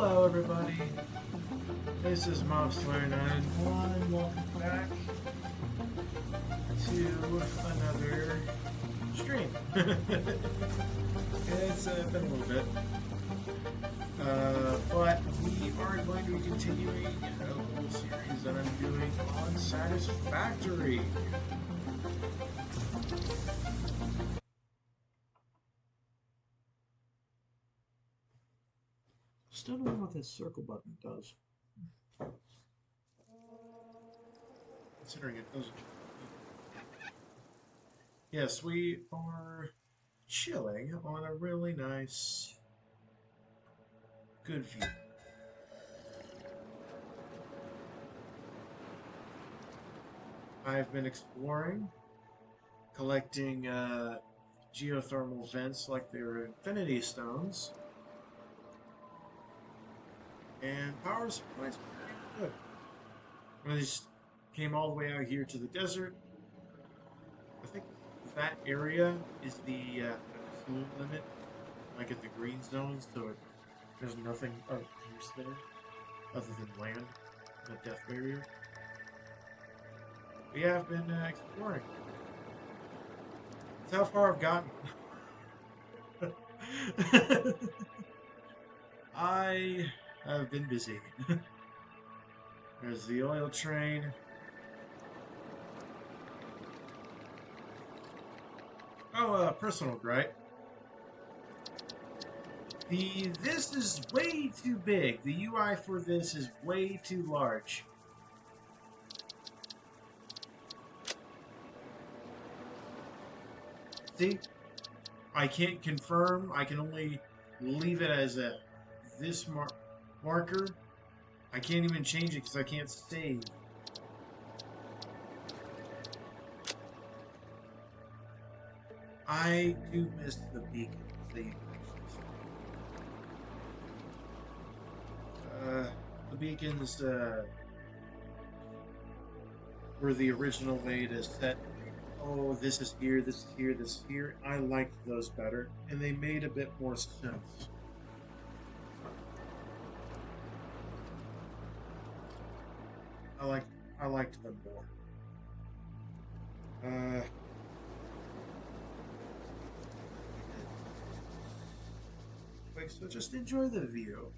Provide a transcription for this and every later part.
Hello, everybody. This is Mobs2991. Welcome back to another stream. It's been a little bit, but we are going to be continuing a little series that I'm doing on Satisfactory. Still don't know what this circle button does. Considering it doesn't. Yes, we are chilling on a really nice, good view. I've been exploring, collecting geothermal vents like they're infinity stones, and power supply's pretty good. I just came all the way out here to the desert. I think that area is the absolute limit, like at the green zone, so there's nothing of use there other than land, the death barrier. We have been exploring. That's how far I've gotten. I have been busy. There's the oil train. Oh, personal gripe. This is way too big. The UI for this is way too large. See? I can't confirm. I can only leave it as this marker. I can't even change it because I can't save. I do miss the beacons. The beacons were the original way to set, oh, this is here, this is here, this is here. I liked those better, and they made a bit more sense. I liked them more. Quick, so just enjoy the view.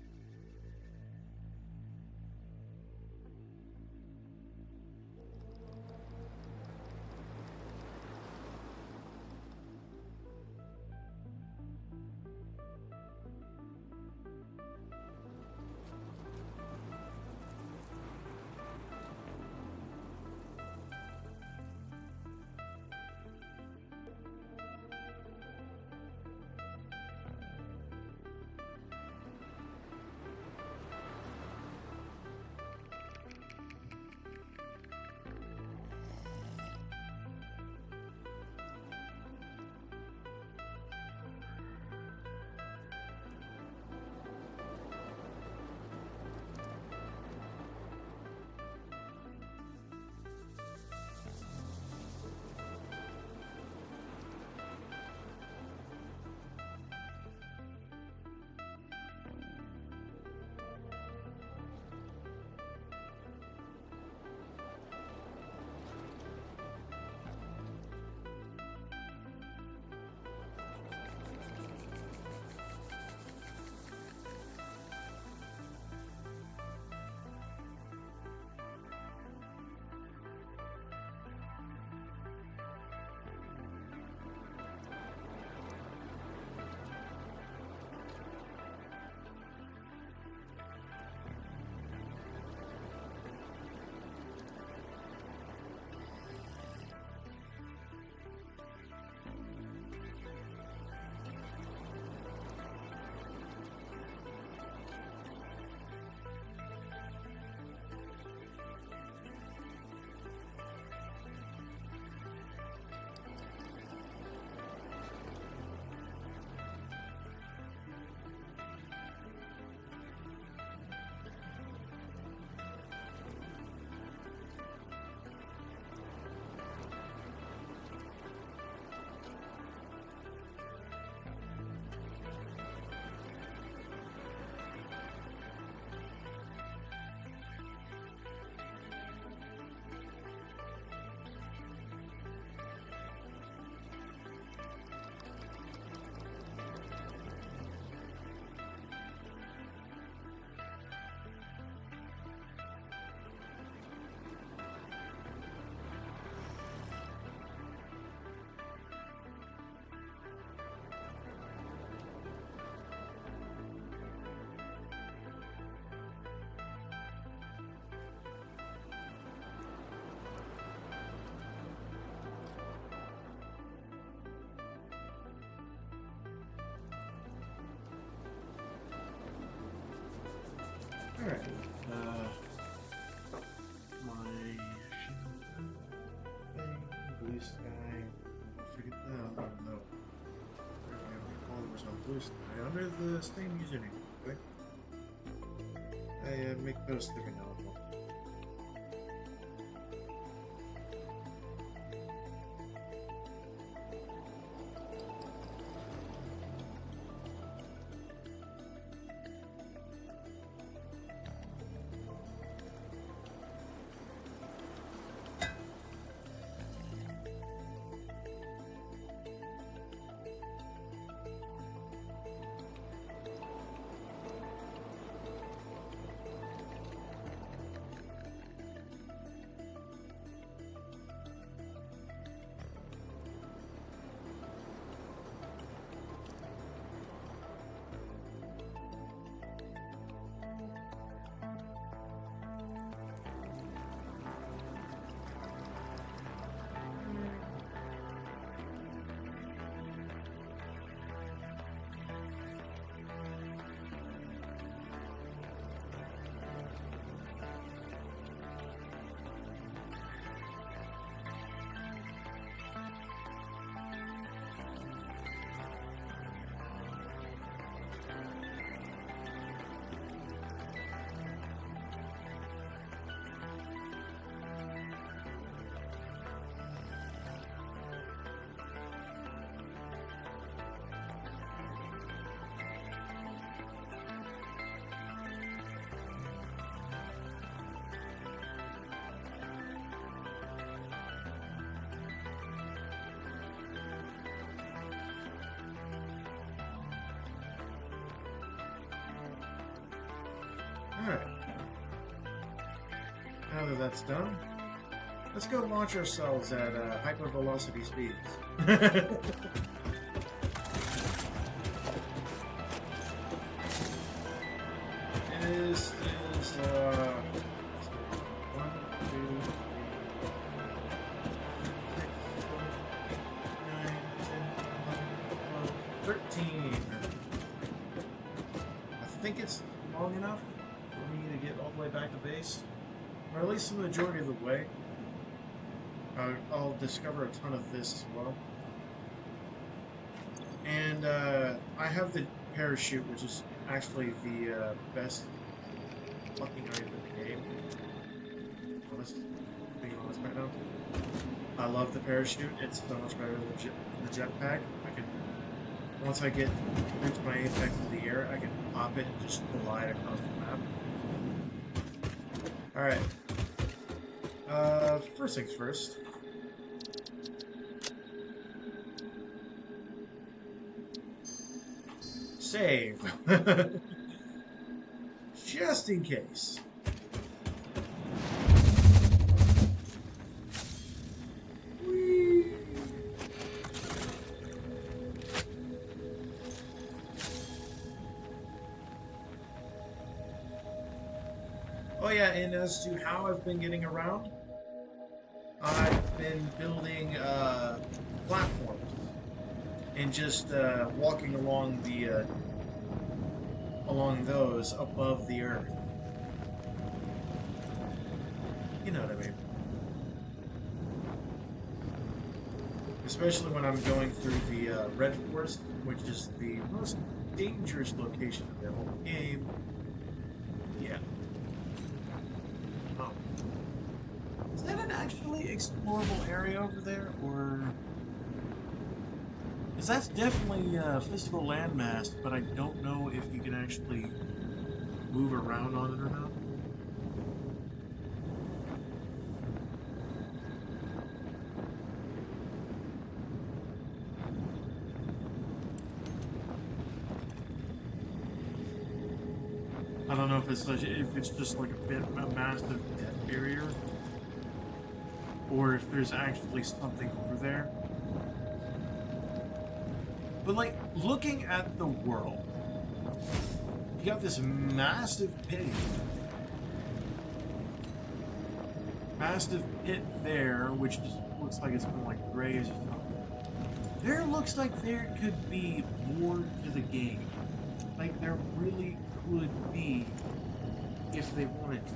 Alright. My thing, blue sky. Forget that. Oh no. There's my only followers on blue sky under the same username. Okay. I make those three now. Alright. Now that that's done, let's go launch ourselves at hypervelocity speeds. This is 1, 2, 3, 6, 7, 8, 9, 10, 11, 12, 13. I think it's long enough for me to get all the way back to base, or at least the majority of the way. I'll discover a ton of this as well. And I have the parachute, which is actually the best fucking item in the game. Being honest right now. I love the parachute. It's so much better than the jetpack. Once I get into my apex in the air, I can pop it and just glide across the map. Alright. First things first. Save. Just in case. Whee. Oh yeah, and as to how I've been getting around, I've been building platforms and just walking along the along those above the earth. You know what I mean? Especially when I'm going through the Red Forest, which is the most dangerous location of the whole game. Yeah. Oh. Is that an actually explorable area over there, or... Because that's definitely a physical landmass, but I don't know if you can actually move around on it or not. I don't know if it's just like a massive death barrier, or if there's actually something over there. But like, looking at the world, you got this massive pit there, which just looks like it's been like gray as something. There looks like there could be more to the game. Like there really could be if they wanted to.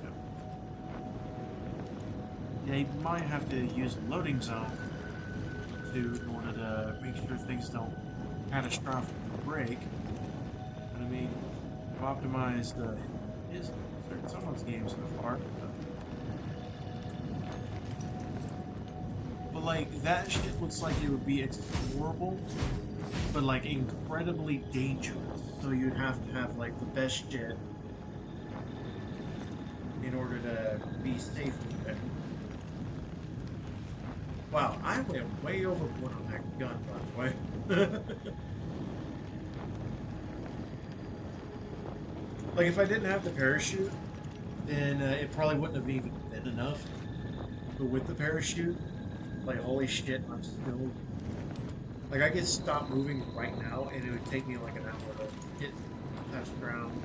They might have to use a loading zone in order to make sure things don't catastrophically break. But I mean, I've optimized someone's game so far. But like, that shit looks like it would be explorable, but like incredibly dangerous. So you'd have to have like the best shit in order to be safe with it. Wow, I went way overboard on that gun, by the way. Like, if I didn't have the parachute, then it probably wouldn't have even been enough. But with the parachute, like, holy shit, I'm still... Like, I could stop moving right now, and it would take me like an hour to hit that ground.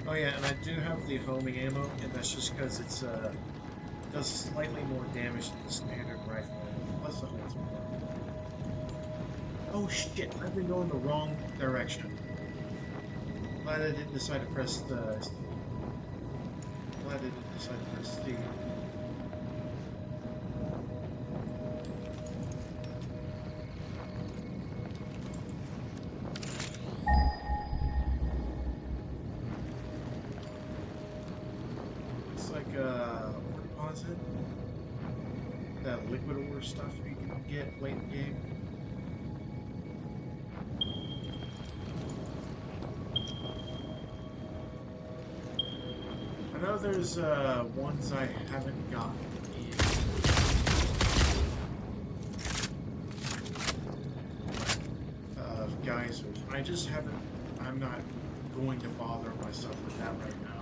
Oh yeah, and I do have the homing ammo, and that's just because it's does slightly more damage than the standard rifle. Plus the holds more. Oh shit! I've been going the wrong direction. Glad I didn't decide to press the. Glad I didn't decide to press C. That liquid ore stuff you can get late in the game. I know there's ones I haven't gotten in geysers. I just haven't. I'm not going to bother myself with that right now.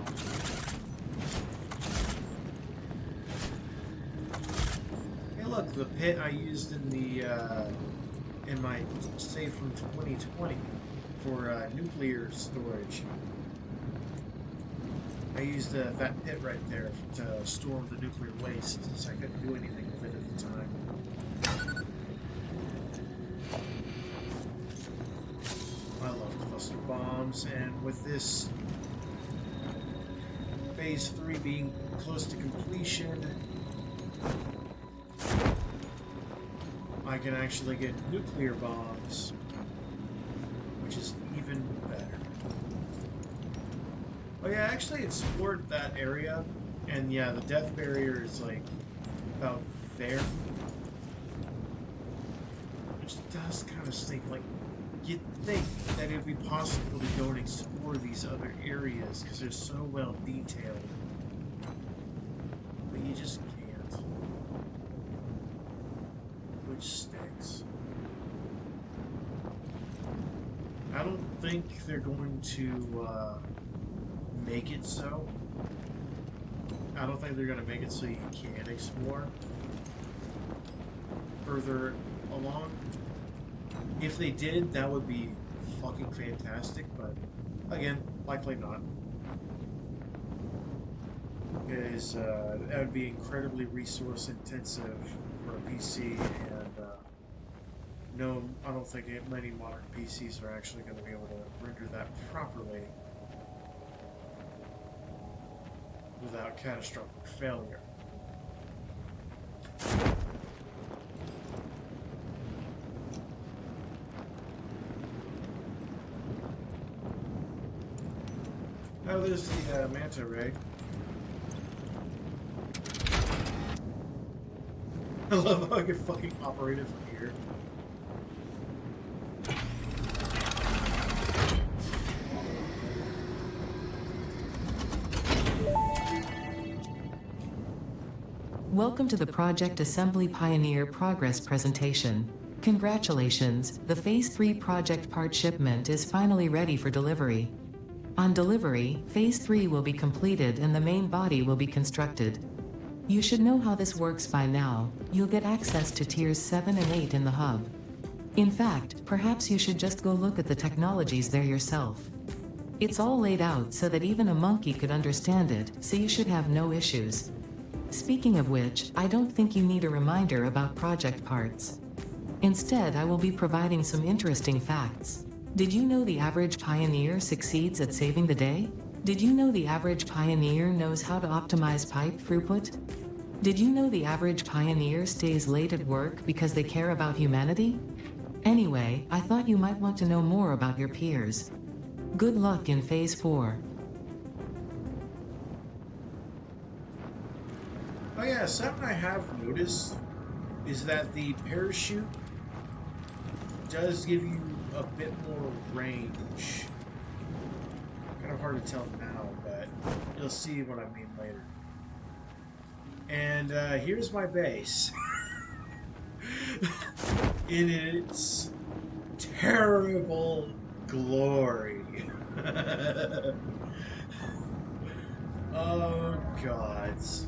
Look, the pit I used in the in my save from 2020 for nuclear storage. I used that pit right there to store the nuclear waste, since I couldn't do anything with it at the time. I love cluster bombs, and with this phase 3 being close to completion, I can actually get nuclear bombs, which is even better. Oh yeah, I actually explored that area, and yeah, the death barrier is like about there. Which does kind of stink. Like, you'd think that it would be possible to go and explore these other areas because they're so well detailed, but you just can't. Which stinks. I don't think they're going to make it so. I don't think they're going to make it so you can explore further along. If they did, that would be fucking fantastic, but again, likely not. Because that would be incredibly resource intensive for a PC, and no, I don't think many modern PCs are actually going to be able to render that properly without catastrophic failure. Oh, there's the manta ray. I love how I can fucking operate it from here. Welcome to the Project Assembly Pioneer Progress presentation. Congratulations, the Phase 3 project part shipment is finally ready for delivery. On delivery, Phase 3 will be completed and the main body will be constructed. You should know how this works by now. You'll get access to Tiers 7 and 8 in the hub. In fact, perhaps you should just go look at the technologies there yourself. It's all laid out so that even a monkey could understand it, so you should have no issues. Speaking of which, I don't think you need a reminder about project parts. Instead, I will be providing some interesting facts. Did you know the average pioneer succeeds at saving the day? Did you know the average pioneer knows how to optimize pipe throughput? Did you know the average pioneer stays late at work because they care about humanity? Anyway, I thought you might want to know more about your peers. Good luck in Phase 4. Oh yeah, something I have noticed is that the parachute does give you a bit more range. Kind of hard to tell now, but you'll see what I mean later. And here's my base. In its terrible glory. Oh, gods.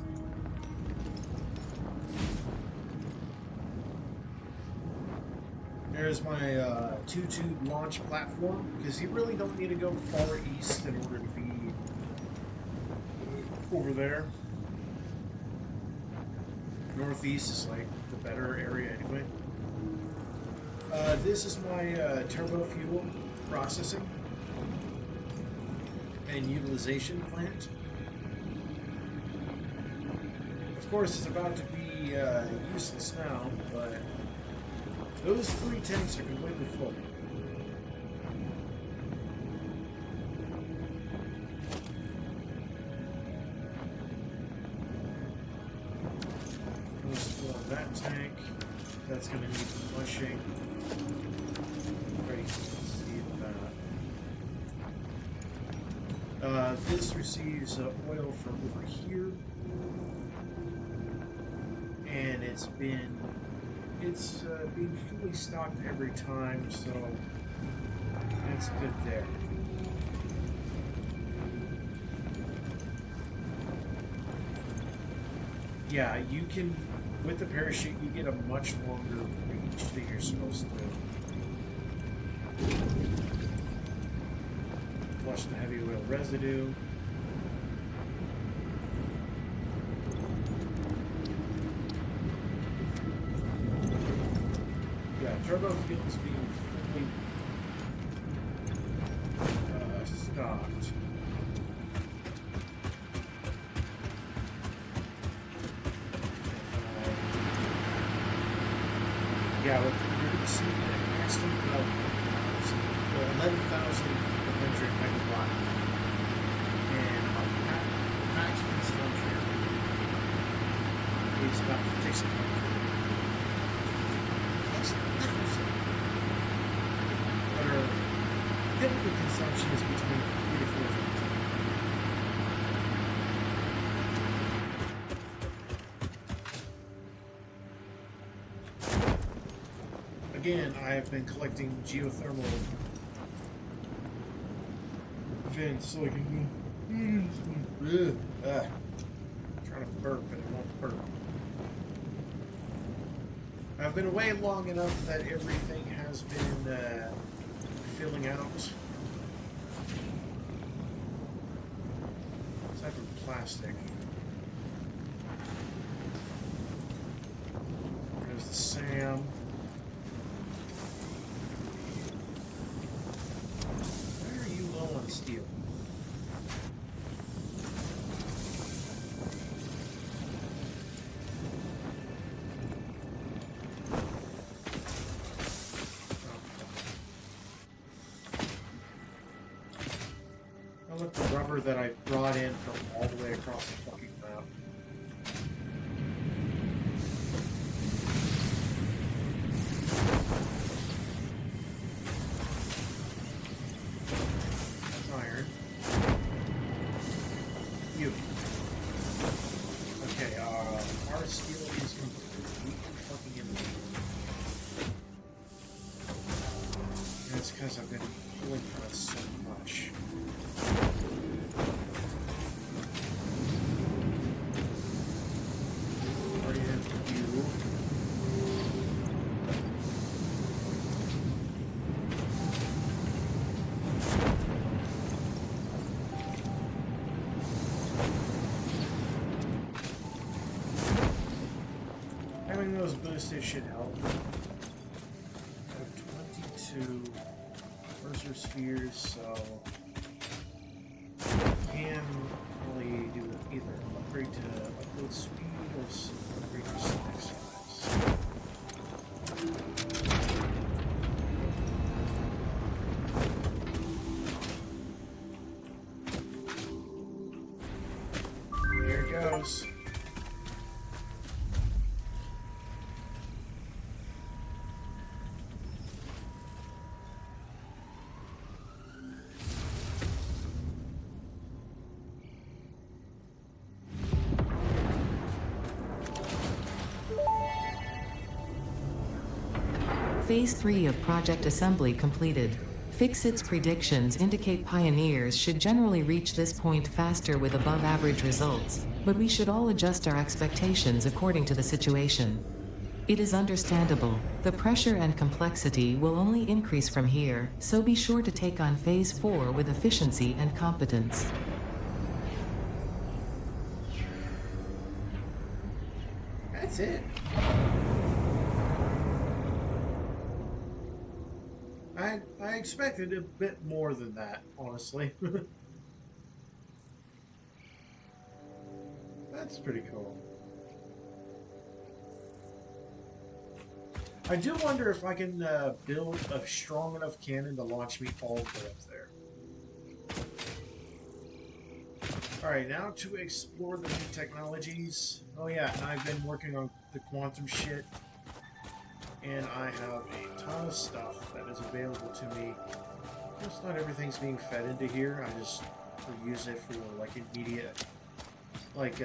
There's my two-tube launch platform, because you really don't need to go far east in order to be over there. Northeast is like the better area anyway. This is my turbo fuel processing and utilization plant. Of course, it's about to be useless now, but those 3 tanks are completely full. Let's fill up that tank. That's going to need flushing. Ready to receive that. This receives oil from over here. And it's being fully stocked every time, so that's good there. Yeah, you can, with the parachute, you get a much longer reach than you're supposed to. Flush the heavy oil residue. Turbo fuel is being fully stocked. Yeah, you're going to see an maximum of 11,100 megawatt, and max consumption is about 56. Typical consumption is between 3 to 4. Again, I have been collecting geothermal vents so I can trying to burp and it won't burp. I've been away long enough that everything has been filling out. Aside from plastic. There's the SAM. Why are you low on steel? Look, the rubber that I brought in from all the way across the fucking map. That's iron. You. Okay, our steel is completely fucking empty. That's because I've been pulling from it so much. Having those boosted should help. to Mercer spheres, so can only do either upgrade to upload speed or upgrade to stack size. There it goes. Phase 3 of Project Assembly completed. Fixit's predictions indicate pioneers should generally reach this point faster with above-average results, but we should all adjust our expectations according to the situation. It is understandable, the pressure and complexity will only increase from here, so be sure to take on Phase 4 with efficiency and competence. That's it. I expected a bit more than that, honestly. That's pretty cool. I do wonder if I can build a strong enough cannon to launch me all the way up there. Alright, now to explore the new technologies. Oh yeah, and I've been working on the quantum shit. And I have a ton of stuff that is available to me. Just not everything's being fed into here. I just use it for like immediate, like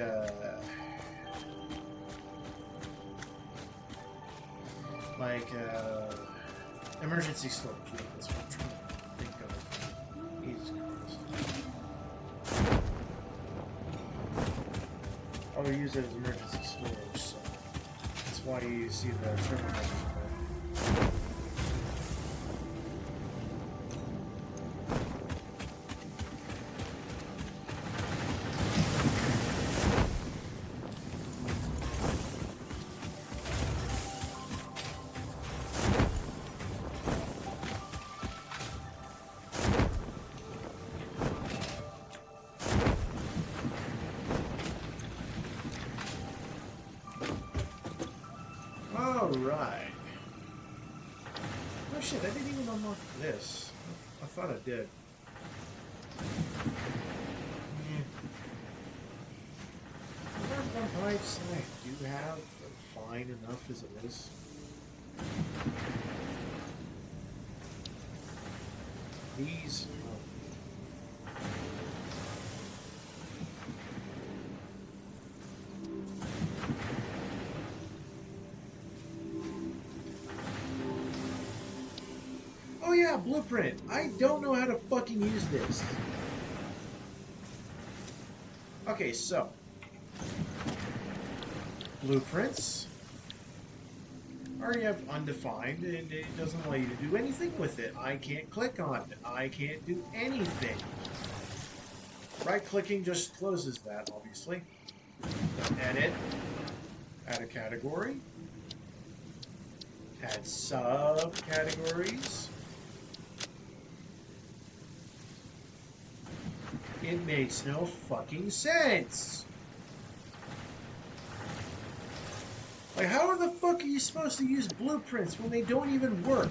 emergency storage. That's what I'm trying to think of. Jesus Christ. I'll use it as emergency storage. So that's why you see the terminal. Alright. Oh shit, I didn't even unlock this. I thought I did. The one pipes I do have are fine enough as it is. These... Oh yeah, blueprint. I don't know how to fucking use this. Okay, so blueprints. I already have undefined, and it doesn't allow you to do anything with it. I can't click on it. I can't do anything. Right-clicking just closes that, obviously. Edit. Add a category. Add subcategories. It makes no fucking sense. Like, how the fuck are you supposed to use blueprints when they don't even work?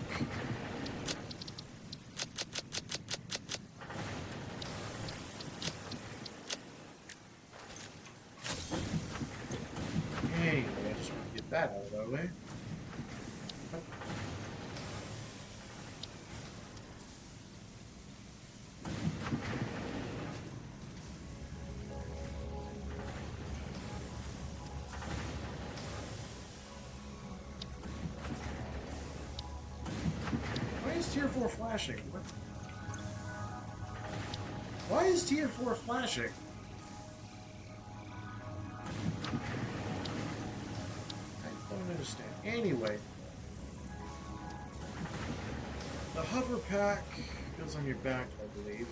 Anyway, I just want to get that out of the way. Tier 4 flashing? What? Why is Tier 4 flashing? I don't understand. Anyway, the hover pack goes on your back, I believe.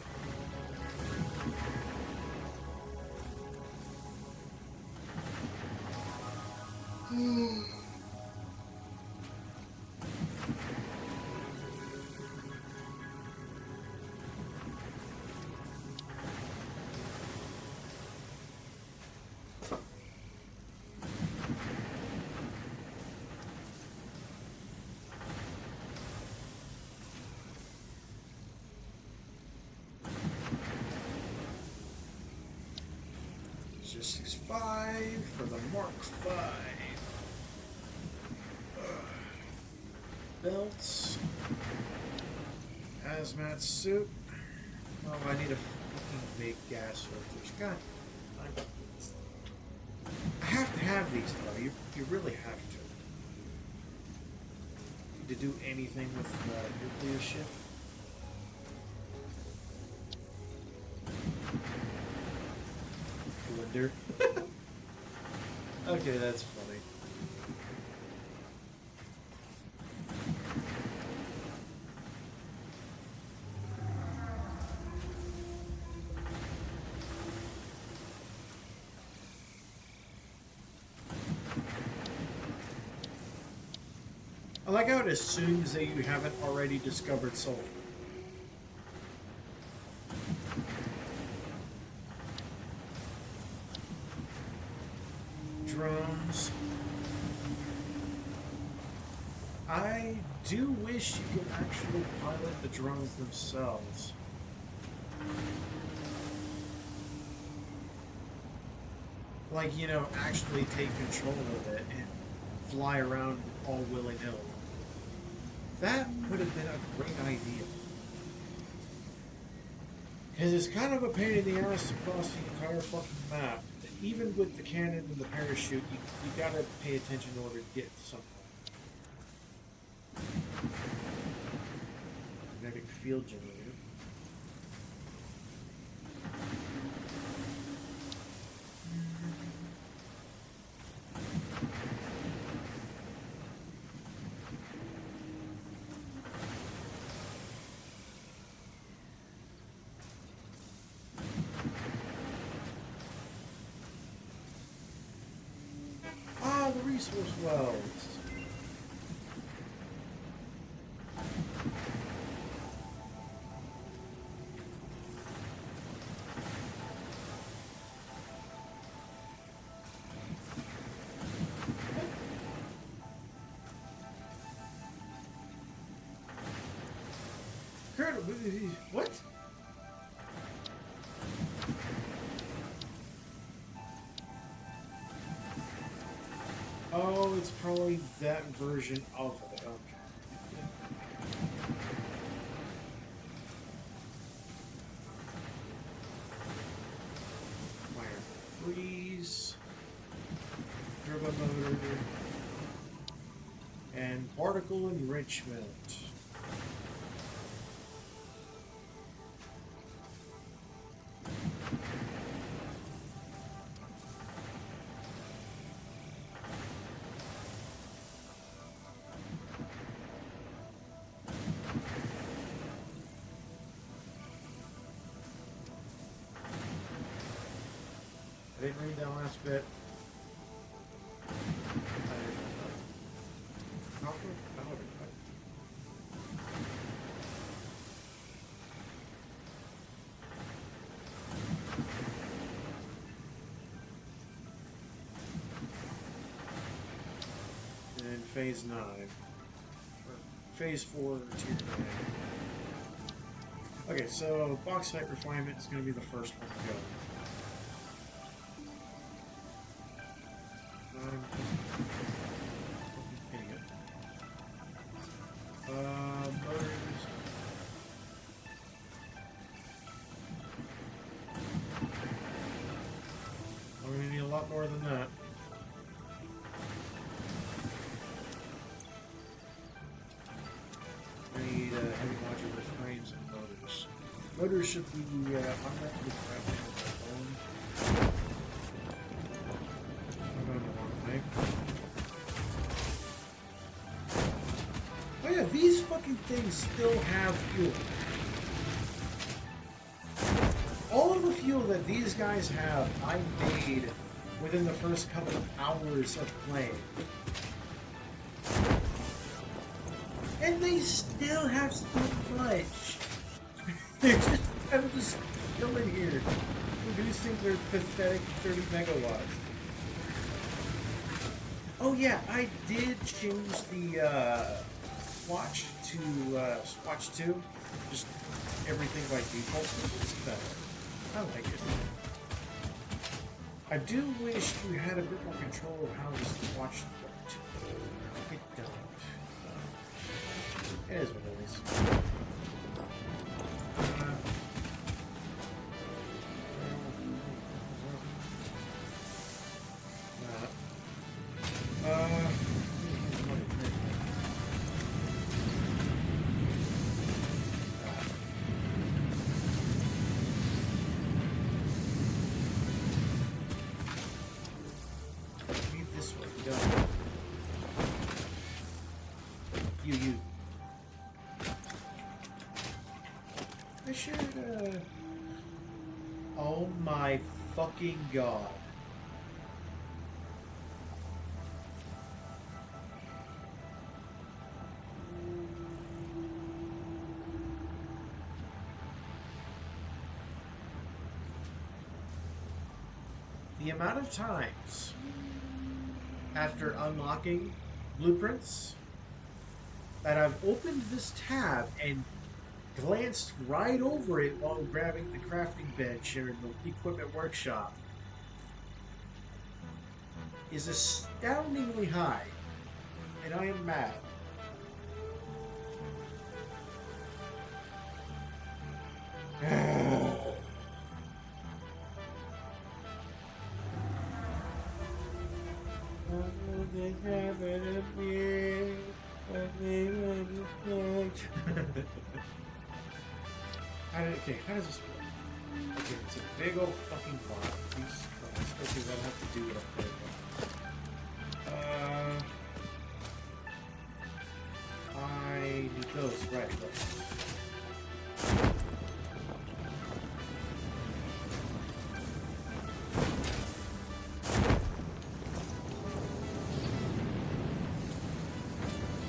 Logistics 5 for the Mark 5. Belts. Hazmat suit. Oh, I need a fucking big gas filters. God. I have to have these though. You really have to do anything with nuclear shit. Blender. Okay, that's funny. I like how it assumes that you haven't already discovered sulfur. Drones. I do wish you could actually pilot the drones themselves. Like, you know, actually take control of it and fly around all willy-nilly. That would have been a great idea. Because it's kind of a pain in the ass to cross the entire fucking map. Even with the cannon and the parachute, you gotta pay attention in order to get to something. Magnetic field generator. The resource wells. Kurt, what? Oh, it's probably that version of it. Okay. Fire freeze, turbo motor, and particle enrichment. I didn't read that last bit. And phase 9. Or phase 4, tier 9. Okay, so bauxite refinement is going to be the first one to go. Motors. I'm going to need a lot more than that. I need heavy modular frames and motors. Motors should be unwrapped Oh yeah, these fucking things still have fuel. All of the fuel that these guys have, I made within the first couple of hours of playing. And they still have so much. I'm just chilling here, producing their pathetic 30 megawatts. Oh yeah, I did change the Swatch to Swatch 2. Just everything by default. It's better. I like it. I do wish you had a bit more control of how this watch worked. It don't. It is what it is. This way, go. You. I should, oh my fucking god. The amount of times after unlocking blueprints that I've opened this tab and glanced right over it while grabbing the crafting bench here in the equipment workshop is astoundingly high, and I am mad. How does this work? Okay, it's a big old fucking block. Jesus Christ. Okay, that'll have to do it up there. I need those, right.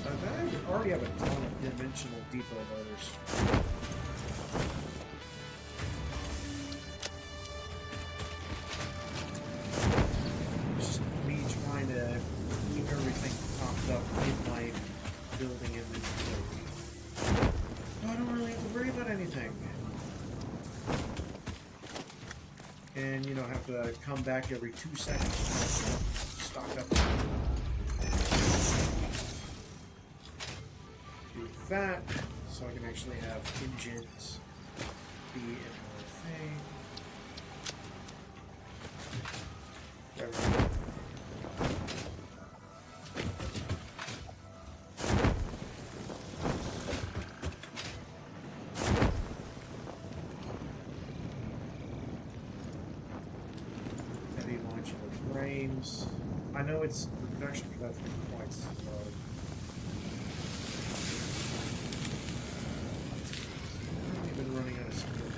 I already have a ton of dimensional depot motors. Building inventory. I don't really have to worry about anything. And, you know, have to come back every 2 seconds to stock up. Do that, so I can actually have engines be in my thing. I know it's the production for that's quite slow. I've only been running out of skill.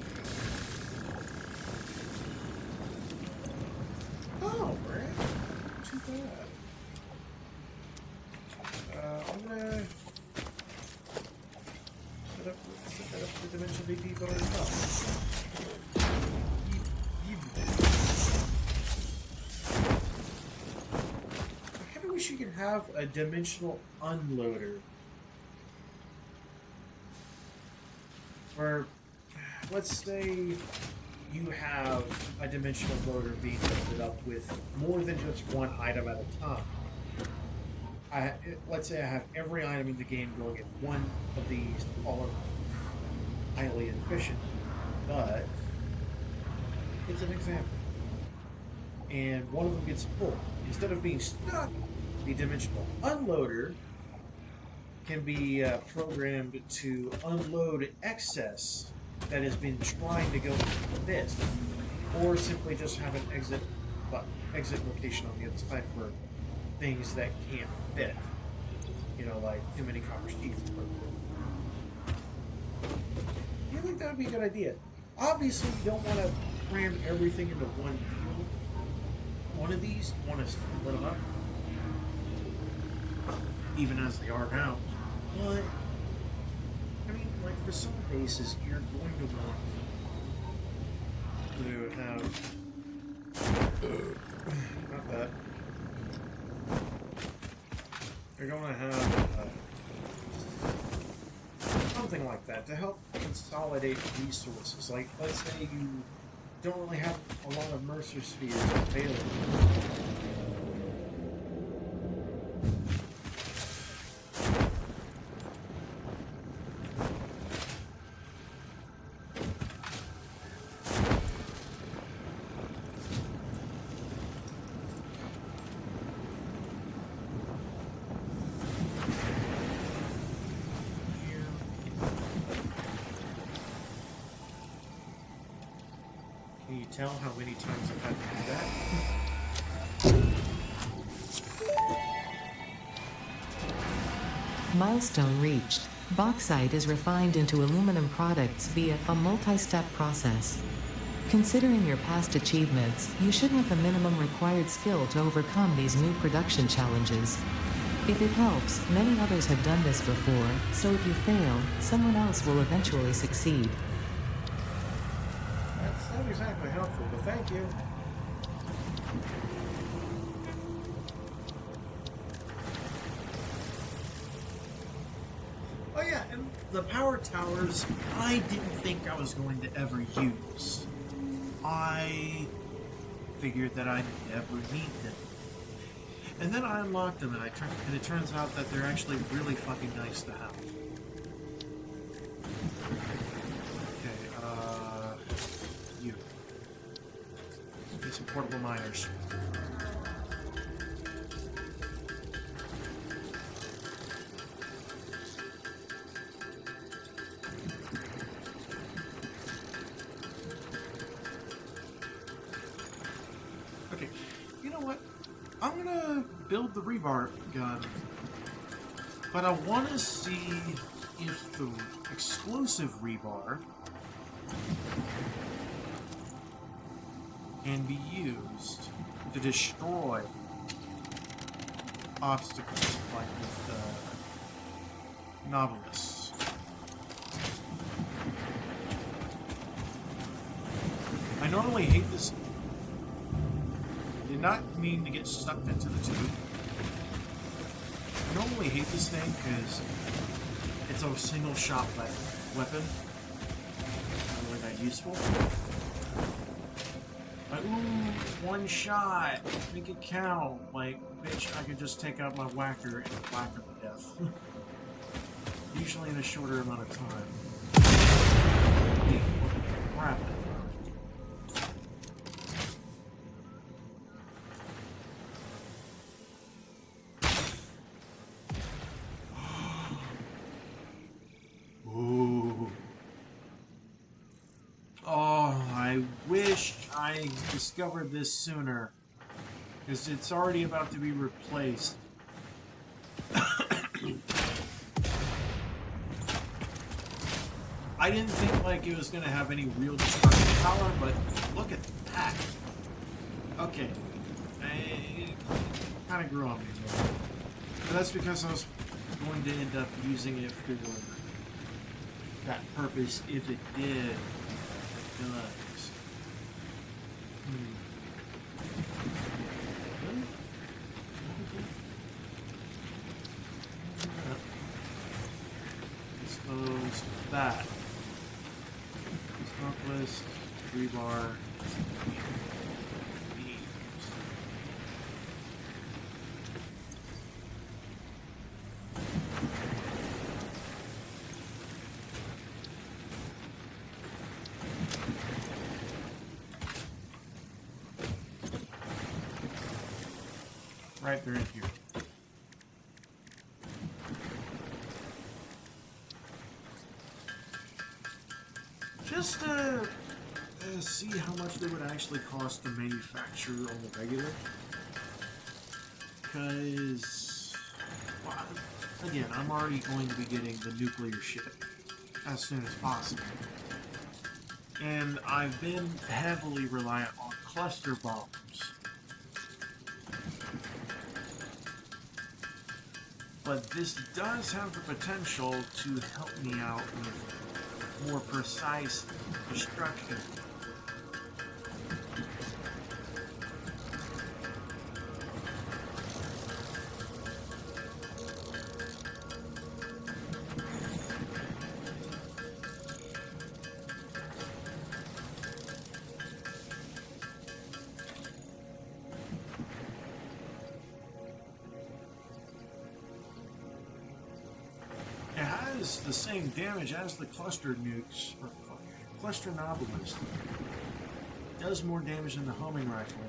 Oh, Brad. Too bad. I'm gonna set up the dimensional BP button as well. You can have a dimensional unloader where, let's say you have a dimensional loader being loaded up with more than just one item at a time. Let's say I have every item in the game going in one of these, all are highly efficient, but it's an example. And one of them gets full. Instead of being stuck, the dimensional unloader can be programmed to unload excess that has been trying to go into this, or simply just have an exit location on the other side for things that can't fit. You know, like too many copper sheets. I think that would be a good idea. Obviously, you don't want to cram everything into one field. One of these, you want to split them up. Even as they are now. But, I mean, like, for some bases, you're going to want to have... not that. You're going to have something like that to help consolidate resources. Like, let's say you don't really have a lot of Mercer spheres available. Can you tell how many times I've had to do that? Milestone reached. Bauxite is refined into aluminum products via a multi-step process. Considering your past achievements, you should have the minimum required skill to overcome these new production challenges. If it helps, many others have done this before, so if you fail, someone else will eventually succeed. That's not exactly helpful, but thank you. Oh yeah, and the power towers, I didn't think I was going to ever use. I figured that I'd never need them. And then I unlocked them, and it turns out that they're actually really fucking nice to have. Okay, you. Get some portable miners. Okay, you know what? I'm gonna build the rebar gun, but I want to see if the explosive rebar can be used to destroy obstacles like with novelists. I normally hate this. Did not mean to get sucked into the tube. I normally hate this thing because it's a single shot weapon. Not really that useful. Like, ooh, one shot, make it count. Like, bitch, I could just take out my whacker and whack her to death. Usually in a shorter amount of time. Crap. Ooh. Oh, I wish I discovered this sooner. Because it's already about to be replaced. I didn't think like it was going to have any real destructive power, but look at that. Okay. It kind of grew on me. But that's because I was going to end up using it for that purpose if it did. It does. Dispose that. Smoke list, rebar. Right there in here. Just to see how much they would actually cost to manufacture on the regular. Because, well, again, I'm already going to be getting the nuclear ship as soon as possible. And I've been heavily reliant on cluster bombs. But this does have the potential to help me out with more precise destruction. does the same damage as the cluster nukes, or cluster novelist. It does more damage than the homing rifle.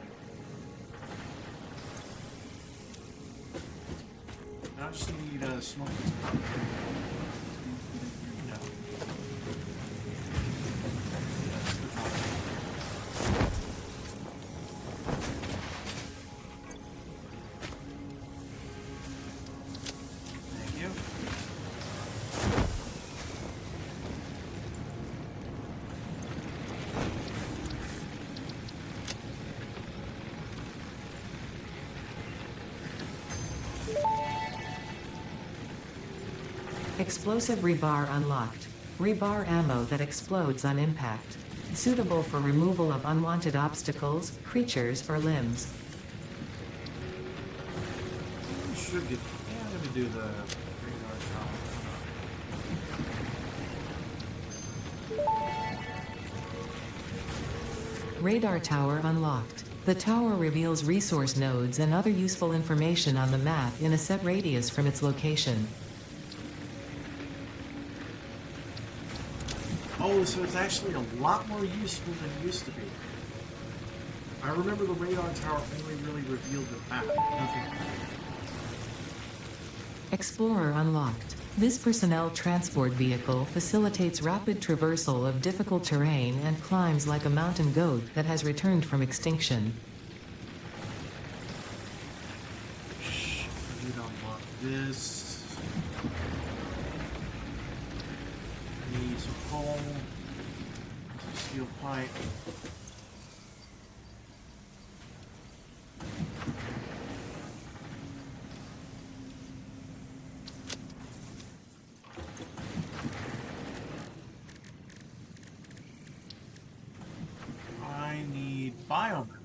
Now I just need smoke this pop. No. That's the fun. Thank you. Explosive rebar unlocked. Rebar ammo that explodes on impact. Suitable for removal of unwanted obstacles, creatures, or limbs. We should get. Yeah, I'm gonna do the radar tower. Radar tower unlocked. The tower reveals resource nodes and other useful information on the map in a set radius from its location. Oh, so it's actually a lot more useful than it used to be. I remember the radar tower only really revealed the map. Nothing. Explorer unlocked. This personnel transport vehicle facilitates rapid traversal of difficult terrain and climbs like a mountain goat that has returned from extinction. Shh, I need to unlock this. I need some coal, some steel pipe. I need biomass.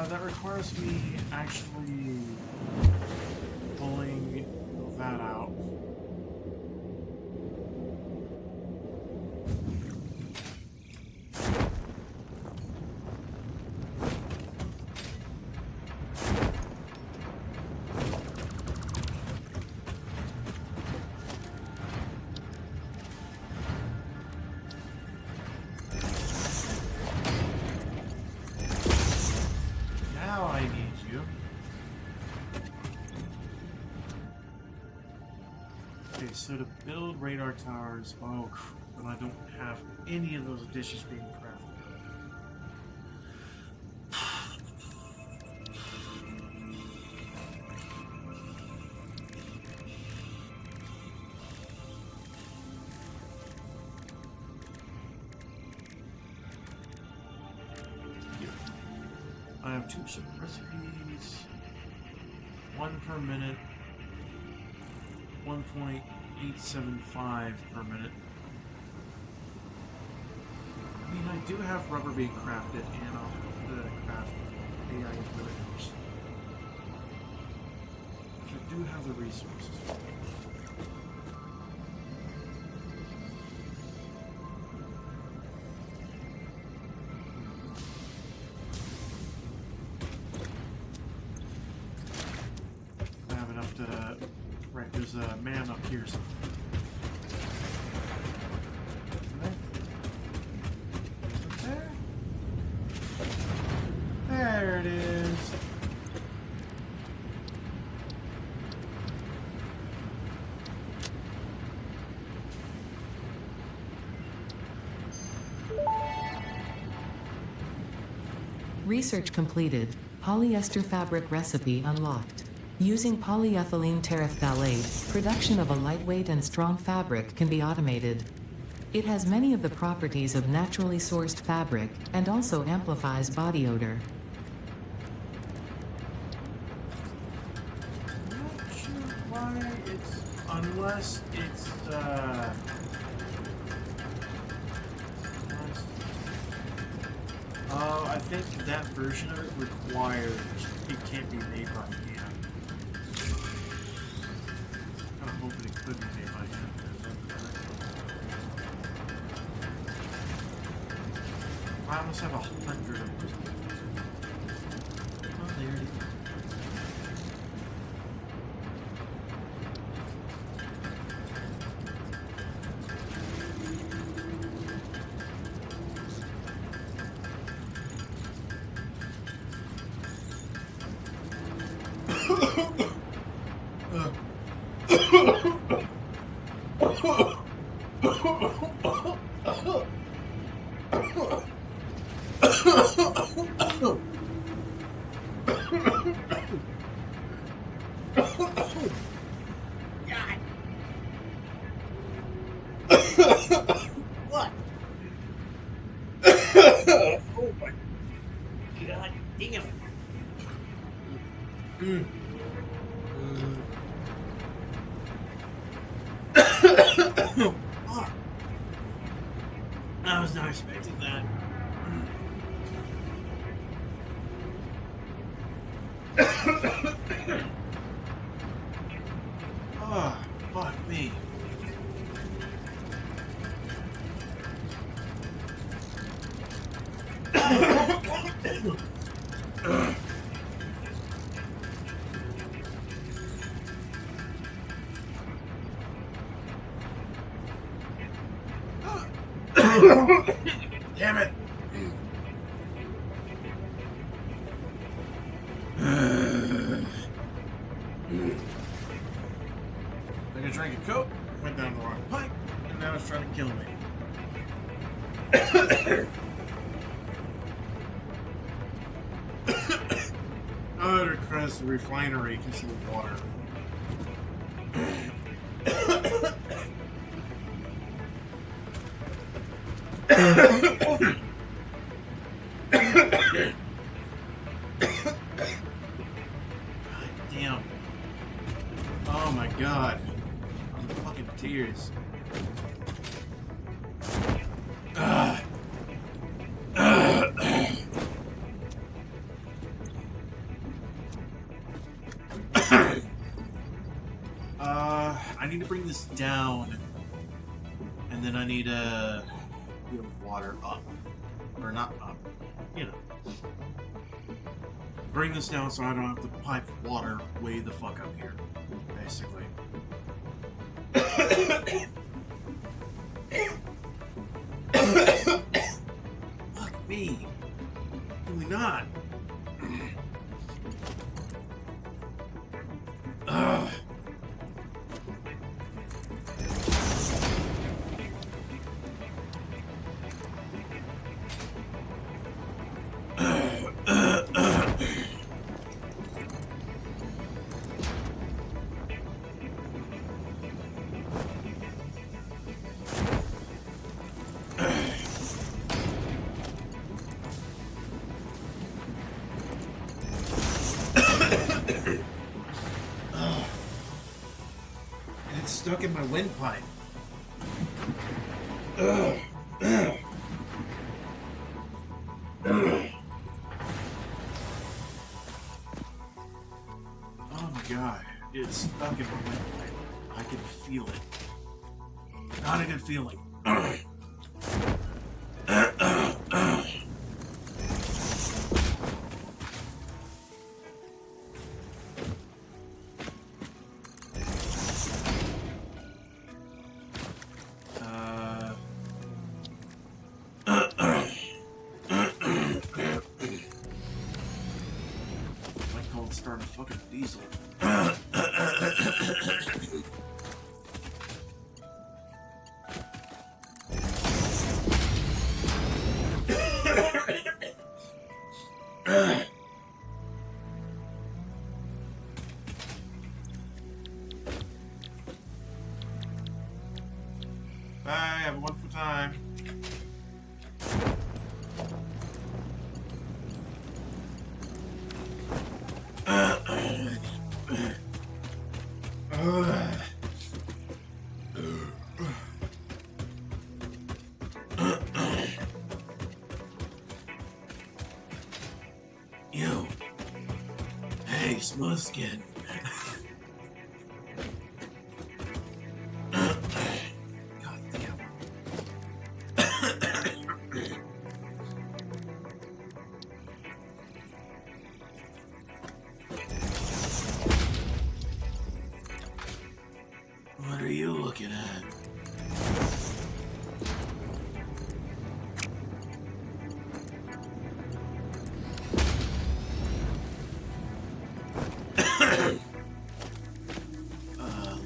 That requires me actually pulling that out. Now I need you. Okay, so to build radar towers, oh, and I don't have any of those dishes being crafted. I have 2 simple recipes, 1 per minute, 1.875 per minute. I mean, I do have rubber being crafted, and I'll have to craft AI inhibitors. Which I do have the resources for. Right, there's a man up here somewhere. There? There it is. Research completed. Polyester fabric recipe unlocked. Using polyethylene terephthalate, production of a lightweight and strong fabric can be automated. It has many of the properties of naturally sourced fabric, and also amplifies body odor. I'm not sure why it's, unless it's, oh, I think that version of it requires it can't be made by hand. I'm kind of hoping it could be made by hand. I almost have 100 of those. Oh, there it is. What? Oh my god damn it. Fuck. I was not expecting that. Oh, fuck me. Damn it. Like I drank a Coke, went down the wrong pipe, and now it's trying to kill me. Oh, it requires the refinery concealed water. Damn. Oh my god. I'm in fucking tears. I need to bring this down, and then I need to build water up, or not up, you know. Bring this down so I don't have to pipe water way the fuck up here, basically. Fuck me. Really not. Ugh. It's stuck in my windpipe. Ugh. Ugh. Ugh. Oh my god, it's stuck in my windpipe. I can feel it. Not a good feeling. Start a fucking diesel. Bye. Have a wonderful time. You. Hey, smooth skin. God damn. What are you looking at?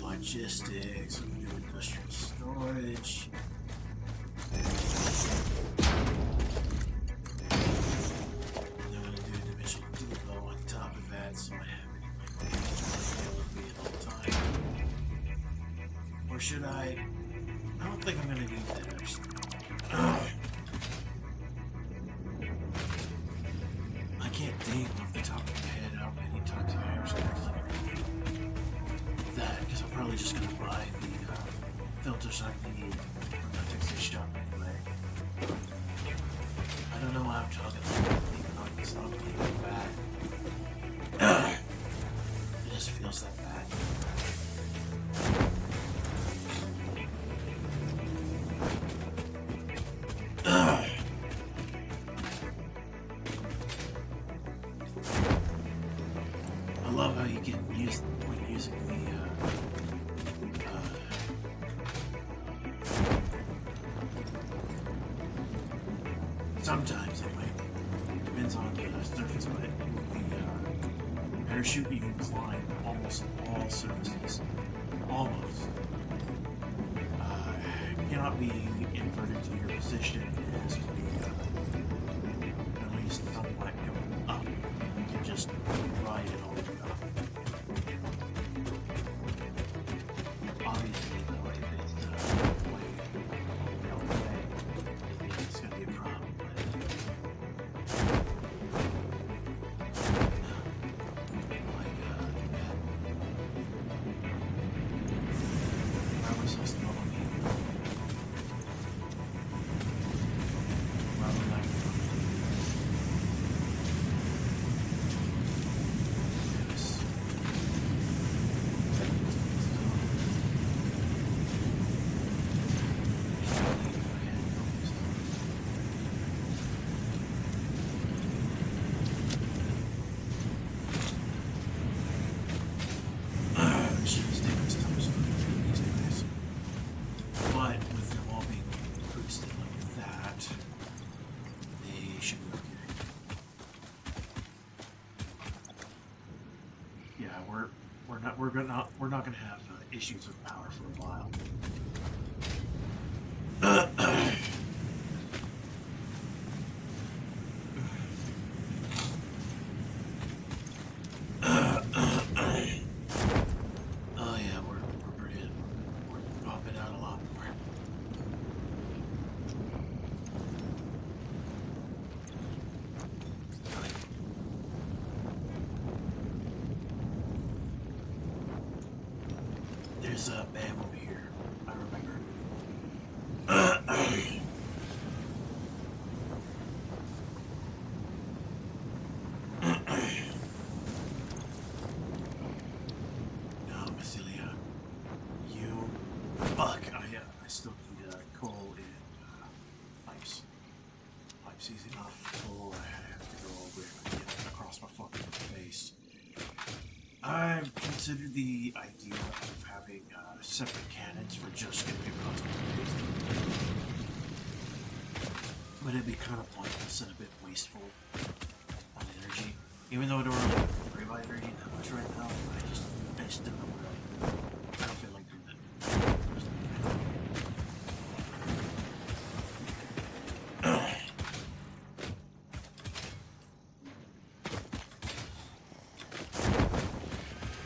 Logistics, new industrial storage. I'm gonna do a dimensional depot on top of that, so I have it in my way all the time. Or should I? I don't think I'm gonna need that actually. I can't think off the top of my head how many toxic items that, because I'm probably just gonna buy the filters I need from the Texas shop anyway. I don't know how I'm talking about this not being bad. It just feels that bad. I love how you can use when using the sometimes anyway, depends on the surface, but the parachute you can climb almost all surfaces. Almost. Cannot be inverted to your position. It has to be at least somewhat going up. You can just ride it all the way up. Obviously, though, if it's way away, it's going to be a problem. I was just we're not going to have issues with power for a while. Oh yeah, we're popping out a lot more. There's a BAM over here. I remember. No, Massilia. You. Fuck. I still need coal and pipes. Pipes easy enough. Oh, I have to go over and get across my fucking face. I've considered the idea of having separate cannons for just getting across my face. But it'd be kind of pointless and a bit wasteful on energy. Even though I don't really worry about energy that much right now, I just don't know where I don't feel like doing that.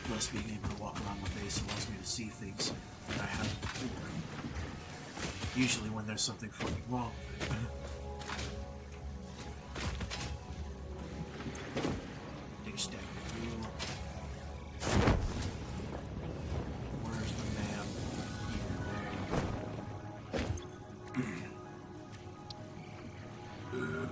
Plus, being able to walk around my base allows me to see things that I haven't before. Usually when there's something fucking wrong with it. Take a stack of fuel. Where's the map? Here, there.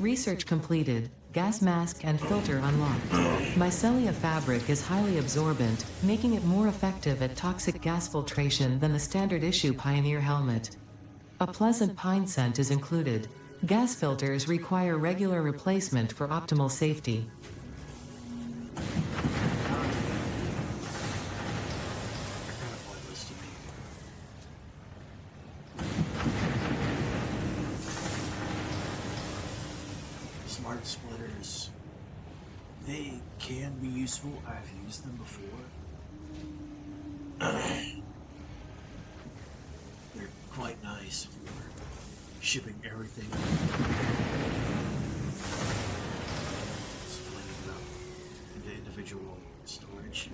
Research completed. Gas mask and filter unlocked. Mycelia fabric is highly absorbent, making it more effective at toxic gas filtration than the standard issue Pioneer helmet. A pleasant pine scent is included. Gas filters require regular replacement for optimal safety. Smart splitters. They can be useful. I've used them before. They're quite nice for shipping everything. Splitting it up into individual storage.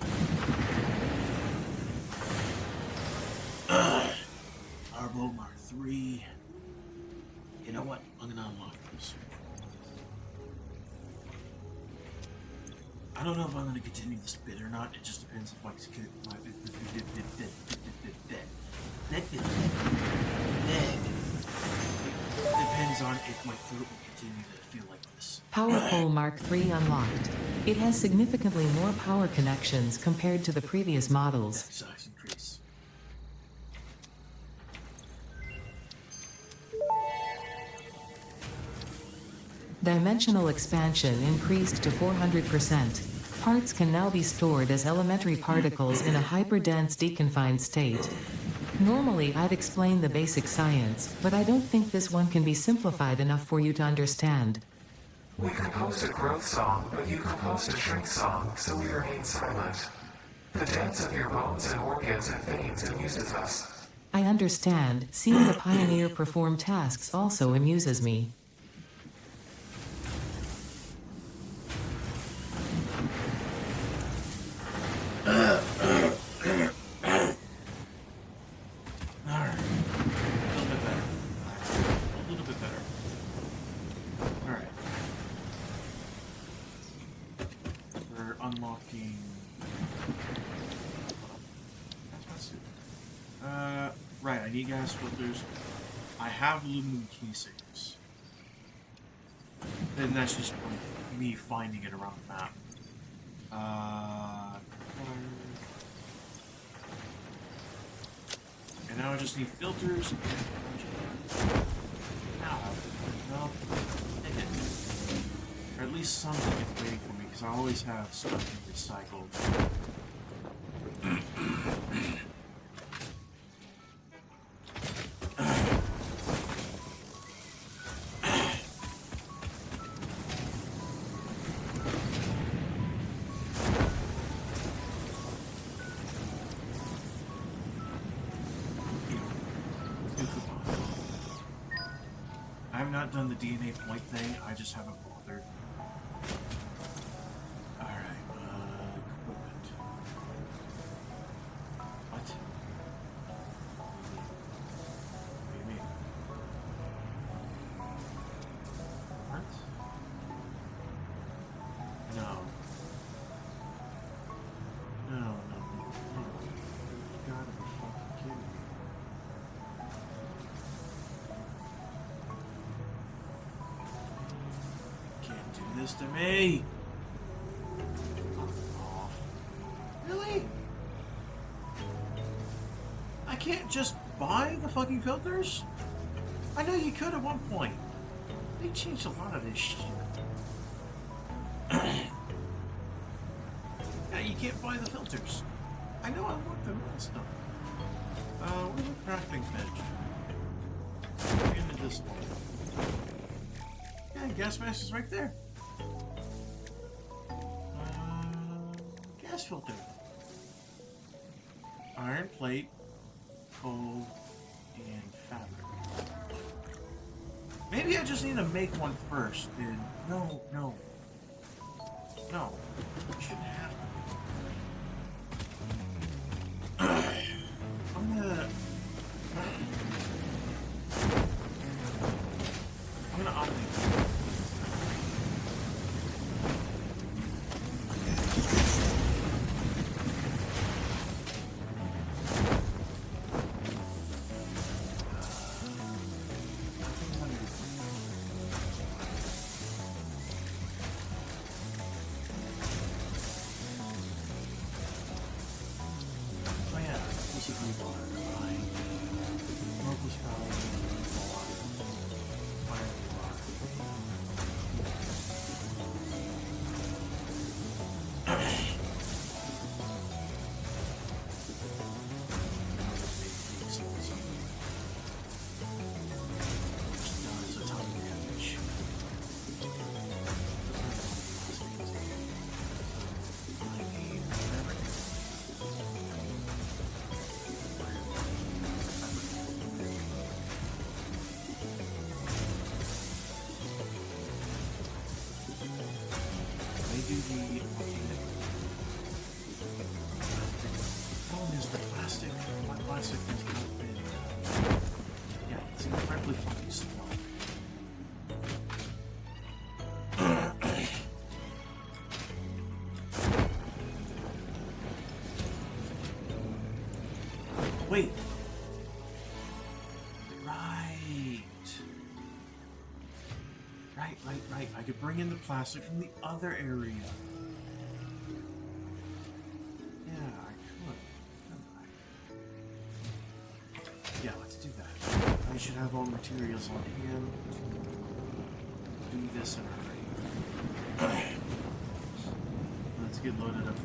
Arbo Mark III. You know what? I'm gonna unlock this. I don't know if I'm going to continue this bit or not. It just depends if depends on if my throat will continue to feel like this. Power pole Mark III unlocked. It has significantly more power connections compared to the previous models. Size increase. Dimensional expansion increased to 400%. Parts can now be stored as elementary particles in a hyperdense deconfined state. Normally I'd explain the basic science, but I don't think this one can be simplified enough for you to understand. We composed a growth song, but you composed a shrink song, so we remain silent. The dance of your bones and organs and veins amuses us. I understand. Seeing the Pioneer perform tasks also amuses me. Unlocking. Right, I need gas filters. I have aluminum casings. And that's just me finding it around the map. And now I just need filters. No. Or at least something is waiting for me, because I always have stuff in recycled. I have not done the DNA point thing, I just haven't bothered. Alright, equipment. What? What do you mean? What? No. No. You gotta be fucking kidding me. Can't do this to me! Really? I can't just buy the fucking filters? I know you could at one point. They changed a lot of this shit. Yeah, you can't buy the filters. I know I want them and stuff. Where's the crafting bench? Into this one. Yeah, gas mask is right there. Gas filter. Iron plate, coal, and fabric. Maybe I just need to make one first, dude. No. No, it shouldn't happen. I'm gonna automate. Oh yeah, this is rebar. Fine. Purple's probably fire rebar. Does a ton of damage. They do the organic. Problem is the plastic. My plastic has not been. Yeah, it's incredibly fucking slow. Wait. Right. I could bring in the plastic from the other area. Yeah, I could. Yeah, let's do that. I should have all the materials on hand to do this in a hurry. Let's get loaded up.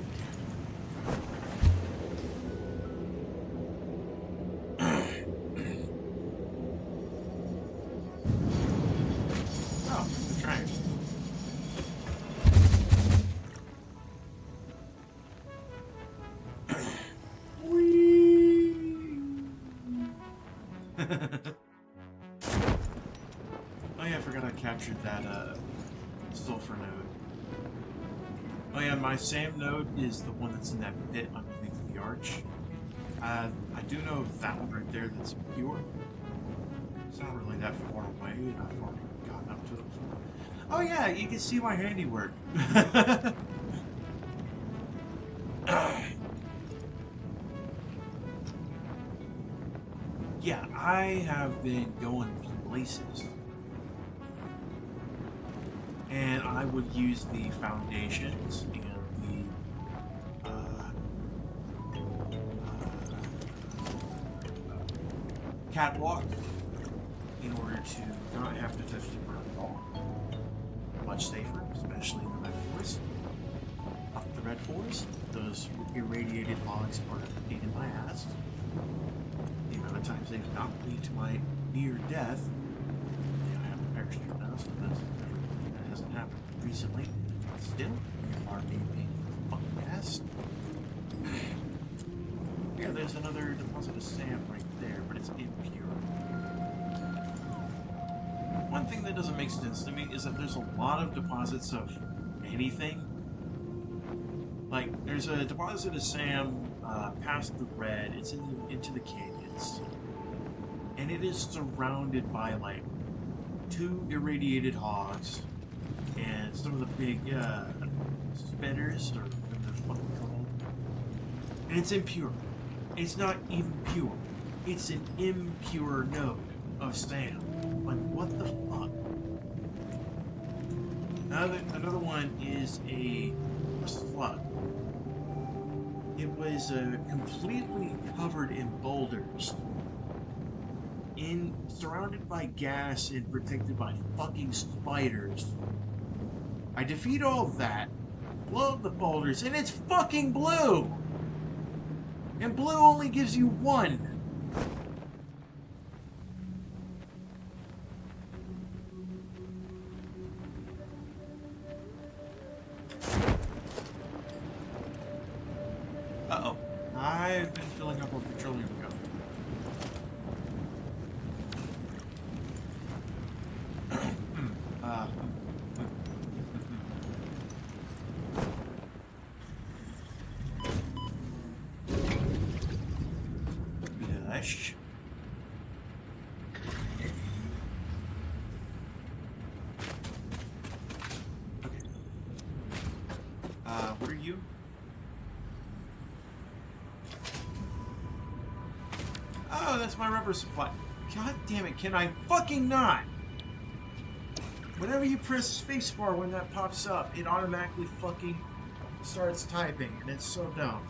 Oh yeah, I forgot I captured that sulfur node. Oh yeah, my SAM node is the one that's in that pit underneath the arch. I do know that one right there that's pure. It's not really that far away, and I've already gotten up to it before. Oh yeah, you can see my handiwork. Yeah, I have been going places. And I would use the foundations and the catwalk in order to not have to touch the ground at all. Much safer, especially in the Red Forest. Up the Red Forest, those irradiated logs are a pain in my ass. The amount of times they've knocked me to my near death. Yeah, I have a parachute now, so that hasn't happened recently. But still, you are being paid for fucking ass. Yeah, there's another deposit of sand right there, but it's impure. One thing that doesn't make sense to me is that there's a lot of deposits of anything. Like, there's a deposit of sand past the red. It's into the canyons. And it is surrounded by, like, 2 irradiated hogs and some of the big spitters, or whatever they're fucking called. And it's impure. It's not even pure. It's an impure node of sand. Like, what the fuck? Another one is a slug. It was completely covered in boulders, surrounded by gas and protected by fucking spiders. I defeat all of that, blow up the boulders, and it's fucking blue! And blue only gives you 1. Uh-oh. I've been filling up on petroleum gum. flesh. Okay. What are you? Oh, that's my rubber supply. God damn it, can I fucking not? Whenever you press spacebar when that pops up, it automatically fucking starts typing, and it's so dumb.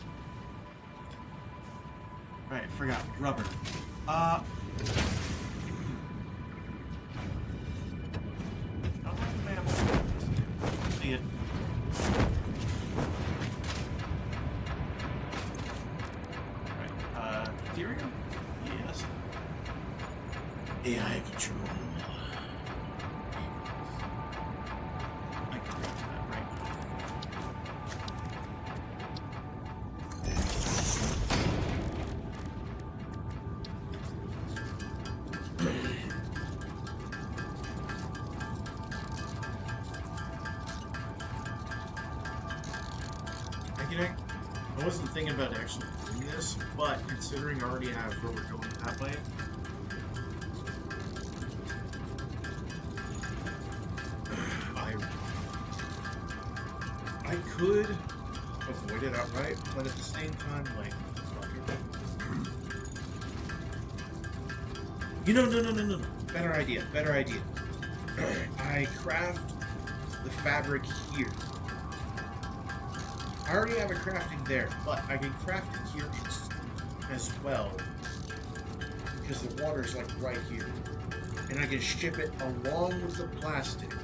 Right, forgot. Rubber. I don't like the mammal. See it. Right, deuterium? Yes. AI control. I can grab that right now. I wasn't thinking about actually doing this, but considering I already have where we're going that way, I could avoid it outright, but at the same time, like, you know, no. Better idea. I craft the fabric here. I already have a crafting there, but I can craft it here as well, because the water's like right here, and I can ship it along with the plastic.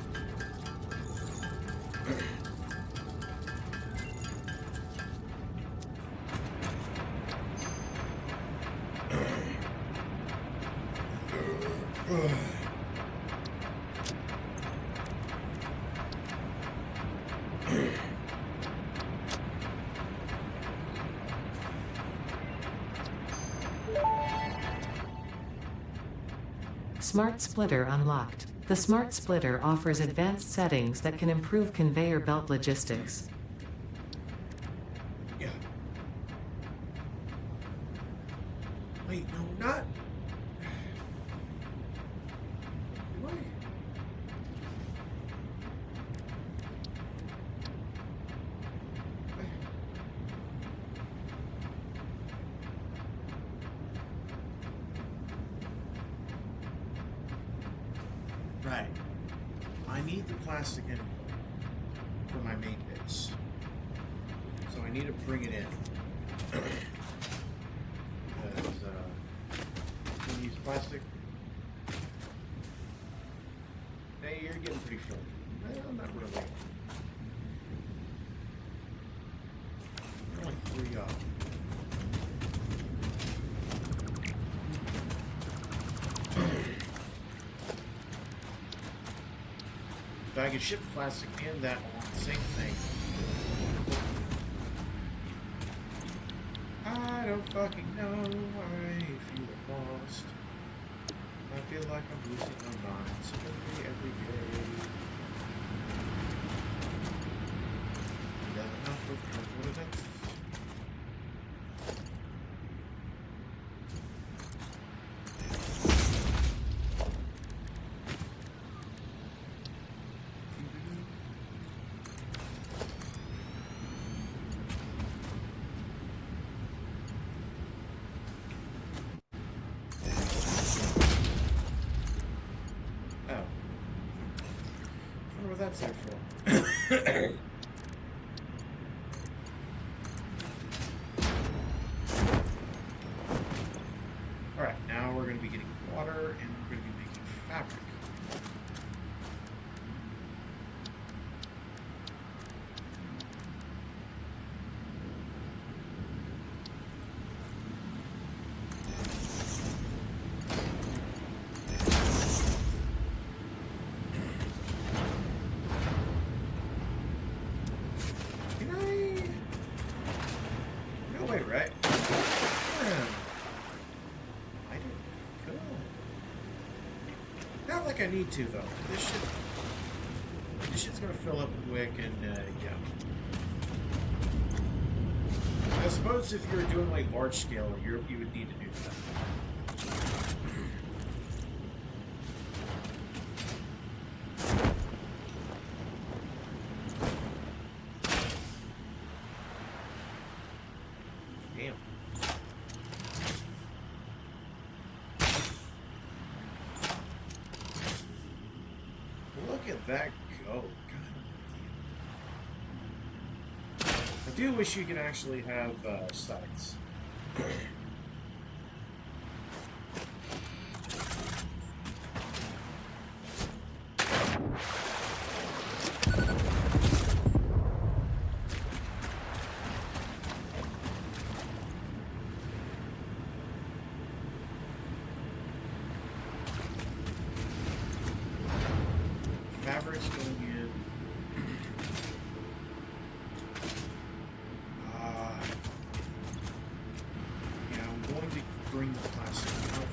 Smart Splitter unlocked. The Smart Splitter offers advanced settings that can improve conveyor belt logistics. Yeah. Wait, no, not... Why? Right. I need the plastic in for my main base. So I need to bring it in. Because, can you use plastic? Hey, you're getting pretty full. Well, not really. Only 3 up. But I can ship plastic and that along the same thing. I don't fucking know why I feel lost. I feel like I'm losing my mind every day. Is that enough of what is that? That's there for. Alright, now we're going to be getting water and we're going to be making fabric. Right? Yeah. I didn't. Cool. Not like I need to though. This shit's gonna fill up quick and yeah. I suppose if you're doing like large scale, you would need to do that. Damn. Look at that go. God. I do wish you could actually have sights. Fabrics going in. Yeah, I'm going to bring the plastic out.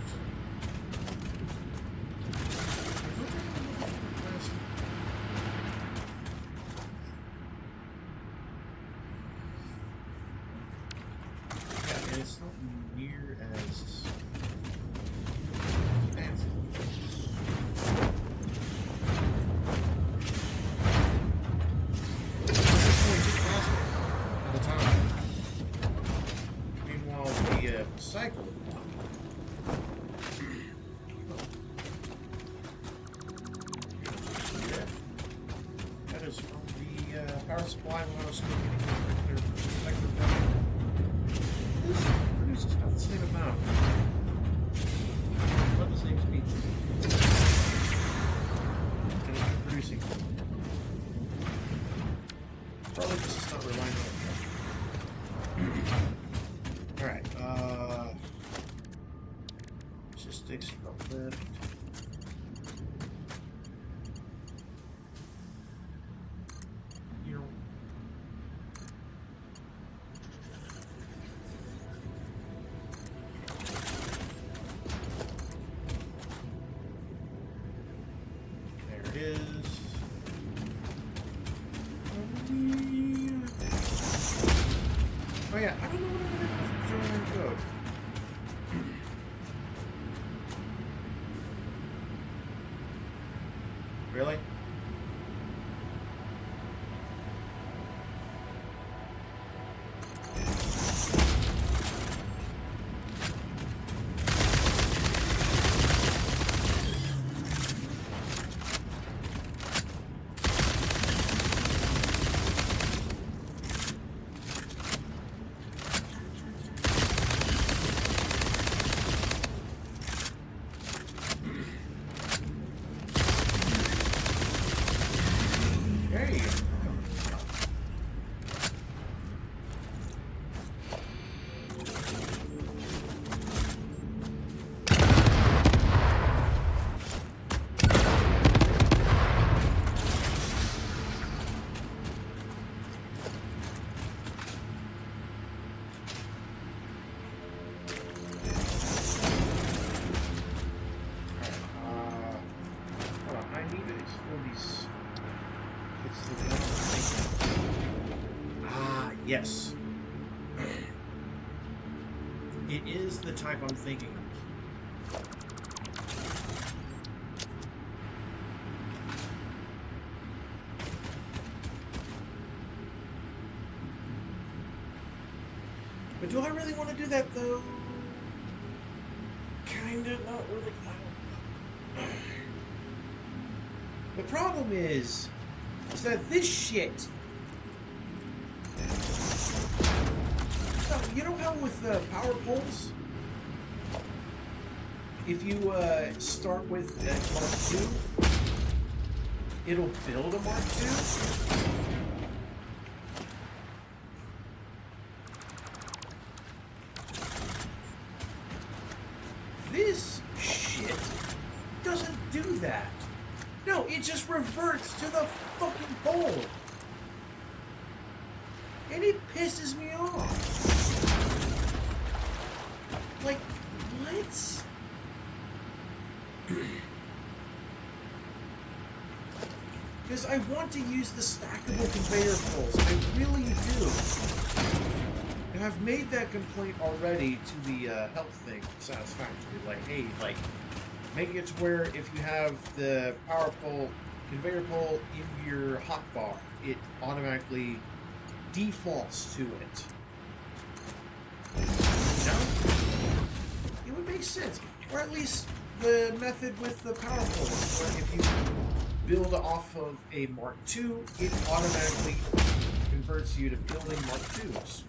Yeah, and it's not near as fancy. Cycle. That is from the power supply when I was still getting their perspective down. This produces about the same amount. About the same speed. And it's producing. Probably because it's not relying on it. Alright, logistics uplift. You know. There it is. Oh yeah, I don't know what I'm gonna do with code. Really? There you go. Hold on, I need to explore these. It's the one I'm thinking. Ah, yes. It is the type I'm thinking of. But do I really want to do that though? Kinda, not really. I don't know. The problem is that this shit. So, you know how with the power poles, if you start with Mark II, it'll build a Mark II? This shit doesn't do that. No, it just reverts to the fucking pole. And it pisses me off. Like, what? Because I want to use the stackable conveyor poles. I really do. I've made that complaint already to the health thing, Satisfactory. Like, hey, like, make it to where if you have the power pole, conveyor pole in your hotbar, it automatically defaults to it. You know? It would make sense. Or at least the method with the power poles, where if you build off of a Mark II, it automatically converts you to building Mark IIs.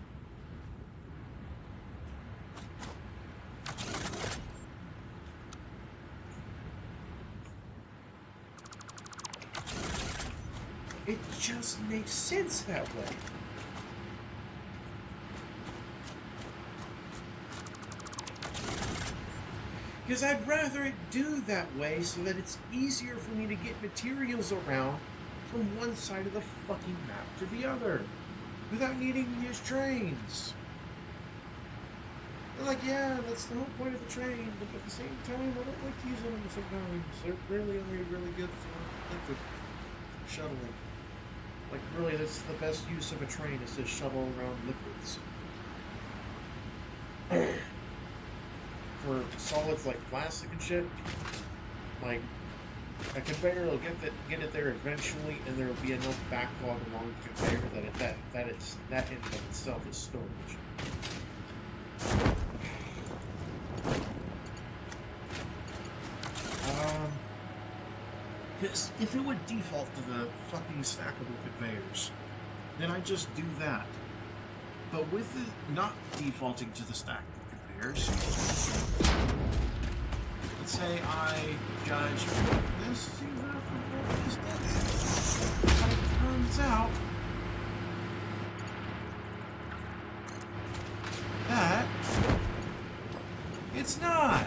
It just makes sense that way. Because I'd rather it do that way so that it's easier for me to get materials around from one side of the fucking map to the other without needing to use trains. They're like, yeah, that's the whole point of the train, but at the same time, I don't like to use them sometimes. They're really only really good for liquid shuttling. Like, really, that's the best use of a train is to shuttle around liquids. For solids like plastic and shit, like a conveyor will get it there eventually, and there will be enough backlog along the conveyor that in and of itself is storage. Because if it would default to the fucking stackable conveyors, then I just do that. But with it not defaulting to the stackable conveyors, let's say I judge this seems out from this distance. But it turns out that it's not.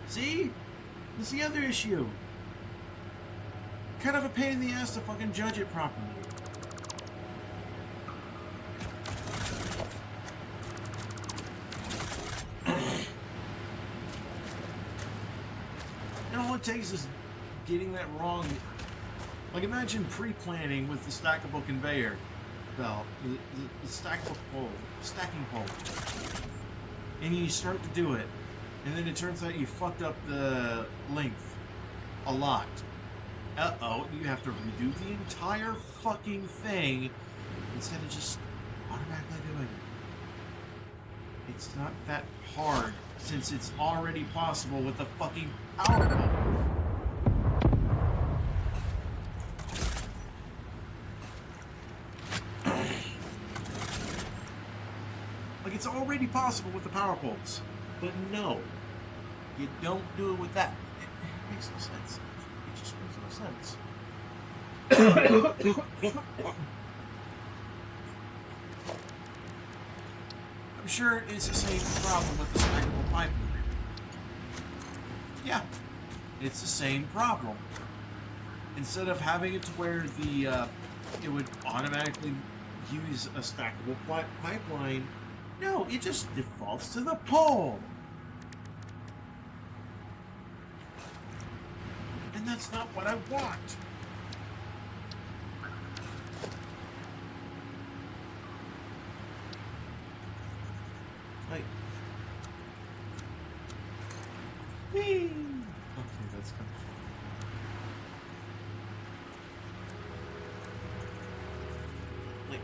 See? That's the other issue. Kind of a pain in the ass to fucking judge it properly. And all it takes is getting that wrong. Like, imagine pre-planning with the stackable conveyor belt, the stackable pole, stacking pole. And you start to do it, and then it turns out you fucked up the length a lot. Uh-oh, you have to redo the entire fucking thing instead of just automatically doing it. It's not that hard, since it's already possible with the fucking power pole. Like, it's already possible with the power poles. But no, you don't do it with that. It makes no sense. It just makes no sense. I'm sure it's the same problem with the stackable pipeline. Yeah, it's the same problem. Instead of having it to where the it would automatically use a stackable pipeline, no, it just defaults to the pole. And that's not what I want. Like, whee! Okay, that's kind of fun. Like,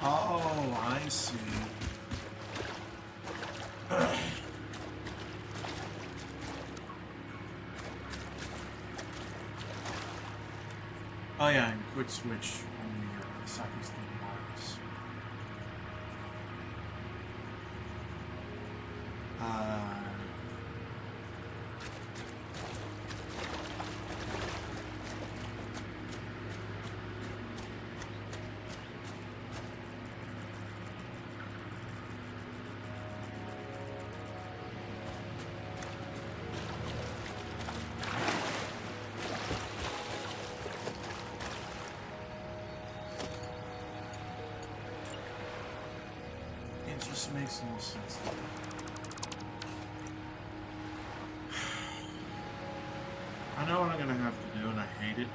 oh, I see. yeah, and quick switch on the Saki's thing marks. It just makes no sense. I know what I'm gonna have to do, and I hate it.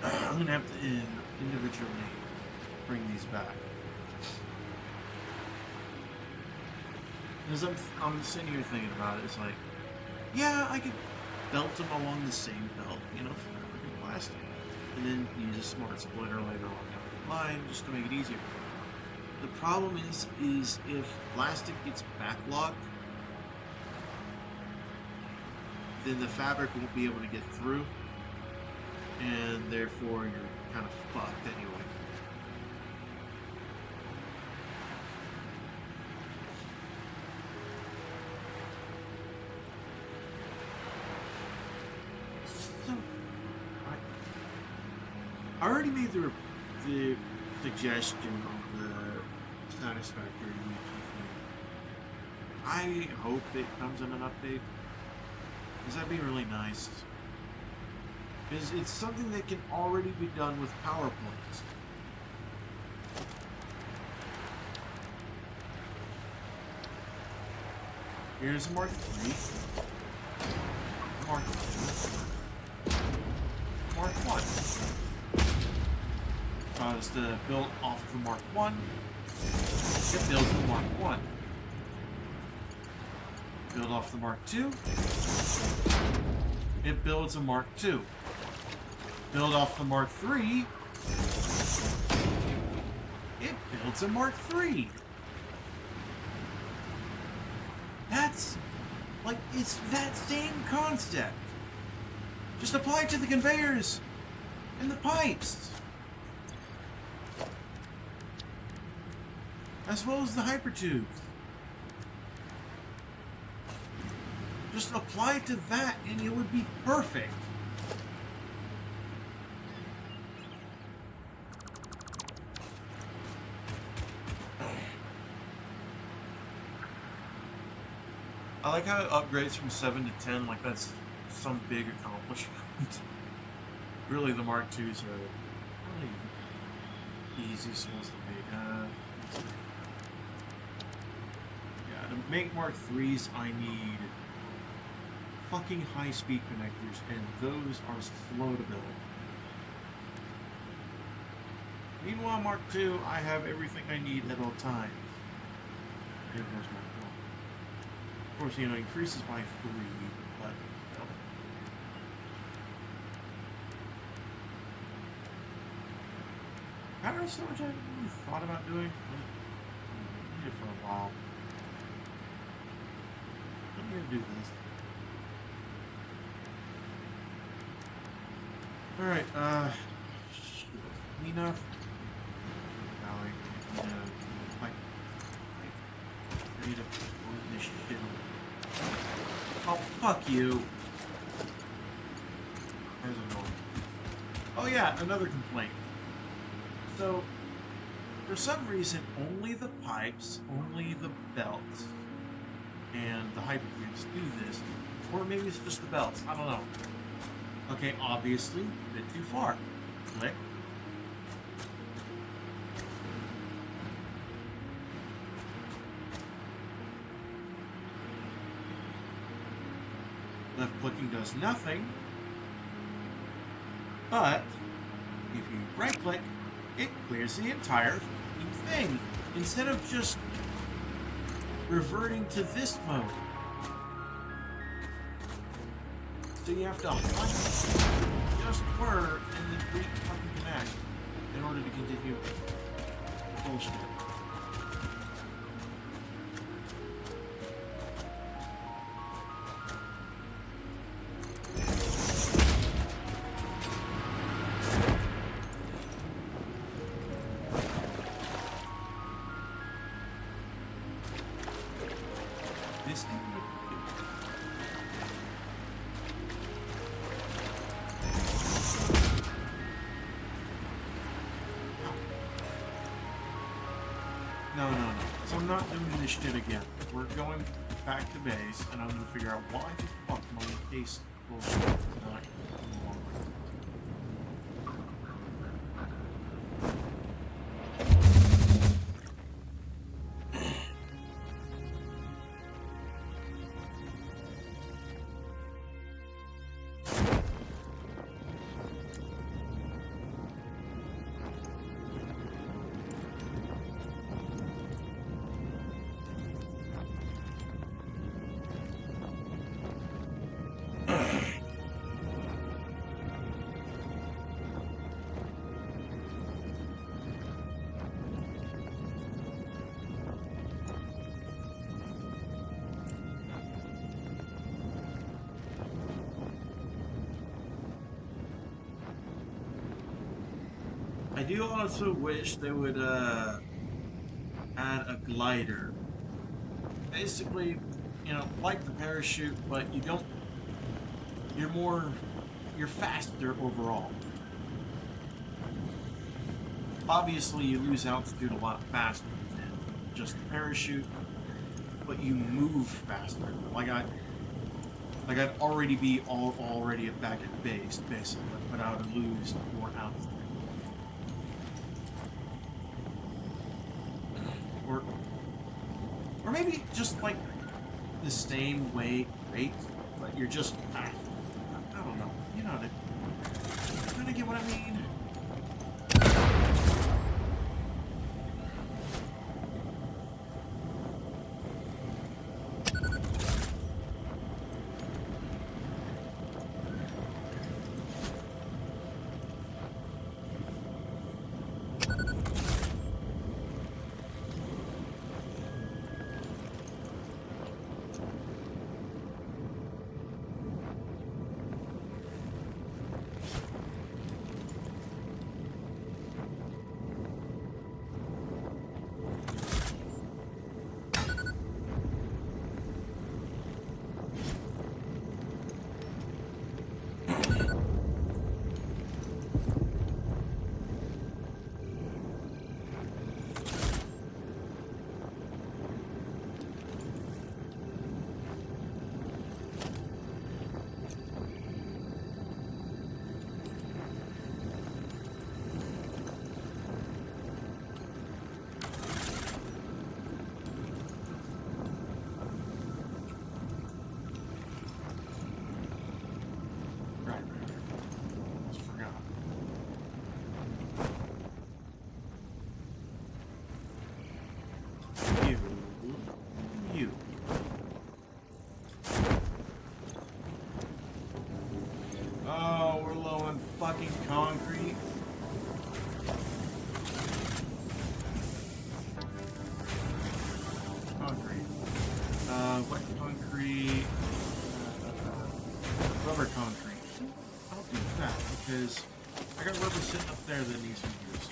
I'm gonna have to individually bring these back. As I'm sitting here thinking about it, it's like, yeah, I could belt them along the same belt, you know, for plastic, and then use a smart splitter later on down the line just to make it easier. The problem is if plastic gets backlogged, then the fabric won't be able to get through, and therefore you're kind of fucked anyway. So, I already made the suggestion of the Satisfactory wiki thing. I hope it comes in an update, because that'd be really nice. Because it's something that can already be done with PowerPoints. Here's Mark 3, Mark 2, Mark 1. Because the build off the Mark 1, it builds the Mark 1. Build off the Mark 2, it builds a Mark 2. Build off the Mark 3, it builds a Mark 3. That's, like, it's that same concept. Just apply it to the conveyors and the pipes. As well as the hypertubes. Just apply it to that and it would be perfect. I like how it upgrades from 7 to 10, like that's some big accomplishment. Really, the Mark IIs are really the easiest ones to make. Yeah, to make Mark IIIs, I need fucking high-speed connectors, and those are slow to build. Meanwhile, Mark II, I have everything I need at all times. Here goes Mark I. Of course, you know, it increases by 3, but, you know. Power storage I haven't really thought about doing. I need it for a while. I'm gonna do this. Alright, clean up. I need to move this shit. Oh, fuck you. There's annoying. Oh yeah, another complaint. So, for some reason, only the pipes, only the belts, and the hypertubes do this. Or maybe it's just the belts, I don't know. Okay, obviously, a bit too far. Click. Left clicking does nothing. But, if you right click, it clears the entire thing. Instead of just reverting to this mode. So you have to hunt just word and then fucking connect in order to continue bullshit. same with you. No, no, no. So I'm not doing this shit again. We're going back to base, and I'm gonna figure out why the fuck my case bullshit is not coming along with it. I do also wish they would add a glider. Basically, you know, like the parachute, but you don't. You're faster overall. Obviously, you lose altitude a lot faster than just the parachute, but you move faster. Like I'd already be already back at base, basically, but I would lose more altitude. Or maybe just like the same rate, but you're just I don't know. You know what kind of get what I mean? Oh, we're low on fucking concrete. Wet concrete, rubber concrete. I'll do that because I got rubber sitting up there that needs to be used.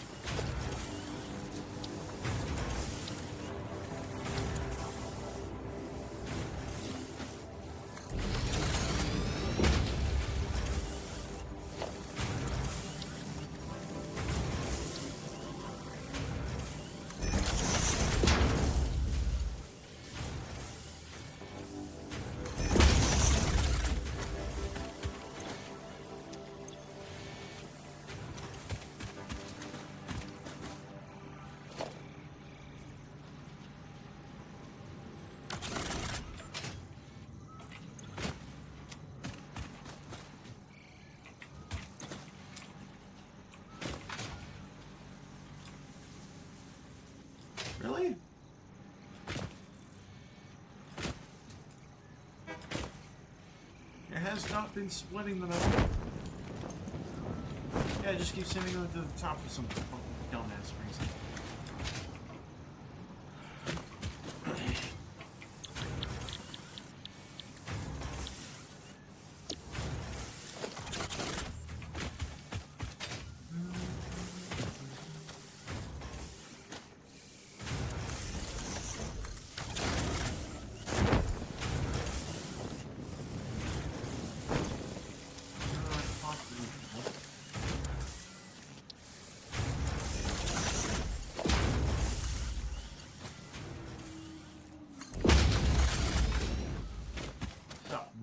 Really? It has not been splitting them at all. Yeah, just keep sending them to the top for some dumbass reason.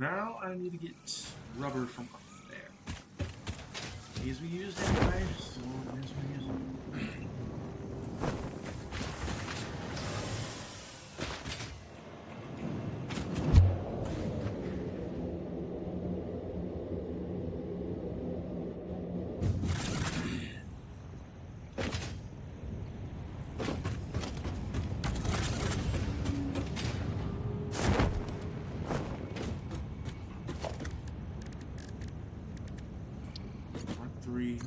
now I need to get rubber from up there. These we used anyway, so as we use them. Three.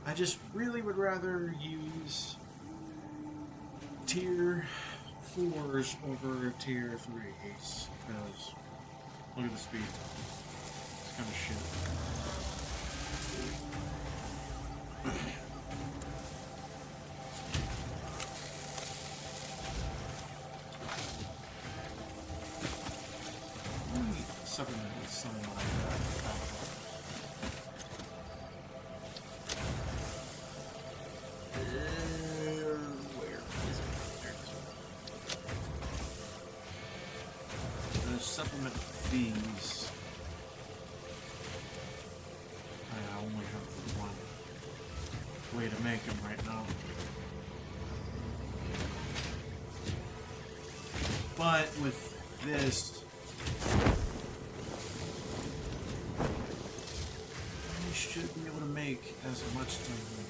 I just really would rather use tier 4s over tier 3s, because look at the speed. It's kind of shit. Supplement with something like that. Supplement these. I only have one way to make them right now. But with this, I should be able to make as much as I need.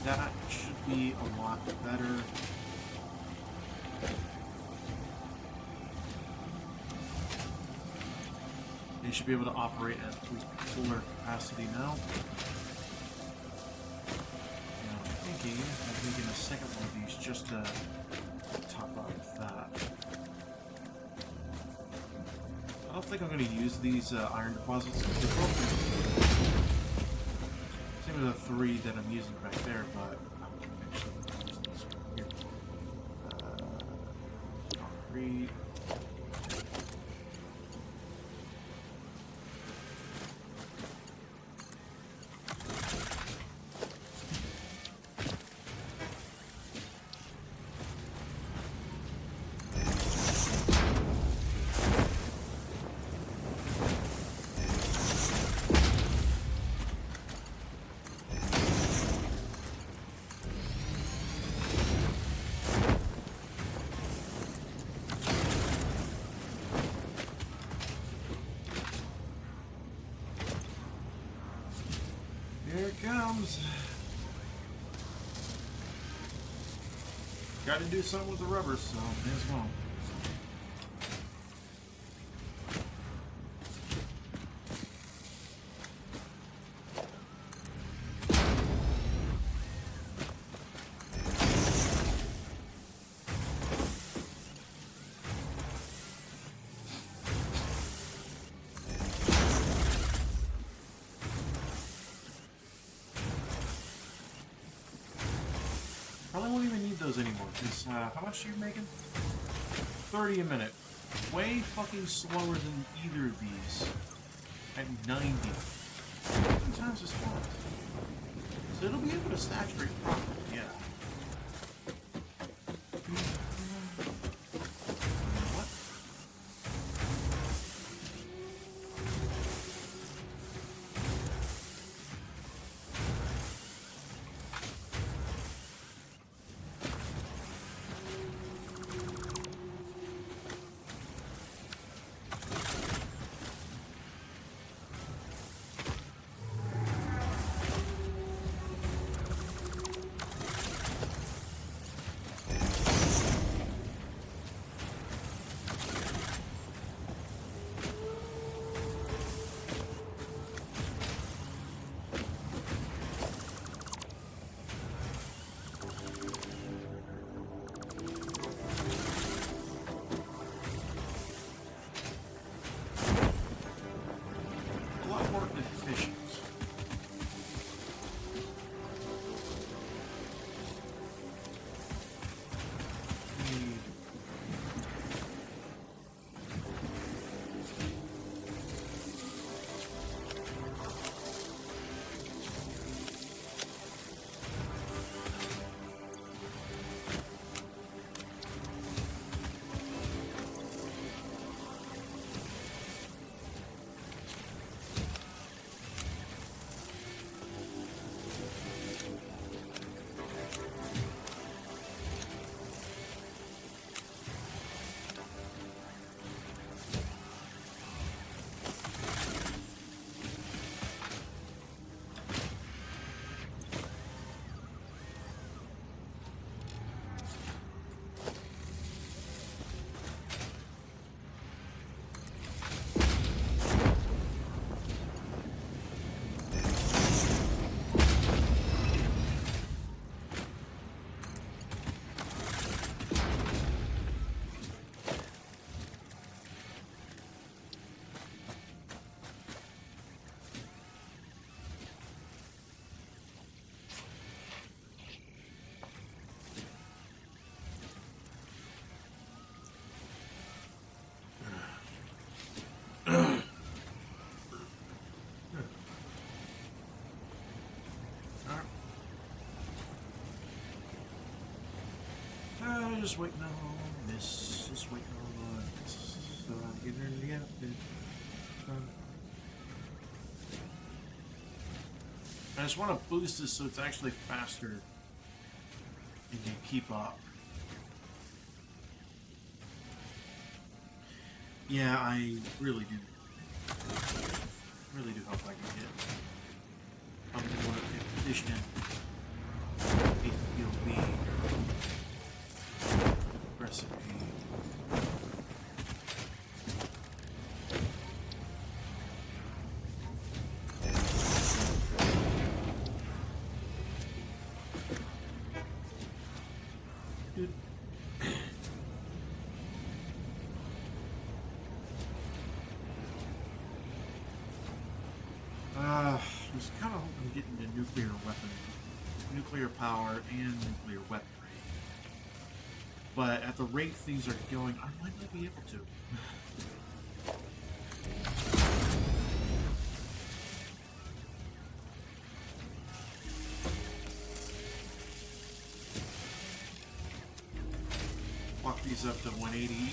That should be a lot better. They should be able to operate at fuller capacity now. And I'm thinking of making a second one of these just to top off that. I don't think I'm going to use these iron deposits. They're broken. Same with the 3 that I'm using back there, but I'm going to actually use this one here. Concrete. Here it comes. Got to do something with the rubber, so may as well. Probably won't even need those anymore, because how much are you making? 30 a minute. Way fucking slower than either of these. At 90. 2 times as fast. So it'll be able to saturate properly, yeah. just waiting on this. Just waiting on this. So I'm getting in the outfit. I just want to boost this so it's actually faster and can keep up. Yeah, I really do. Really do hope I can get more efficient HPLB recipe. Dude. I was kind of hoping to get into nuclear weapons, nuclear power, and nuclear weaponry. But at the rate things are going, I might not be able to. Walk these up to 180 each.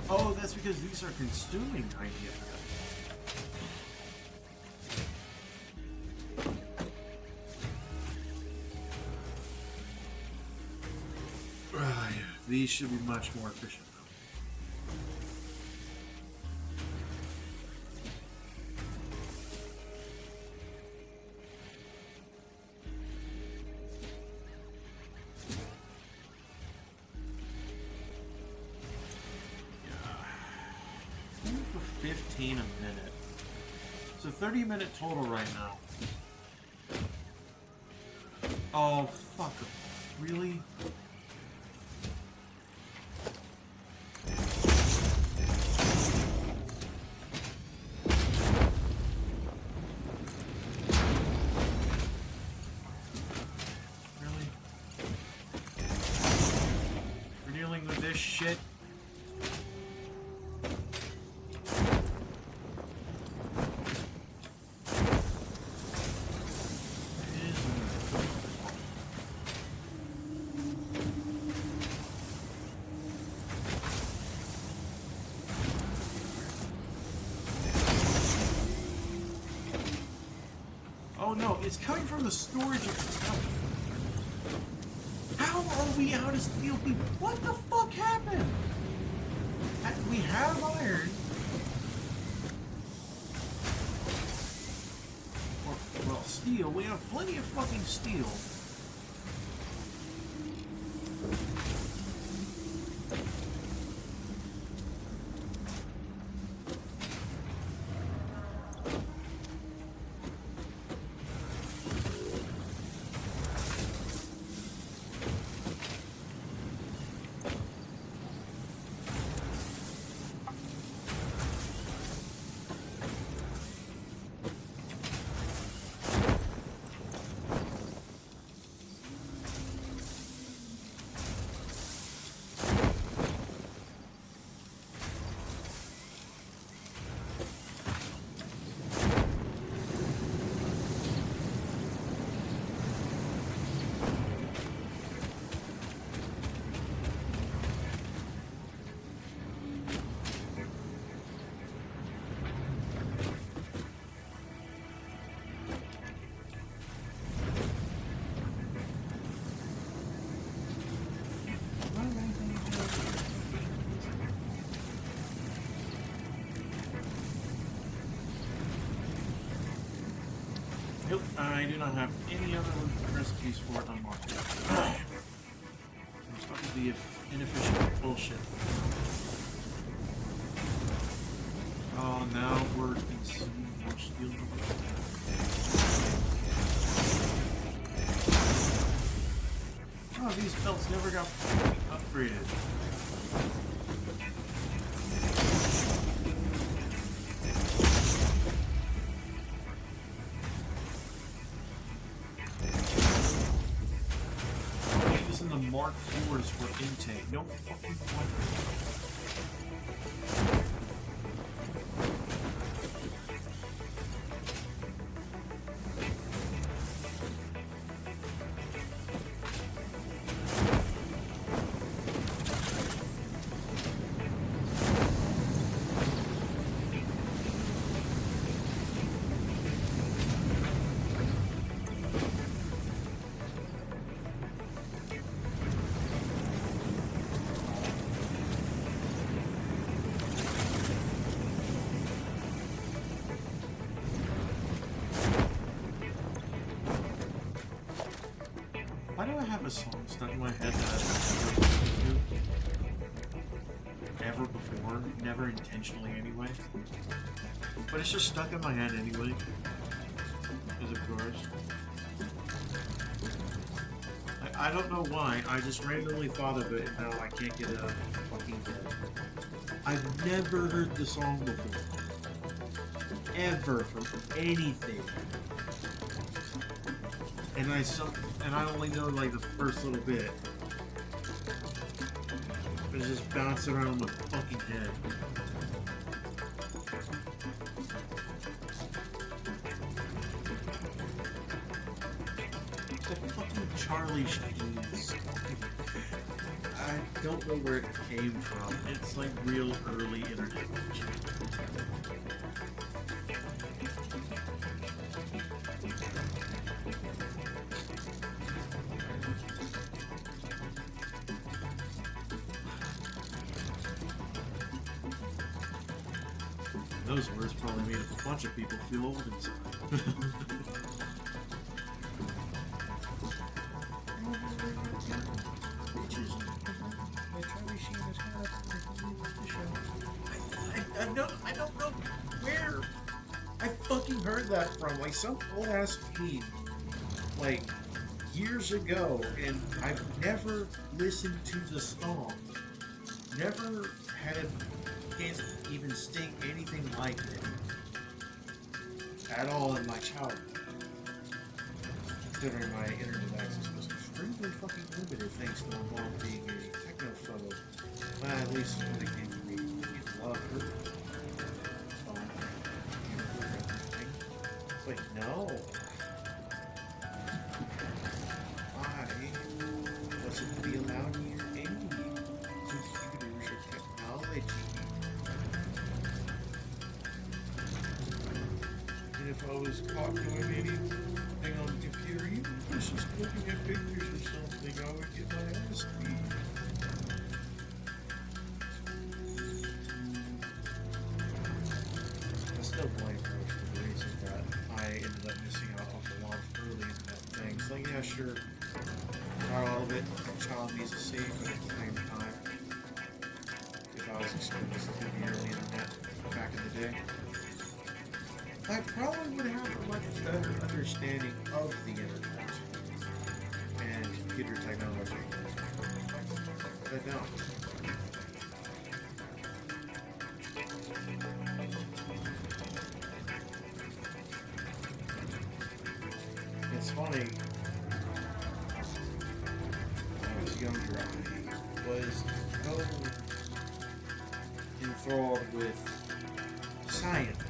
Oh, that's because these are consuming 90 of them. Yeah. These should be much more efficient. For 15 a minute. So 30-minute total right now. Oh, fuck. Really? Really? We're dealing with this shit? Oh no, it's coming from the storage of the tower. How are we out of steel? What the fuck happened? We have iron. Or, well, steel. We have plenty of fucking steel. Nope, I do not have any other recipes for it unlocked yet. I'm stuck with the inefficient bullshit. Oh, now we're consuming more steel. Oh, these belts never got upgraded. Mark 4s for intake. No fucking wonder. have a song stuck in my head that I've never listened to ever before, never intentionally anyway. But it's just stuck in my head anyway. Because of course. I don't know why, I just randomly thought of it and now I can't get it out of my fucking head. I've never heard the song before. Ever from anything. And I only know like the first little bit. But it's just bouncing around my fucking head. It's a fucking Charlie Sheen song. I don't know where it came from. It's like real early internet music. Those words probably made a bunch of people feel old inside. I don't know where I fucking heard that from. Like some old ass feed, like years ago, and I've never listened to the song. Never had a chance to even sting anything like it at all in my childhood. Considering my internet access was extremely fucking limited thanks to my mom being a technophobe. Well, at least when it came to me, you love her. It's like, no. I wasn't be allowed near any computers or technology. And if I was caught doing anything on the computer, even if I was just looking at pictures or something, I would get my ass beat. I still blame her for the reason that I ended up missing out on a lot of early internet things. Like, yeah, sure, not all of it a child needs to see, but at the same time, if I was exposed to the early internet back in the day, I probably would have a much better understanding of the internet and computer technology. But I don't. It's funny, when I was younger, I was so enthralled with science.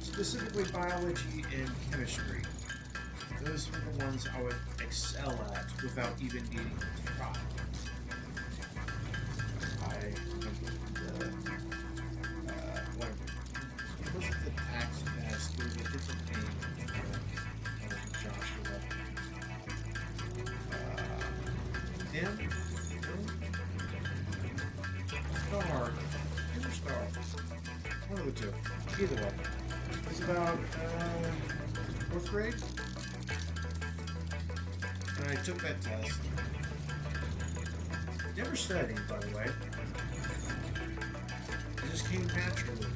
Specifically biology and chemistry. Those were the ones I would excel at without even needing to try. I remember it wasn't the tax test, it was a different name. Joshua. Star. One of the two. Either way. It was about 4th grade. And I took that test. Never studied, by the way. It just came naturally.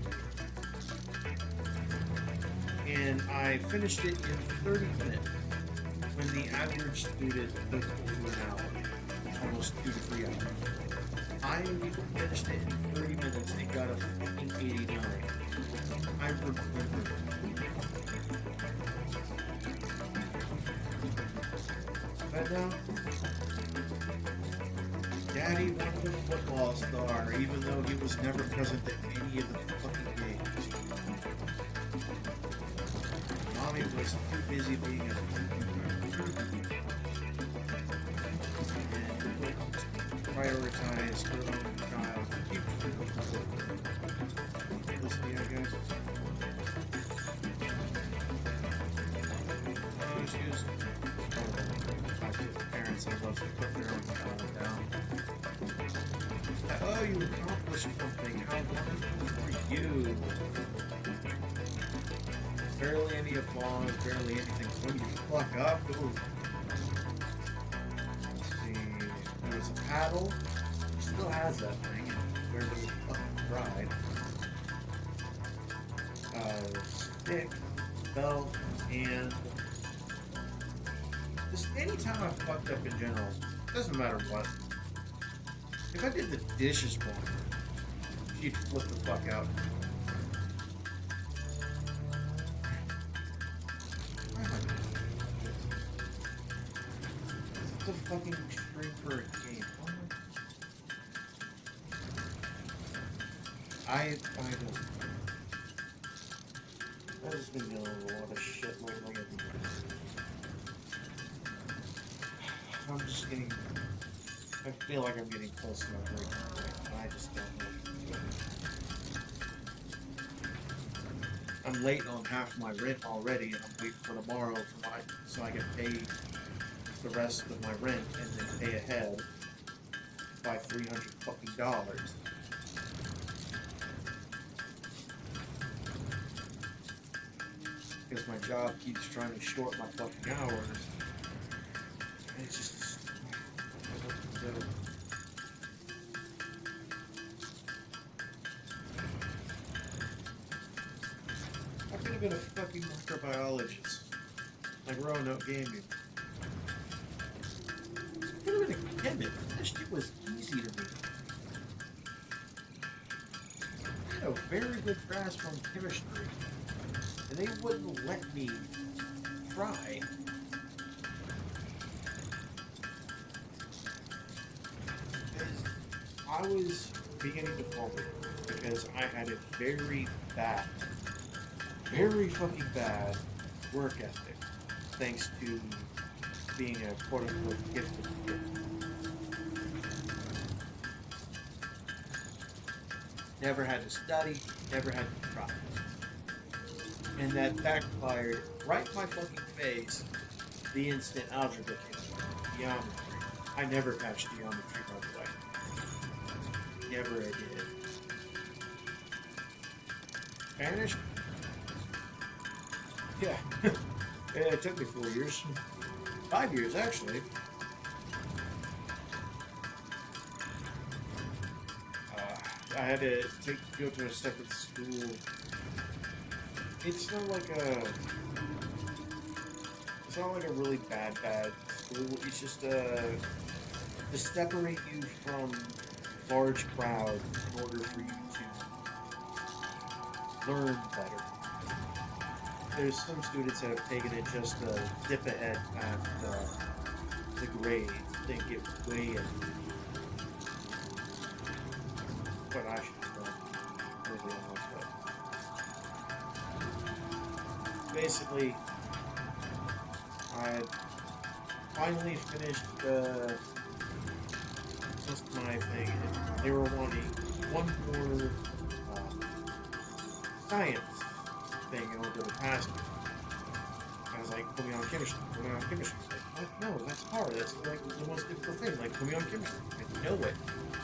And I finished it in 30 minutes, when the average student took over an hour, almost 2 to 3 hours. I finished it in 30 minutes and got a fucking 89. I remember. But now, Daddy won the football star, even though he was never present at any of the fucking games. Mommy was too busy being a prioritize her own child. Listen to you guys. Oh, she was parents that love to put their own child down. Oh, you accomplished something. How wonderful for you. Barely any applause, barely anything. When you fuck up, ooh. There's a paddle. He still has that thing. Where it was fucking fried. Stick, belt, and just anytime I fucked up in general, doesn't matter what. If I did the dishes wrong, she'd flip the fuck out. Why am I doing this? It's a fucking string for a game. I don't. I've just been dealing with a lot of shit lately. I'm just getting. I feel like I'm getting close to my breaking point, and I just don't know. I'm late on half my rent already, and I'm waiting for tomorrow so I can pay the rest of my rent and then pay ahead by $300 fucking dollars. Because my job keeps trying to short my fucking hours. And it's just... I could have been a fucking microbiologist. Like Roanoke gave me. I could have been a chemist. That shit was easy to me. I had a very good grasp on chemistry. And they wouldn't let me try. Because I was beginning to vomit because I had a very fucking bad work ethic, thanks to being a quote-unquote gifted kid. Never had to study, never had to try. And that backfired right in my fucking face the instant algebra came. Geometry. I never passed geometry, by the way. Never I did. Spanish? Yeah. Yeah, it took me 4 years. 5 years, actually. I had to go to a separate school. It's not like a really bad school. It's just to separate you from large crowds in order for you to learn better. There's some students that have taken it just to dip ahead past the grades, think it way in. But I should have done, really almost. Basically, I finally finished just my thing, and they were wanting one more science thing in order to pass me. I was like, put me on chemistry, put me on chemistry. Like, no, that's hard, that's like the most difficult thing, like, put me on chemistry. I know it.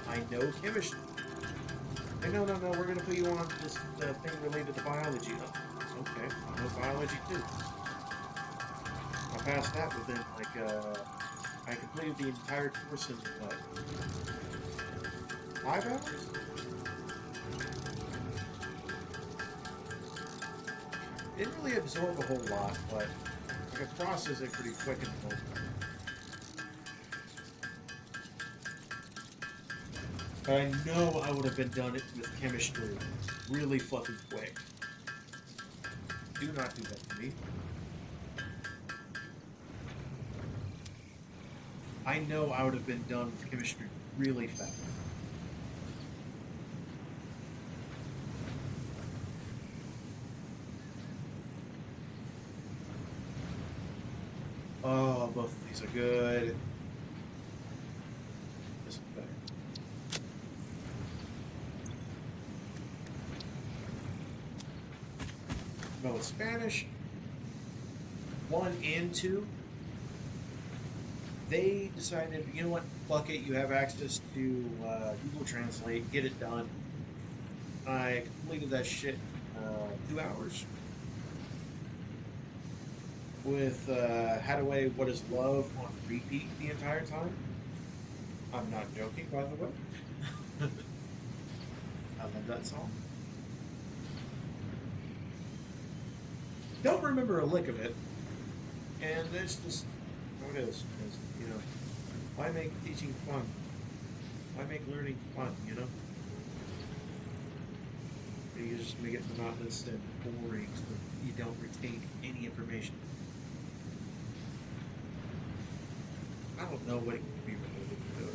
I know chemistry. Like, no, we're going to put you on this thing related to biology. Okay, I know biology too. I passed that within, like, I completed the entire course in, what, 5 hours? Didn't really absorb a whole lot, but I could process it pretty quick in the moment. But I know I would have been done it with chemistry really fucking quick. Do not do that to me. I know I would have been done with chemistry really fast. Oh, both of these are good. This is better. No, in Spanish, 1 and 2, they decided, you know what, fuck it, you have access to Google Translate, get it done. I completed that shit 2 hours. With How to Weigh What Is Love on repeat the entire time. I'm not joking, by the way. I love that song. Don't remember a lick of it, and it's just how it is. Because, you know, why make teaching fun? Why make learning fun? You know, you just make it monotonous and boring, so you don't retain any information. I don't know what it could be related to.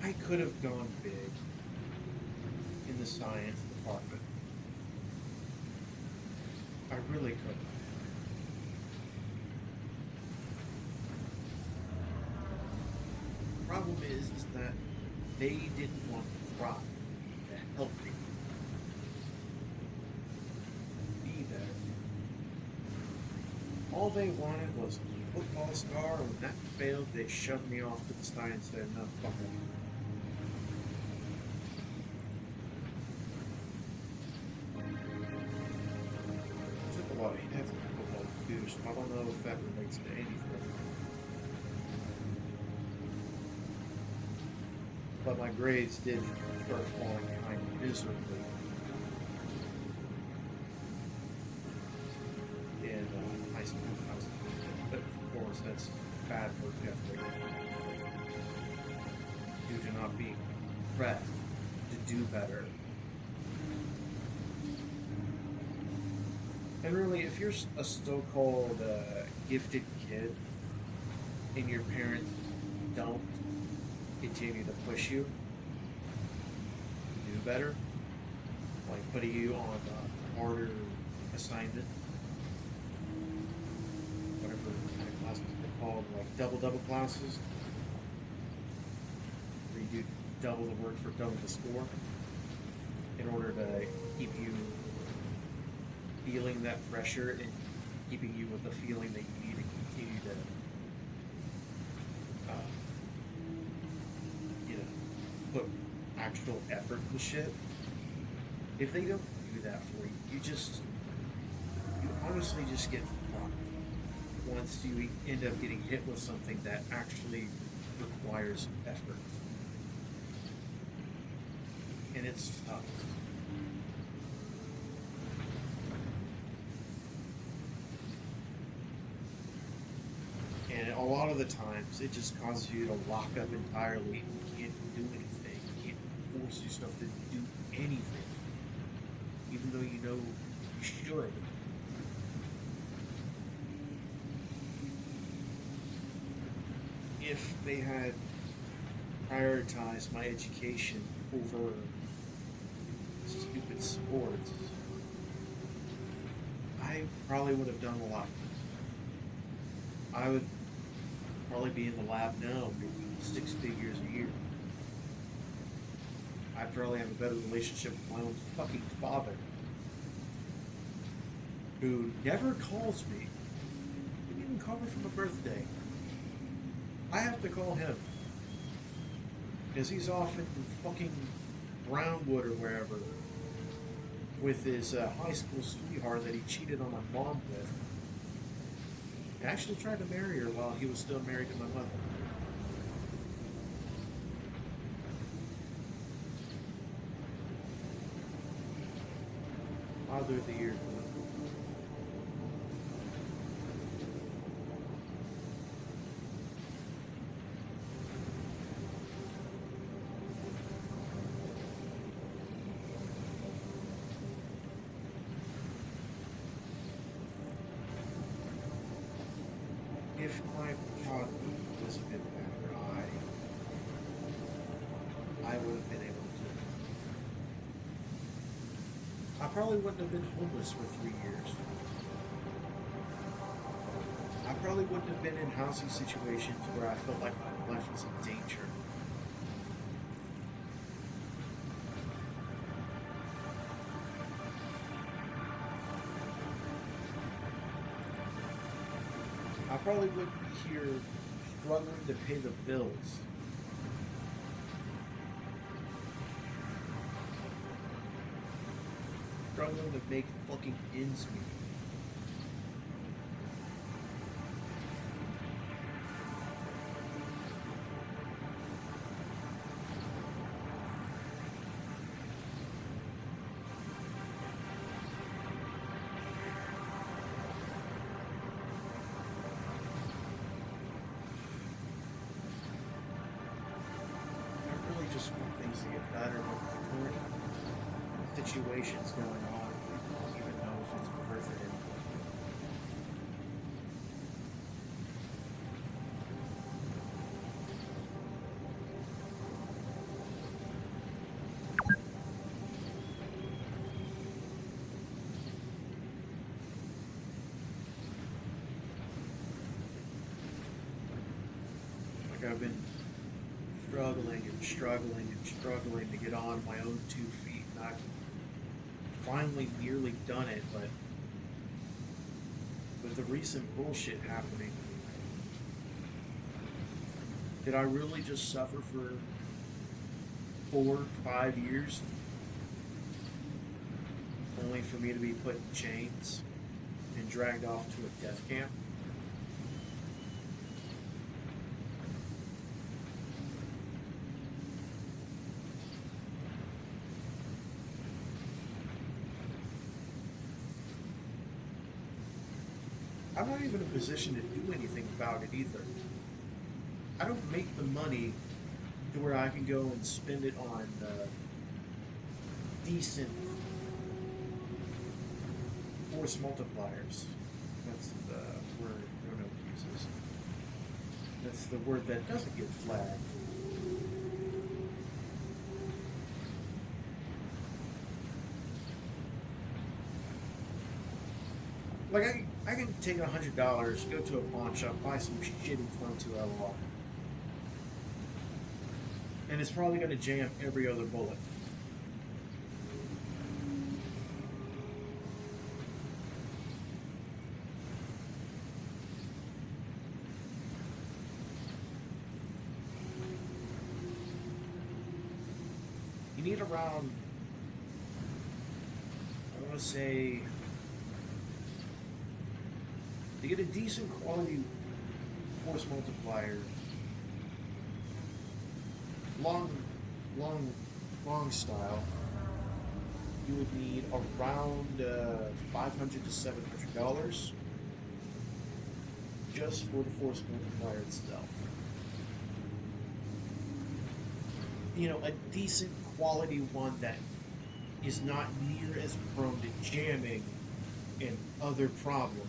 I could have gone big in the science department. I really could. The problem is that they didn't want to try to help me be better. All they wanted was a football star, and when that failed, they shoved me off to the side and said, no, fuck it. Took a lot of heavy football to do, so I don't know if that relates to anything. But my grades did start falling behind miserably. In high school. But of course, that's bad work ethic. Due to not being pressed to do better. And really, if you're a so-called gifted kid, and your parents don't continue to push you to do better, like putting you on a harder assignment, whatever kind of classes they're called, like double classes, where you do double the work for double the score, in order to keep you feeling that pressure and keeping you with the feeling that you need to continue to put actual effort and shit. If they don't do that for you, you honestly just get fucked once you end up getting hit with something that actually requires effort. And it's tough. And a lot of the times, it just causes you to lock up entirely and you can't do anything. You can't force yourself to do anything, even though you know you should. If they had prioritized my education over stupid sports, I probably would have done a lot. I would probably be in the lab now, making 6 figures a year. I'd probably have a better relationship with my own fucking father, who never calls me. Didn't even call me for my birthday. I have to call him, because he's off in fucking Brownwood or wherever with his high school sweetheart that he cheated on my mom with. I actually tried to marry her while he was still married to my mother. Father of the Year. If my father was a bit better, I would have been able to. I probably wouldn't have been homeless for 3 years. I probably wouldn't have been in housing situations where I felt like my life was in danger. I probably wouldn't be here struggling to pay the bills. Struggling to make fucking ends meet. continues to get better, but the current situations going on, we don't even know if it's worth it anymore. Like I've been struggling to get on my own 2 feet, and I've finally nearly done it, but with the recent bullshit happening, did I really just suffer for 4-5 years only for me to be put in chains and dragged off to a death camp? I'm not even in a position to do anything about it either. I don't make the money to where I can go and spend it on decent force multipliers. That's the word Bruno uses. That's the word that doesn't get flagged. Like I can take $100, go to a pawn shop, buy some shitty 22 LR, and it's probably going to jam every other bullet. You need around, I want to say, to get a decent quality force multiplier, long style, you would need around $500 to $700 just for the force multiplier itself. You know, a decent quality one that is not near as prone to jamming and other problems.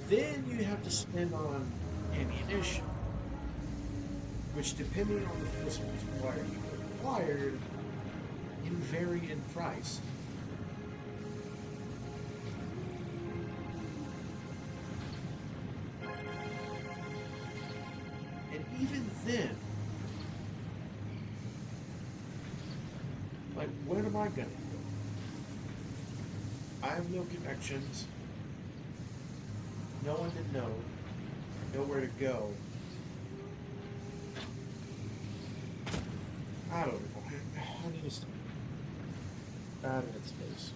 Then you have to spend on ammunition, which, depending on the force multiplier you acquired, can vary in price. And even then, like, where am I gonna go? I have no connections. No one to know, nowhere to go. I don't know. I need to stop. Out of that space.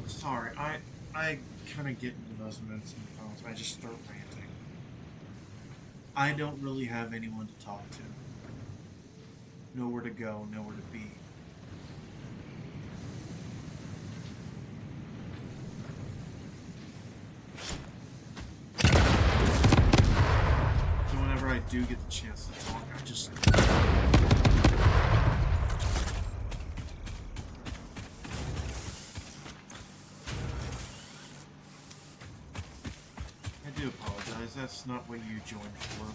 Sorry, I kind of get into those moods sometimes. I just start ranting. I don't really have anyone to talk to. Nowhere to go, nowhere to be. So whenever I do get the chance to talk, I just... I do apologize, that's not what you joined for.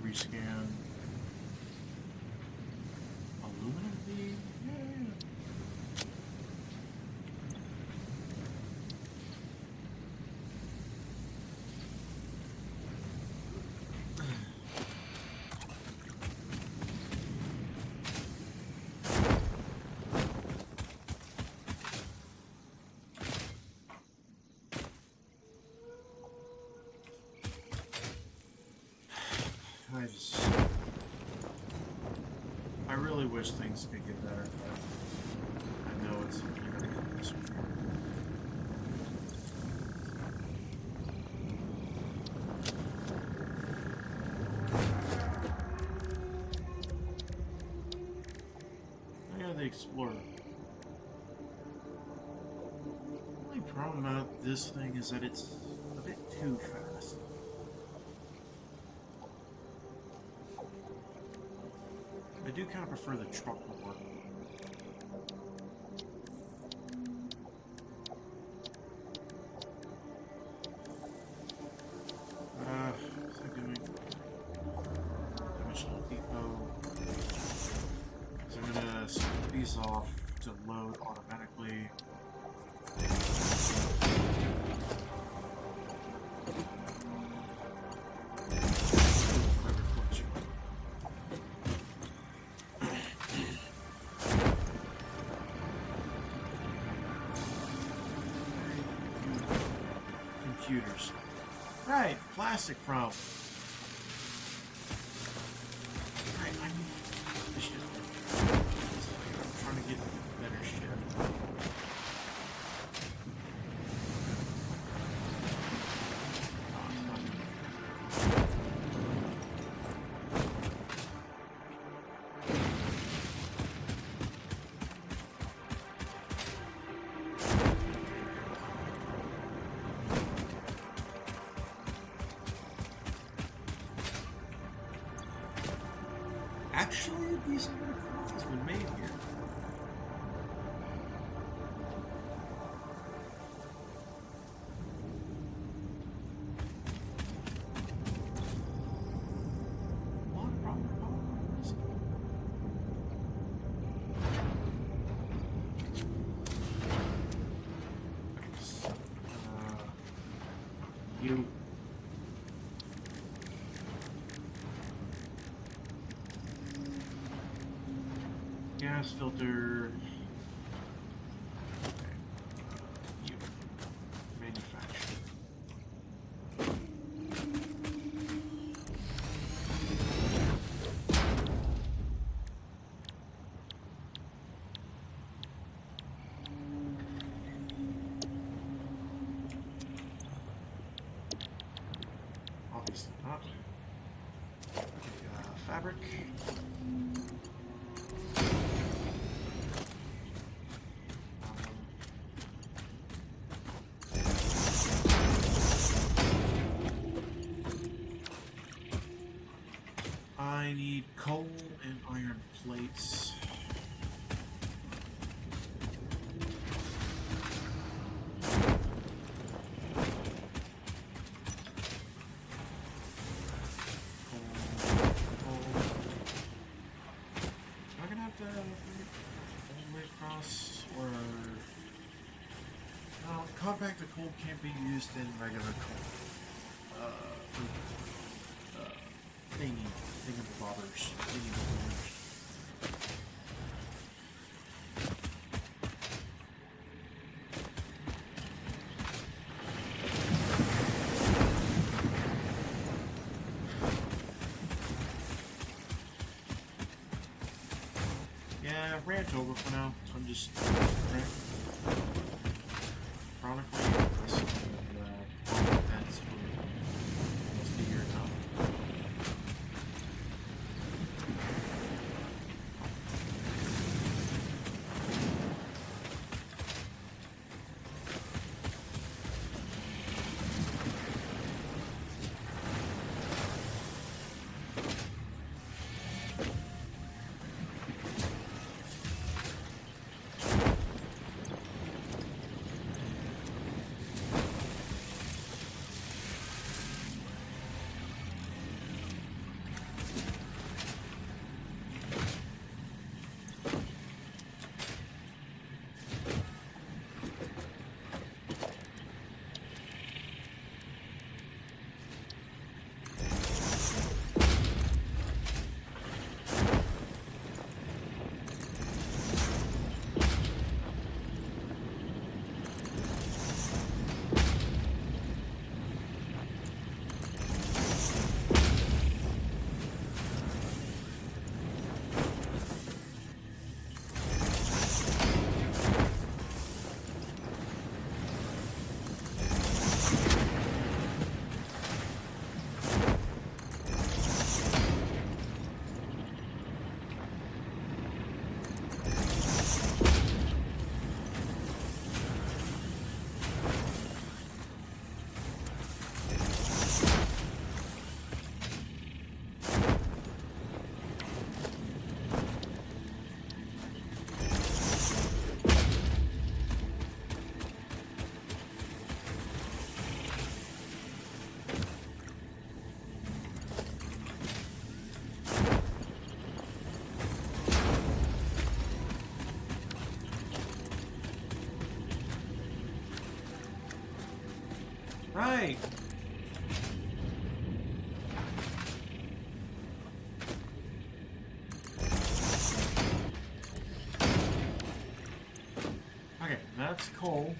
Rescan. Aluminum beam? Yeah. I really wish things could get better, but I know it's this one. The Explorer. The only problem about this thing is that it's a bit too fast. I do kind of prefer the truck more. What's it doing? Dimensional depot. So I'm gonna switch these off to load automatically. Computers. Right, plastic problem. Right, I mean, this shit. I'm trying to get better shit. Actually, a decent bit of cloth has been made here. A lot of problems. You. Gas filter. Okay. You. Manufacture. Obviously not. Okay, fabric. I need coal and iron plates. Coal. Am I gonna have to all the way across, or no? Compacted coal can't be used in regular coal. Thingy-bobbers. Yeah, rant over for now. I'm just chronically this and that's for almost a year now. Right. Okay, that's coal.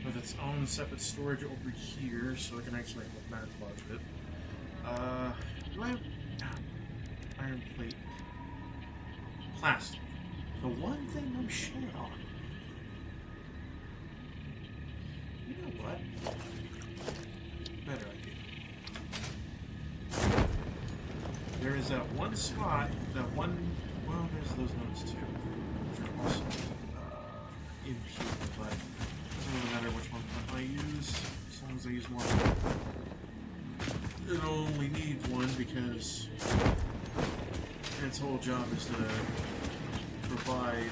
With its own separate storage over here, so I can actually manage large bit. Do I have iron plate? Plastic. The one thing I'm short on. You know what? Better idea. There is that one spot, well, there's those notes too, which are also impure, but it doesn't really matter which one I use, as long as I use one. It only needs one because its whole job is to provide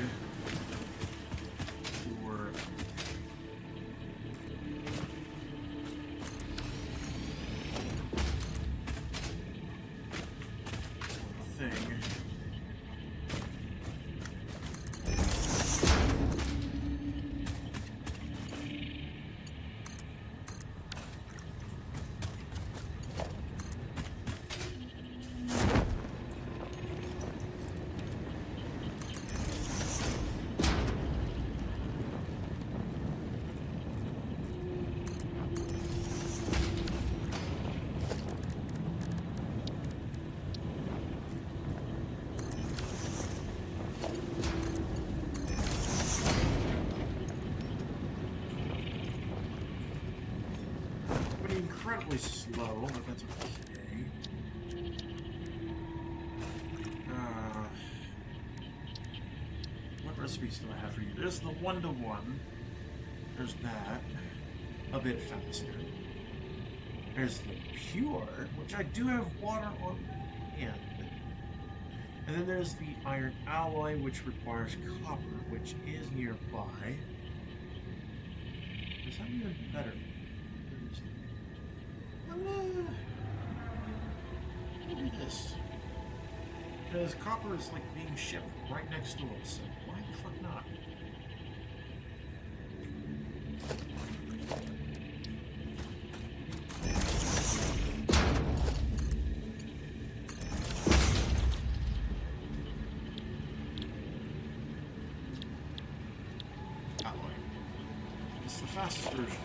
for thing. Incredibly slow, but that's okay. What recipes do I have for you? There's the 1-to-1. There's that. A bit faster. There's the pure, which I do have water on hand. And then there's the iron alloy, which requires copper, which is nearby. Is that even better? Look at this. Because copper is like being shipped right next to us, so why the fuck not? Alloy. It's the fastest version.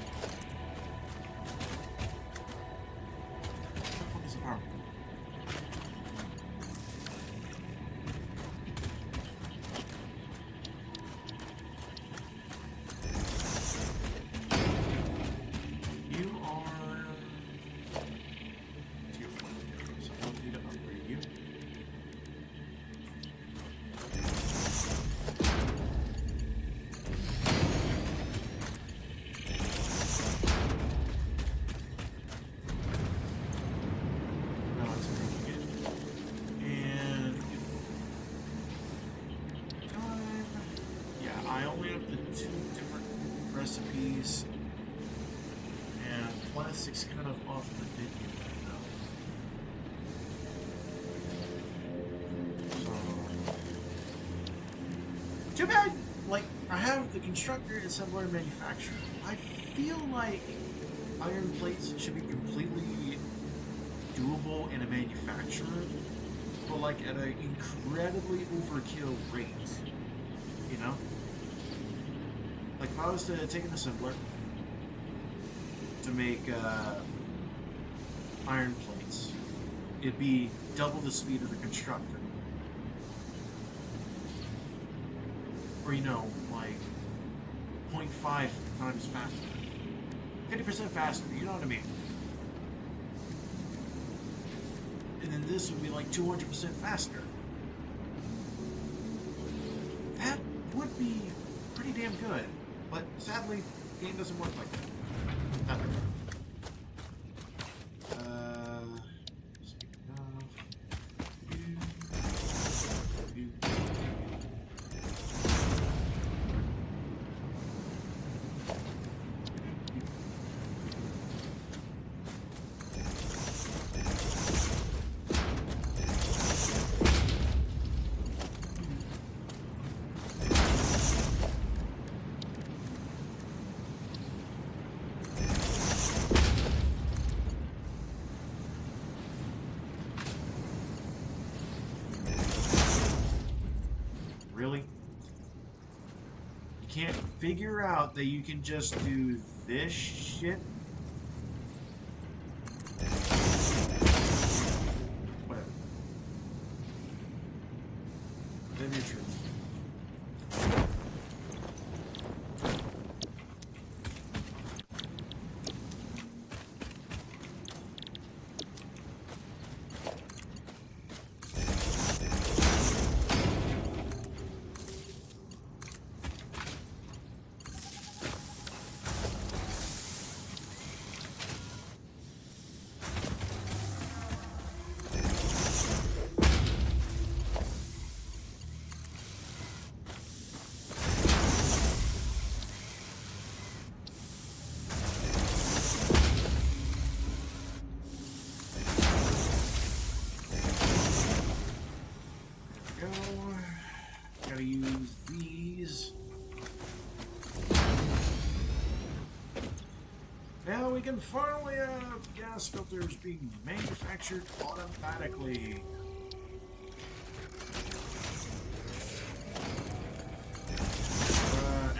Recipes and plastic's kind of off the menu right now. So, too bad. Like, I have the constructor, assembler, and manufacturer. I feel like iron plates should be completely doable in a manufacturer, but like at an incredibly overkill rate. You know? Like, if I was to take an assembler to make iron plates, it'd be double the speed of the constructor. Or, you know, like 0.5 times faster. 50% faster, you know what I mean? And then this would be like 200% faster. That would be pretty damn good. But sadly, the game doesn't work like that. Speaking figure out that you can just do this shit. Whatever. Live your truth. Gotta use these. Now we can finally have gas filters being manufactured automatically.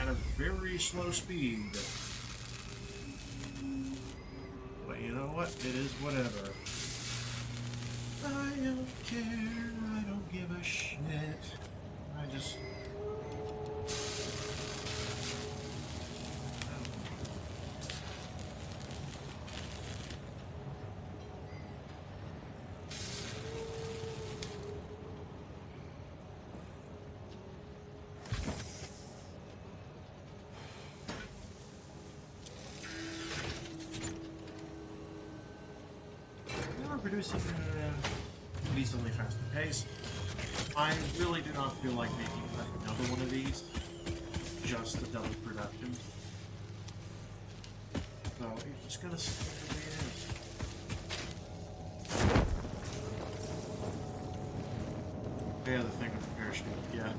At a very slow speed. But you know what? It is whatever. I don't care. I don't give a shit. I just... We're producing at least only faster pace. I really do not feel like making another one of these. Just a double production. So it's just gonna stay the way it is. Yeah, the thing with the parachute, yeah.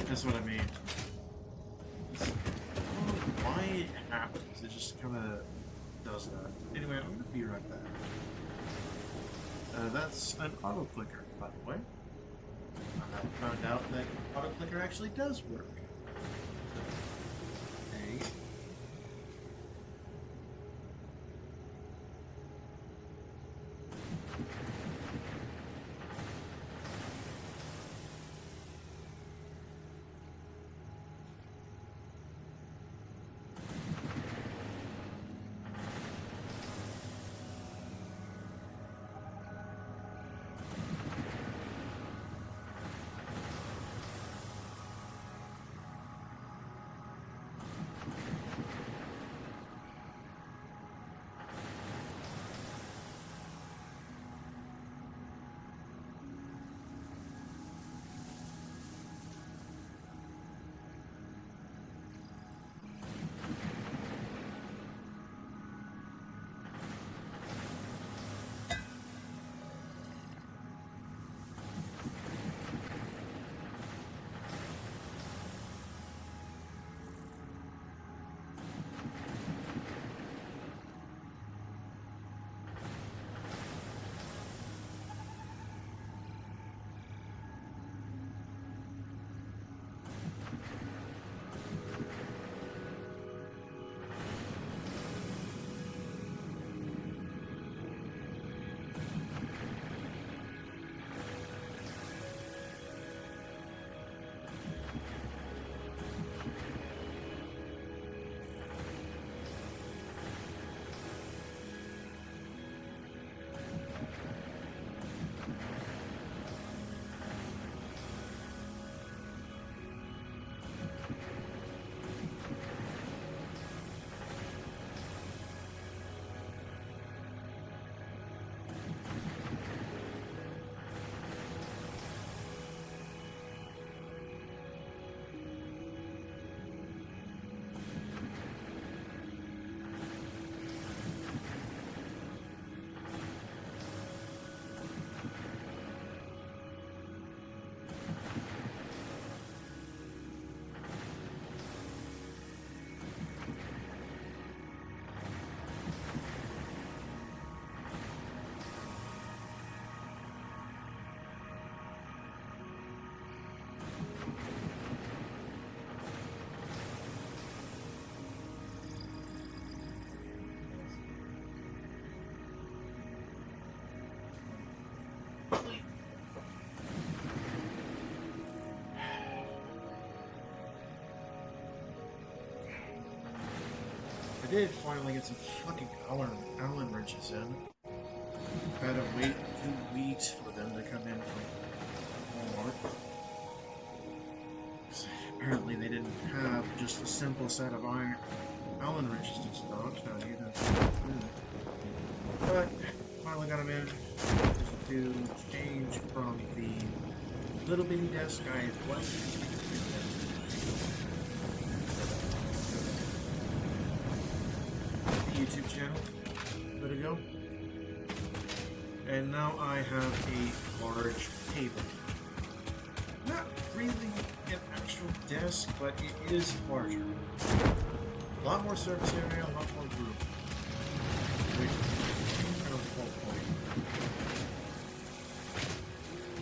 That's what I mean. I don't know why it happens. It just kind of does that. Anyway, I'm going to be right back. That's an auto clicker, by the way. I found out that auto clicker actually does work. Hey. I did finally get some fucking Allen wrenches in. I had to wait 2 weeks for them to come in from Walmart. Apparently they didn't have just a simple set of Allen wrenches in stock, so you know. But finally got them in to change from the little bitty desk I was using. The YouTube channel. Good to go. And now I have a large table. Not really an actual desk, but it is larger. A lot more surface area, a lot more room. Which is kind of the whole point.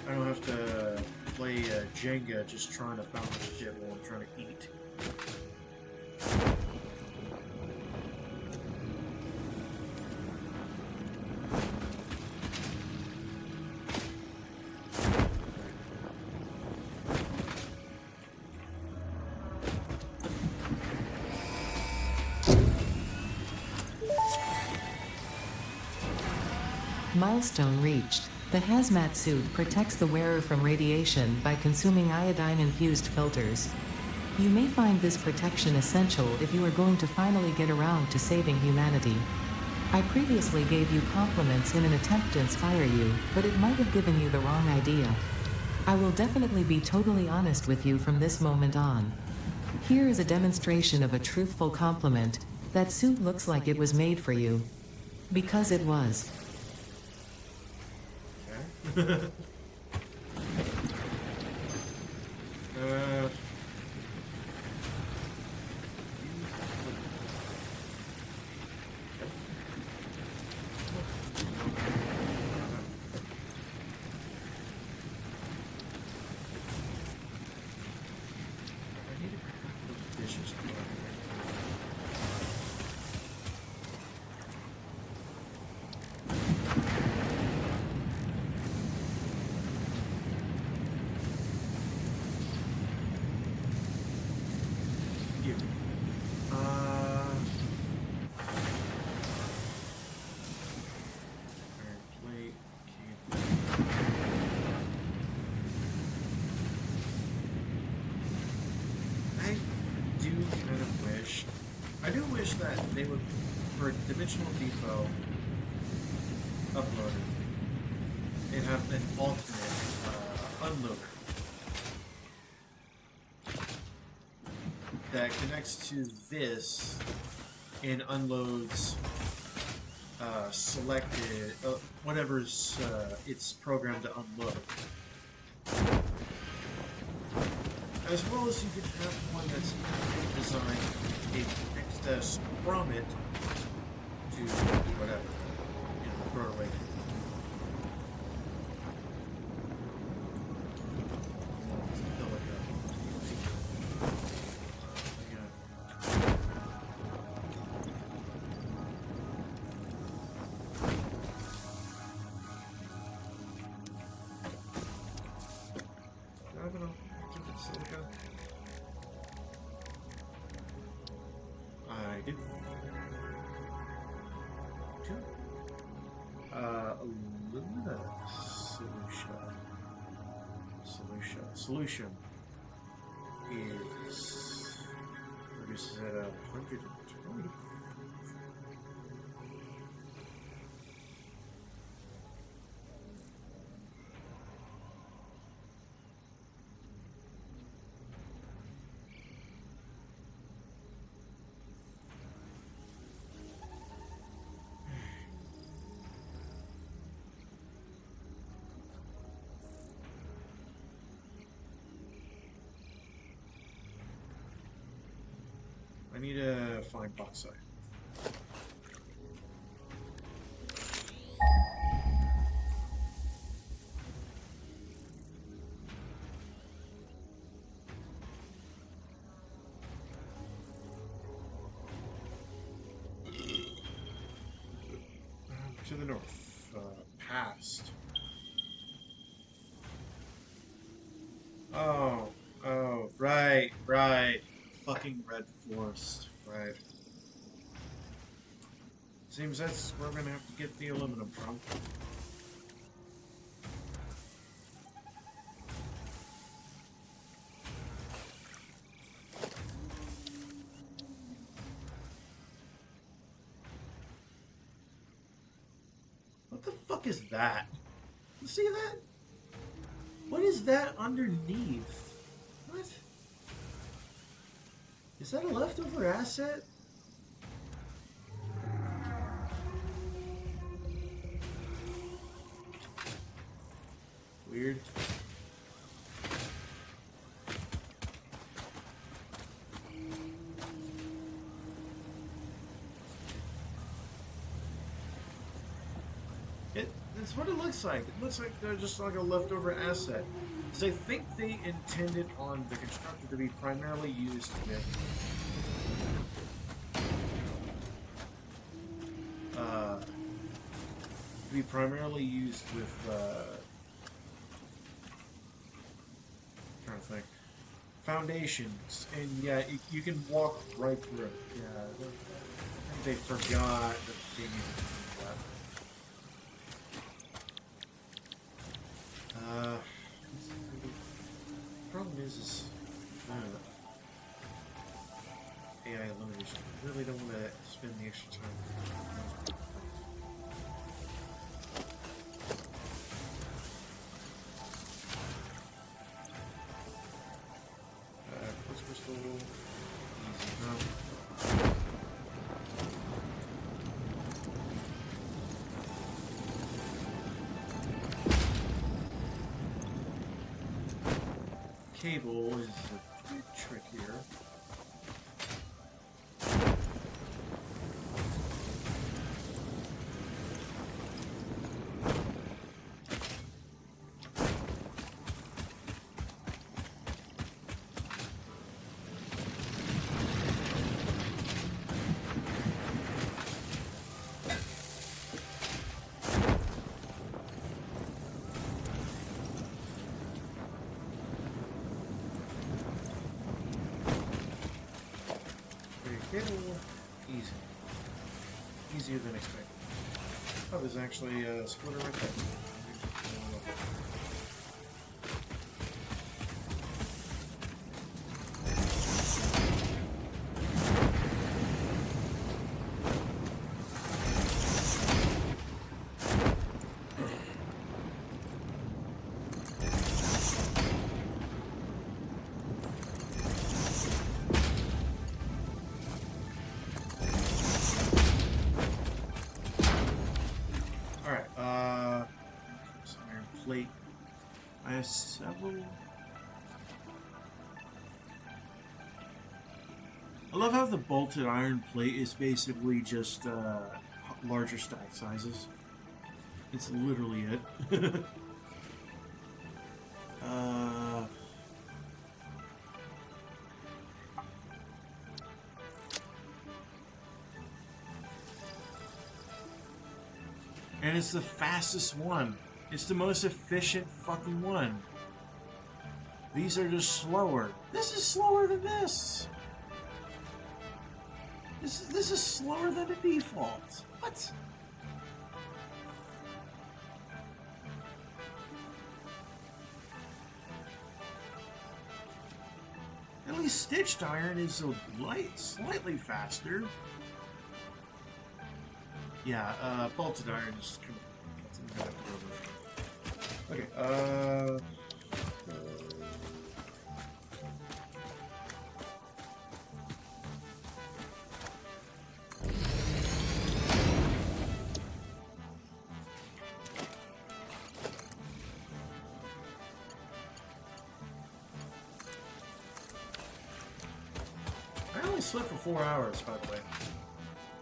I don't have to play Jenga just trying to balance shit while I'm trying to eat. Milestone reached. The hazmat suit protects the wearer from radiation by consuming iodine-infused filters. You may find this protection essential if you are going to finally get around to saving humanity. I previously gave you compliments in an attempt to inspire you, but it might have given you the wrong idea. I will definitely be totally honest with you from this moment on. Here is a demonstration of a truthful compliment. That suit looks like it was made for you. Because it was. I do wish that they would, for Dimensional Depot uploader, they'd have an alternate unloader that connects to this and unloads selected, whatever's it's programmed to unload. As well as you could have one that's designed to take excess from it to whatever, you know, throw it away. I do. Two. Alumina solution is produces at 120. I need to find bauxite. To the north, past. Oh, right. Fucking red forest, right. Seems that's where we're gonna have to get the aluminum from. What the fuck is that? You see that? What is that underneath? What? Is that a leftover asset? Weird. It's what it looks like. It looks like they're just like a leftover asset. Because I think they intended on the constructor to be primarily used with trying to think, foundations, and yeah, you can walk right through it. Yeah, I think they forgot that they needed to do that. Problem is AI elimination. I really don't want to spend the extra time. Quartz crystal. Easy enough. Cable is a bit trickier. Easy. Easier than expected. Oh, there's actually a splitter right there. Plate. I have several. I love how the bolted iron plate is basically just larger stack sizes. It's literally it. And it's the fastest one. It's the most efficient fucking one. These are just slower. This is slower than this. This is slower than the default. What? At least stitched iron is slightly faster. Yeah, bolted iron is kind of okay, I only slept for 4 hours, by the way.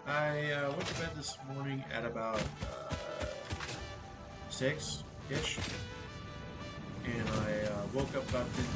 I went to bed this morning at about 6-ish, and I woke up about 10:30.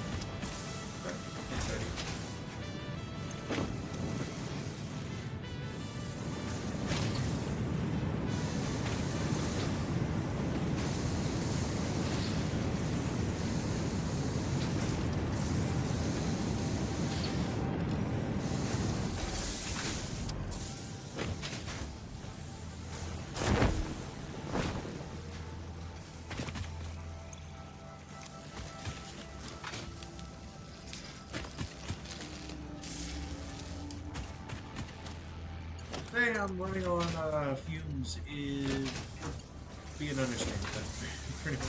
I'm running on fumes is be an understatement. Pretty much.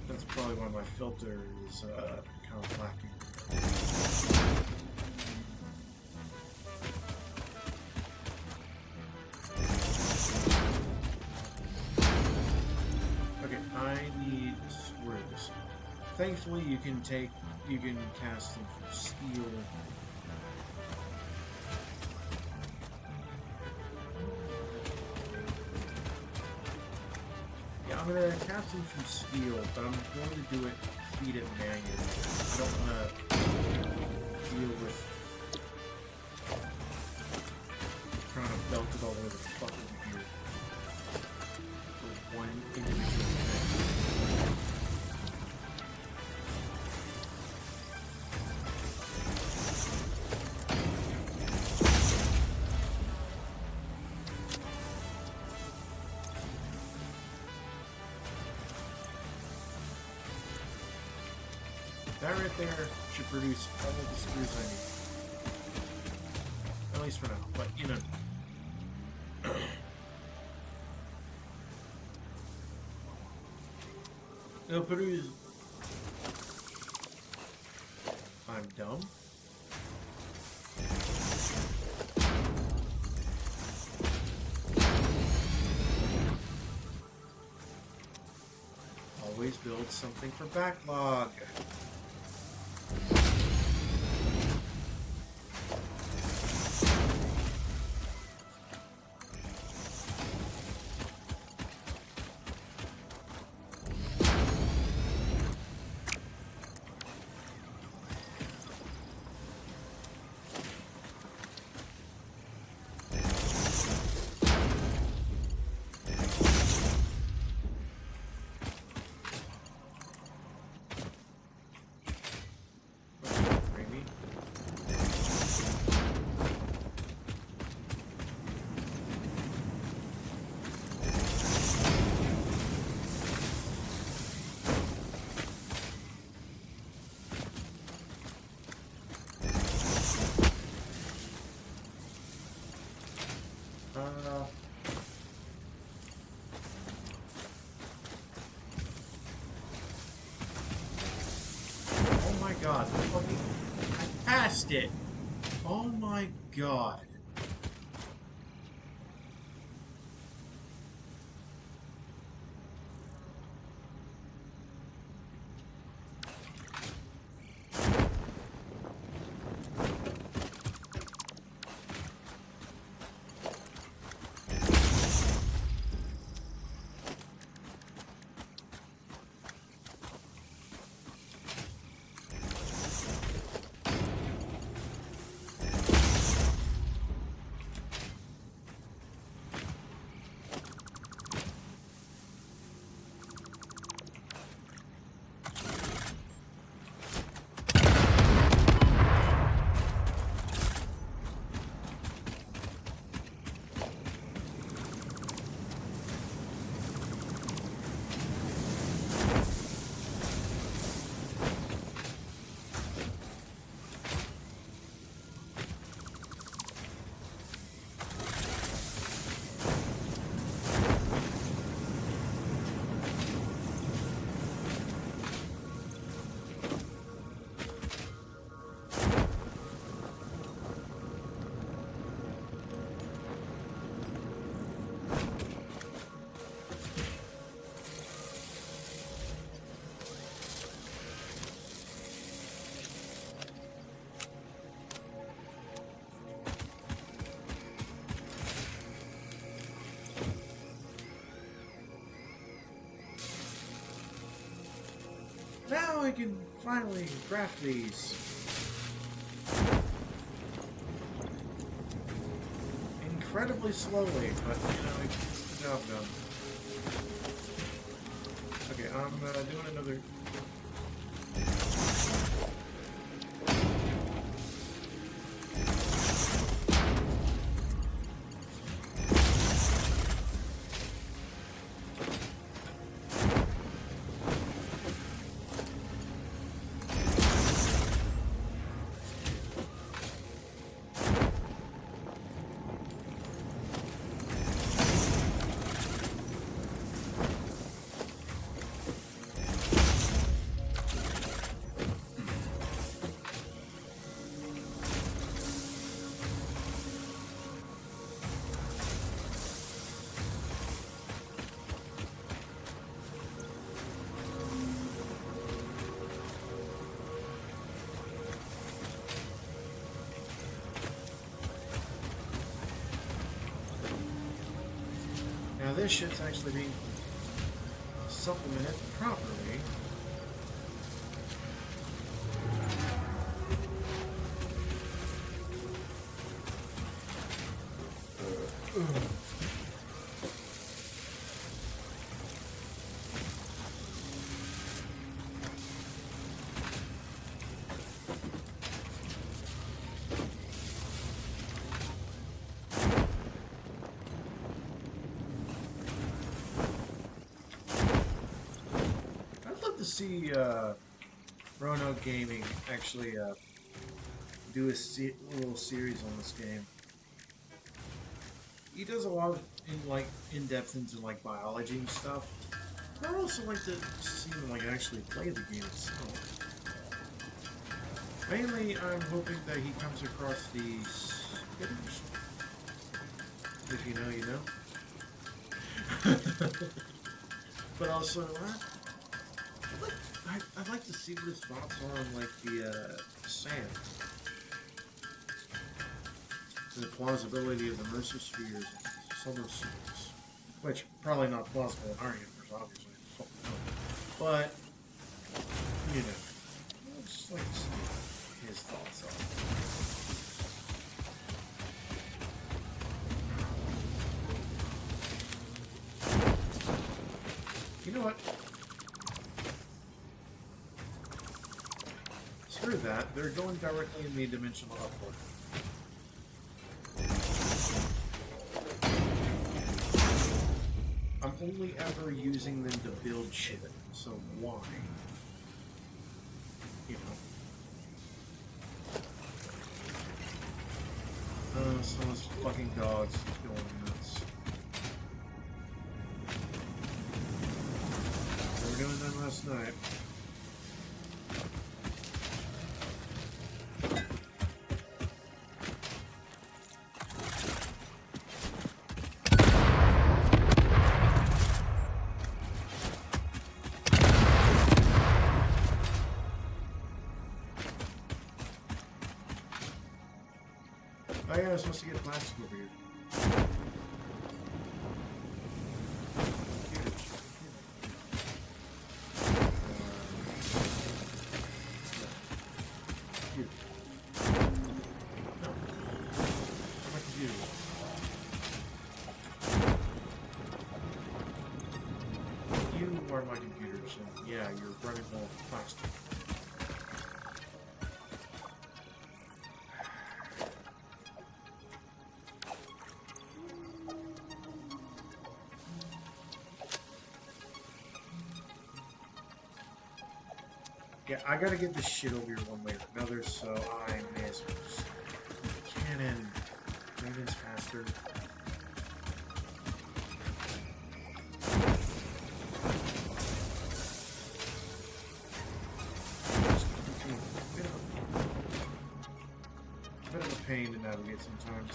That's probably why my filter is kind of lacking. Okay, I need screws. Thankfully, you can cast them from steel. Yeah, I'm gonna cast them from steel, but I'm going to do it, feed it manually. I don't want to deal with trying to belt it all over the fucking gear for one individual thing. That right there should produce all of the screws I need. At least for now, but you know. It'll produce. I'm dumb. Always build something for backlog. Oh my god, I passed it! Oh my god. Now I can finally craft these. Incredibly slowly, but you know, it gets the job done. Okay, I'm doing another. Now this shit's actually being supplemented properly. See Roanoke Gaming actually do a little series on this game. He does a lot of in-depth into like biology and stuff. But I also like to see him like actually play the game itself. Mainly, I'm hoping that he comes across the spitters. If you know, you know. But also, I'd like to see what his thoughts are on like the sand, and the plausibility of the Mercer spheres, solar spheres, which probably not plausible in our universe, obviously. But you know, I'd just like to see his thoughts on it. You know what? Screw that, they're going directly in the dimensional upward. I'm only ever using them to build shit, so why? You know. Some of those fucking dogs going nuts. They were doing that last night. Oh yeah, I was supposed to get plastic over here. You are my computer, so yeah, you're running all plastic. Yeah, I gotta get this shit over here one way or another, so I may as well just cannon maintenance faster. It's a bit of a pain to navigate sometimes.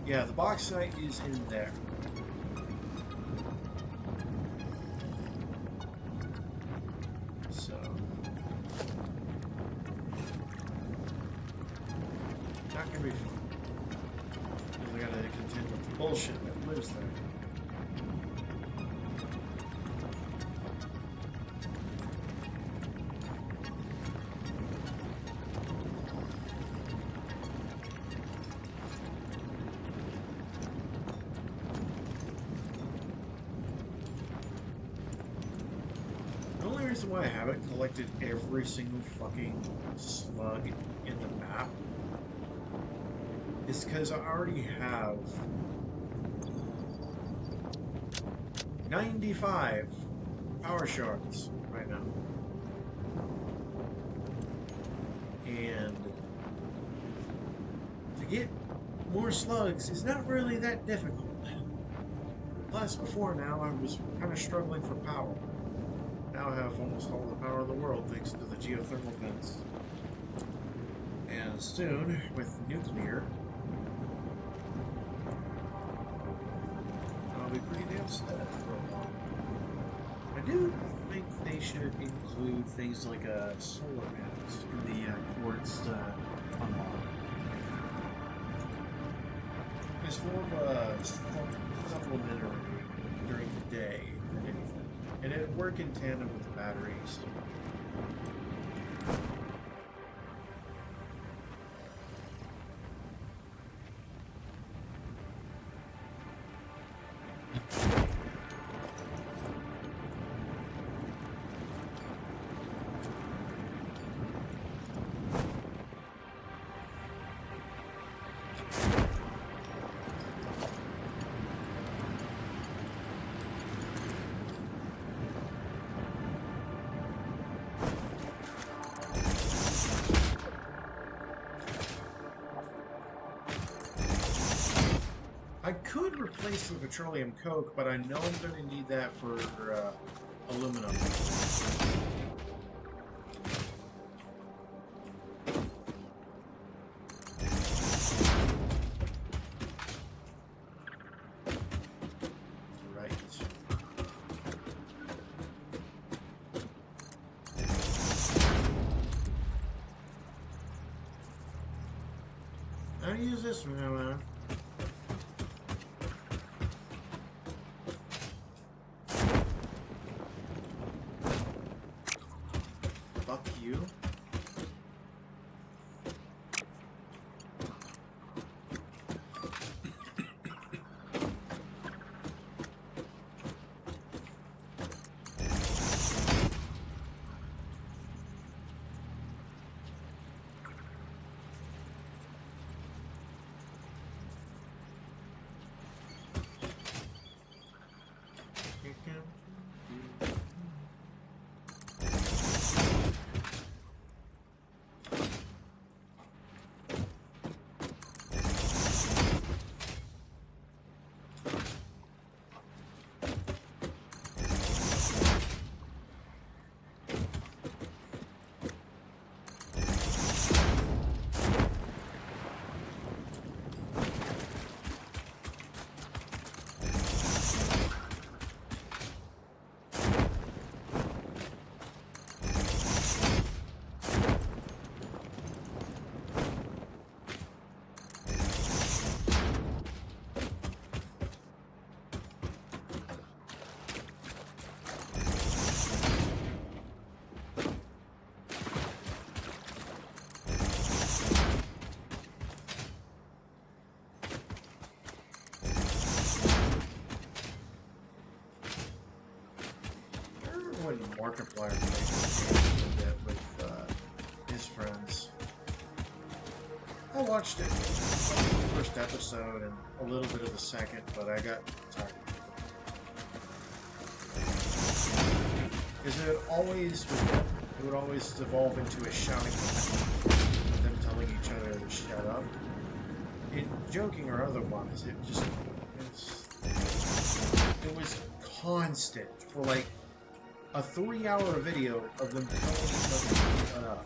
Yeah, the bauxite is in there. So not gonna be fun. Because I gotta contend with the bullshit that lives there. reason why I haven't collected every single fucking slug in the map is because I already have 95 power shards right now. And to get more slugs is not really that difficult. Plus, before now, I was kind of struggling for power. Now I have almost all the power of the world thanks to the geothermal vents. And soon, with nuclear, I'll be pretty damn set for a while. I do think they should include things like solar panels in the quartz unlock. It's more of a supplementary during the day than anything. And it would work in tandem with the batteries. I could replace the petroleum coke, but I know I'm going to need that for aluminum. Right. How do you use this one now? Fuck you. When Markiplier played a bit with his friends. I watched it, the first episode and a little bit of the second, but I got tired. Because it would always evolve into a shouting match, with them telling each other to shut up. Joking or otherwise, it was constant for like a 3-hour video of them telling each other to shut up.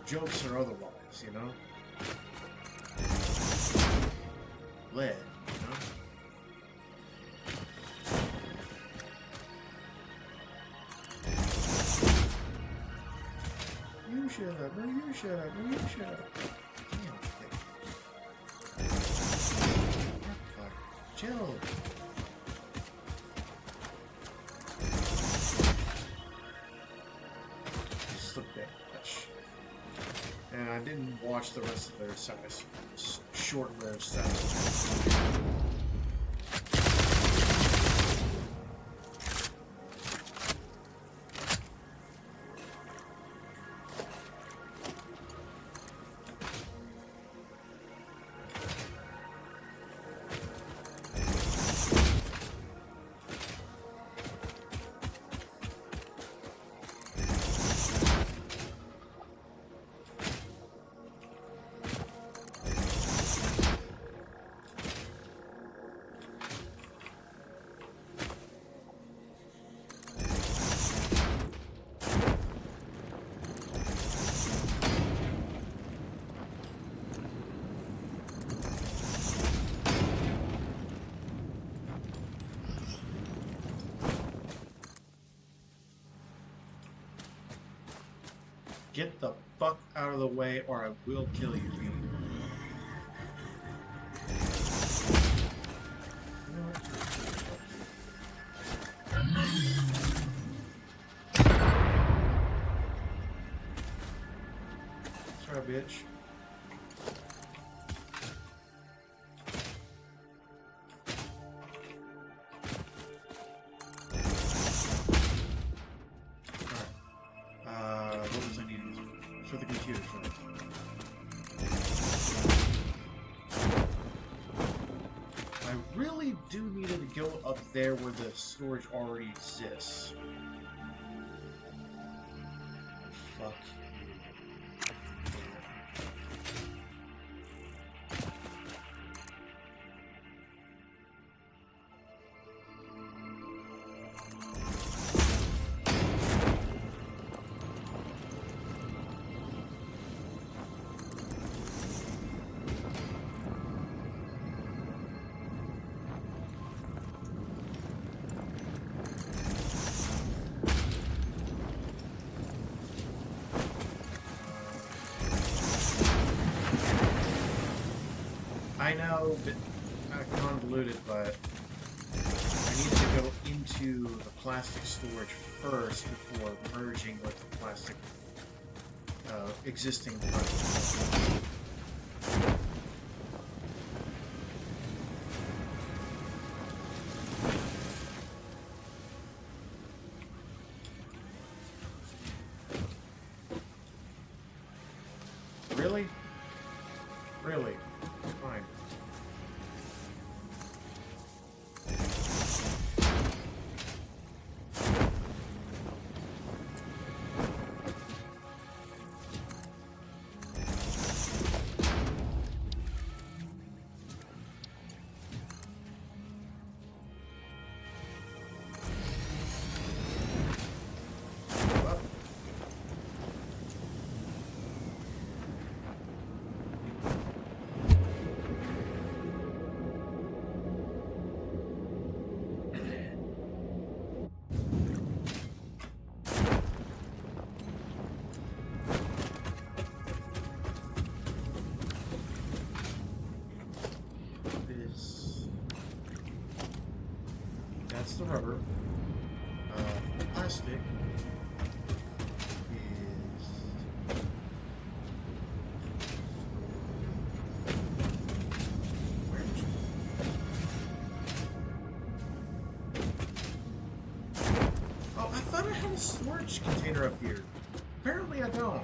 Jokes or otherwise, you know? Lead, you know? You shut up, no you shut up, no you shut up. Damn, chill. And I didn't watch the rest of their short-lived Satisfactory. Get the fuck out of the way or I will kill you, dude. You know what? Sorry, bitch. What was I needing for the computer? I really do need to go up there where the storage already exists. Fuck you. I know that kind of convoluted, but I needed to go into the plastic storage first before merging with the plastic existing plastic. Really? Really? Fine. Up. That's the rubber. Plastic is where is it? Oh, I thought I had a storage container up here. Apparently I don't.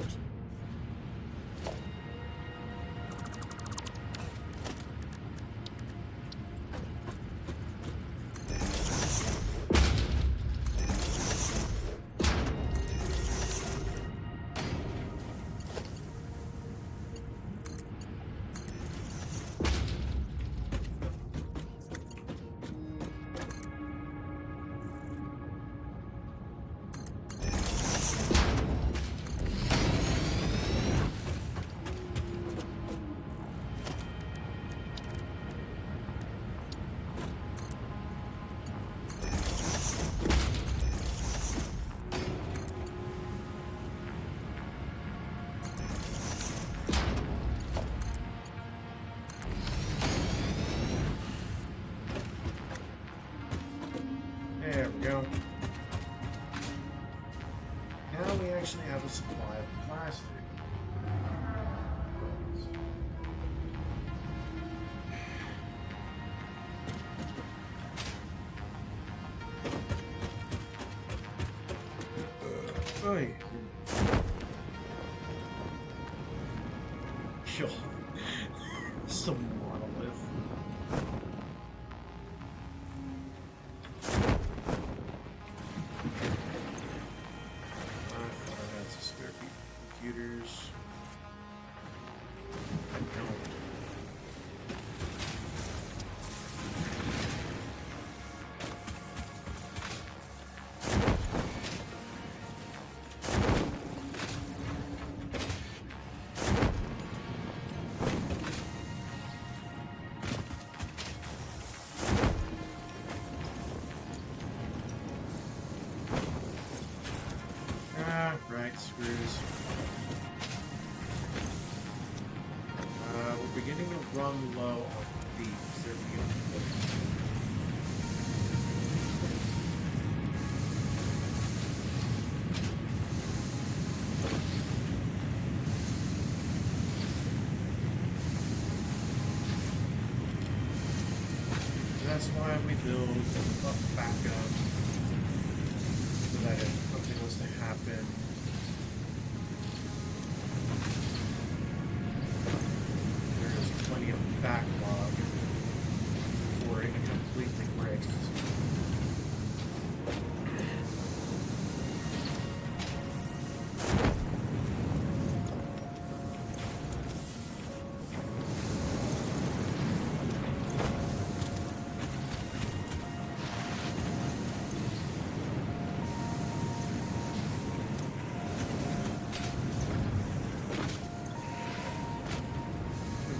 There we go. Now we actually have a supply of plastic. Oy. Yo. Some monolith. Computers. I don't. run low on feet because they're beautiful. That's why we build a backup so that if something was to happen, there is plenty of backlog before it completely breaks.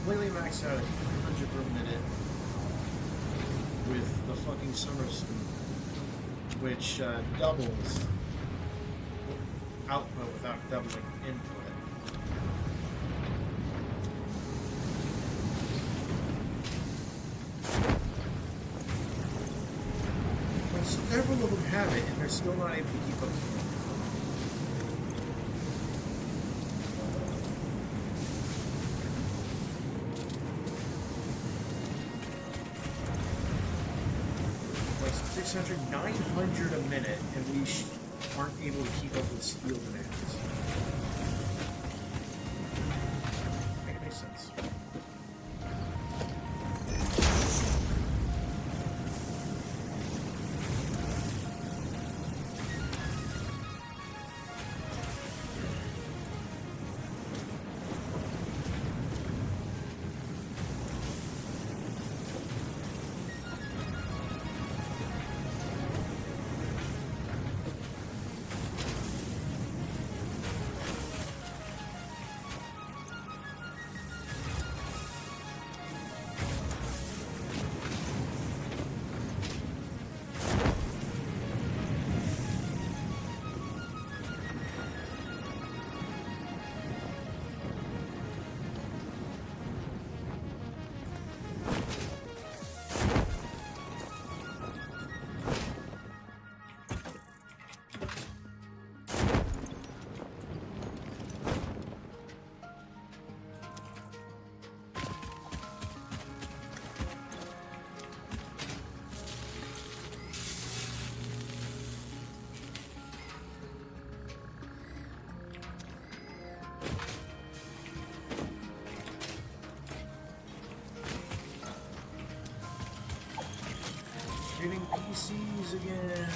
Completely maxed out at 100 per minute with the fucking summer scoop, which doubles output without doubling input. But several of them have it, and they're still not able to keep up with it. Like 600, 900 a minute, and we aren't able to keep up with steel demands. Make any sense? Shooting PCs again.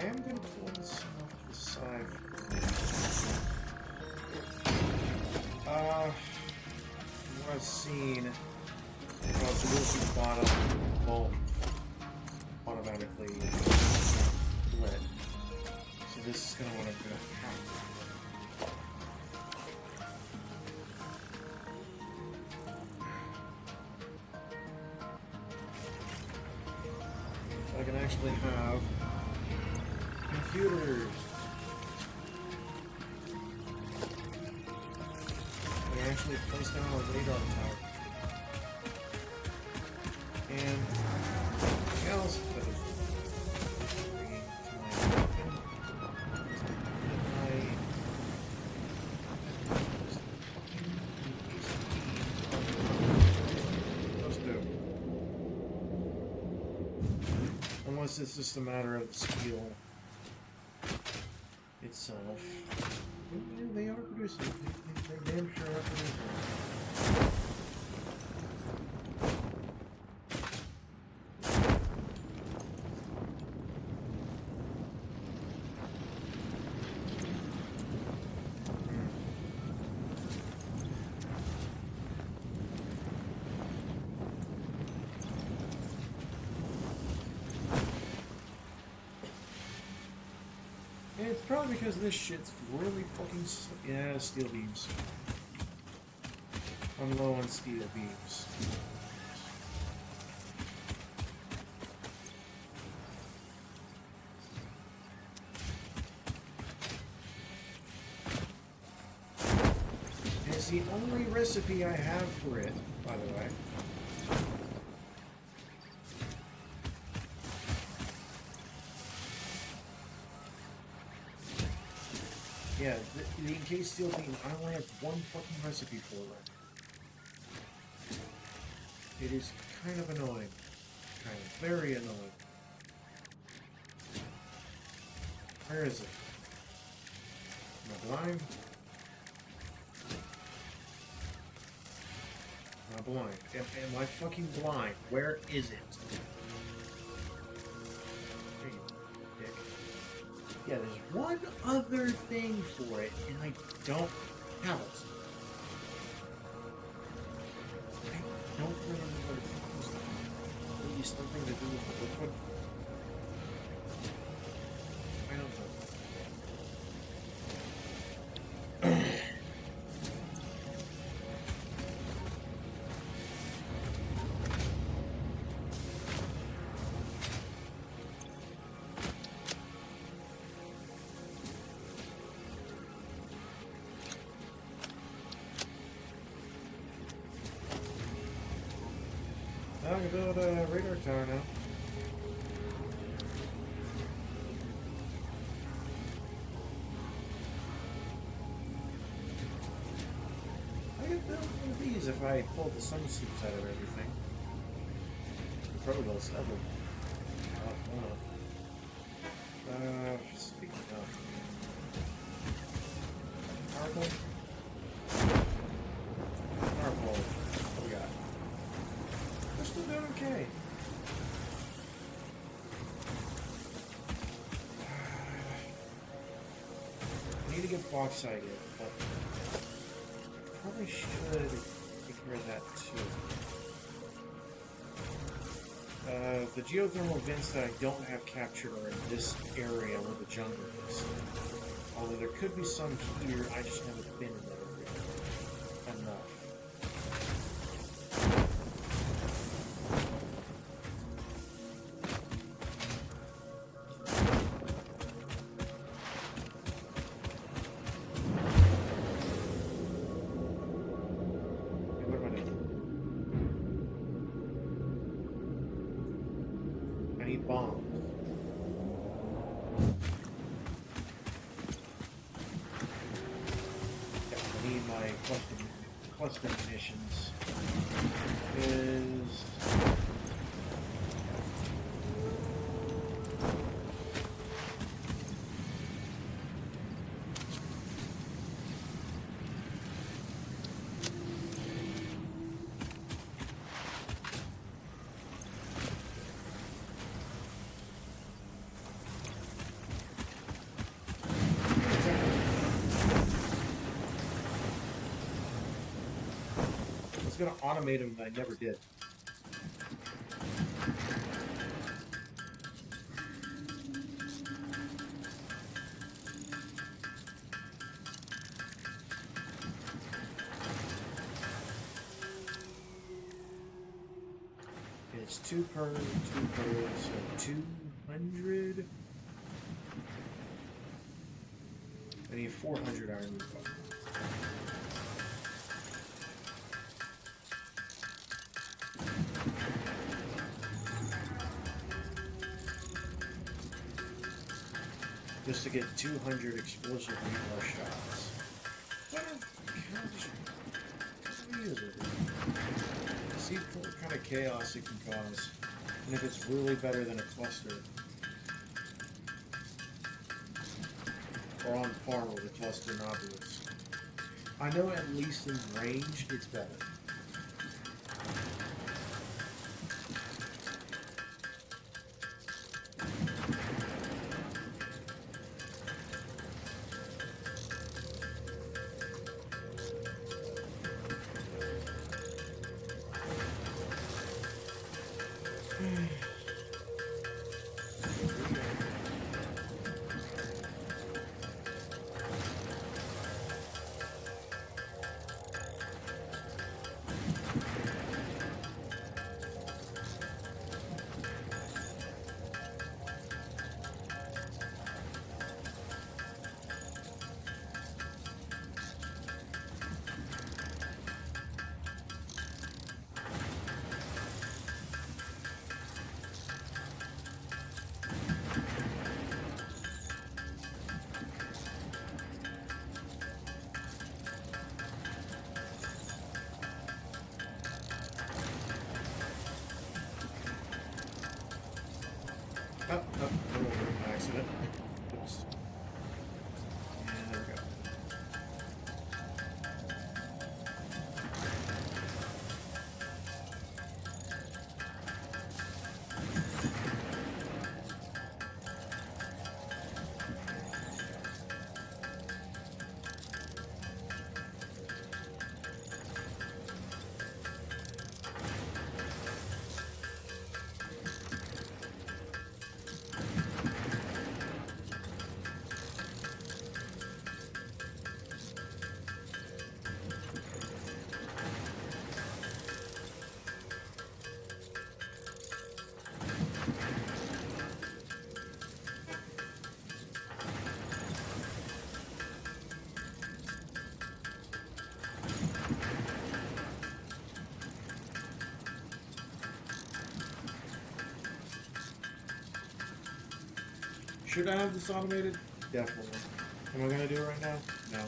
I am going to pull this off the side. What I've seen, well, the wheels at the bottom will automatically lit. So this is going to what I'm going to have. So I can actually have computers. I actually placed down a radar tower. And something else that is bringing to my attention is unless it's just a matter of skill. itself. They are producing. They damn sure are producing. And it's probably because this shit's really fucking... Yeah, steel beams. I'm low on steel beams. And it's the only recipe I have for it, by the way. Yeah, the encased steel beam, I only have one fucking recipe for it. It is kind of annoying. Kind of very annoying. Where is it? Am I blind? Am I blind? Am I fucking blind? Where is it? There you go, dick. Yeah, there's one other thing for it, and I don't have it. I don't remember what it's supposed to be. Maybe something to do with the liquid? I don't know. I can build a radar tower now. I could build one of these if I pulled the sun suits out of everything. Protobots, that would speaking of Marble. What we got? We're still doing okay. I need to get bauxite in, but I probably should take care of that too. The geothermal vents that I don't have captured are in this area where the jungle is. Although there could be some here, I just haven't been in that area enough. Bombs. Yeah, I need my cluster munitions. Is going to automate them, but I never did. It's 2 per, so 200. I need 400 iron roof. Just to get 200 explosive rebar shots. What is it? See what kind of chaos it can cause. And if it's really better than a cluster. or on par with a cluster obelisk. I know at least in range it's better. Oh, by accident. Oops. And there we go. Should I have this automated? Definitely. Am I going to do it right now? No.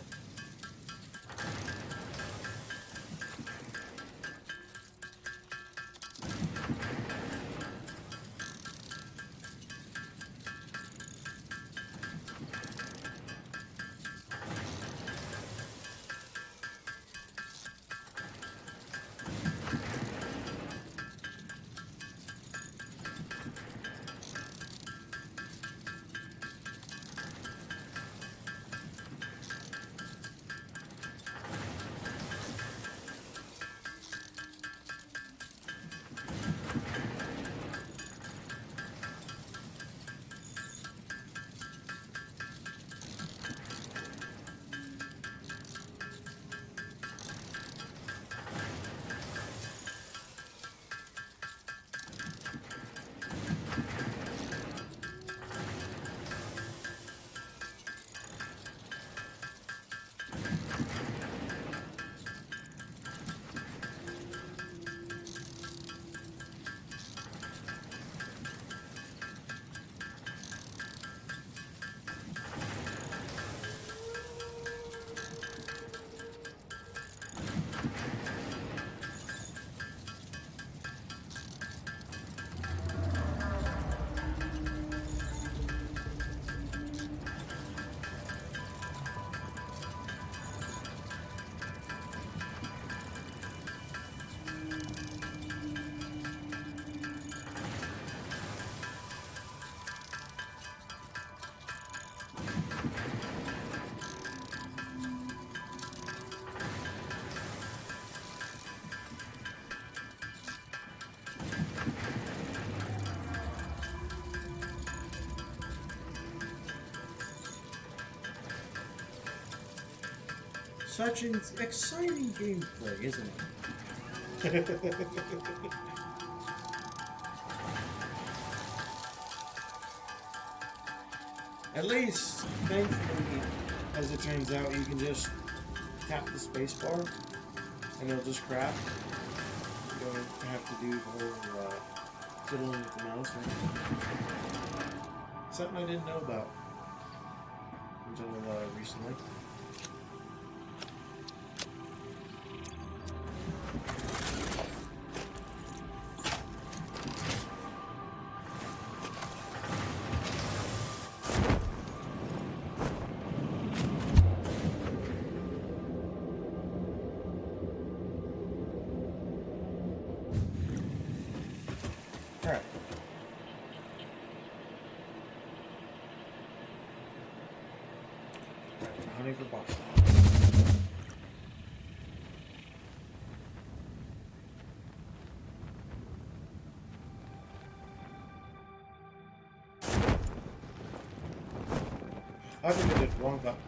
Such an exciting gameplay, isn't it? At least, thankfully, as it turns out, you can just tap the space bar and it'll just craft. You don't have to do the whole fiddling with the mouse or anything. Something I didn't know about until recently. Hunting for boxes. I think I did wrong button.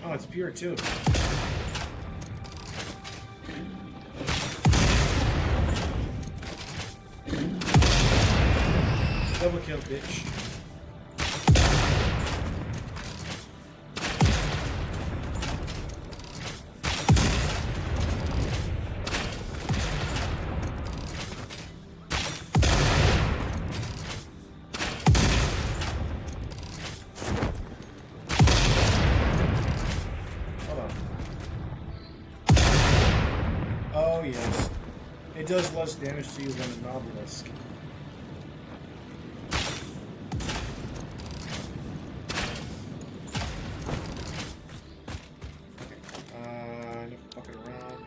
Oh, it's pure too. Double kill, bitch. Oh yes, it does less damage to you than an obelisk. Okay, enough fucking around.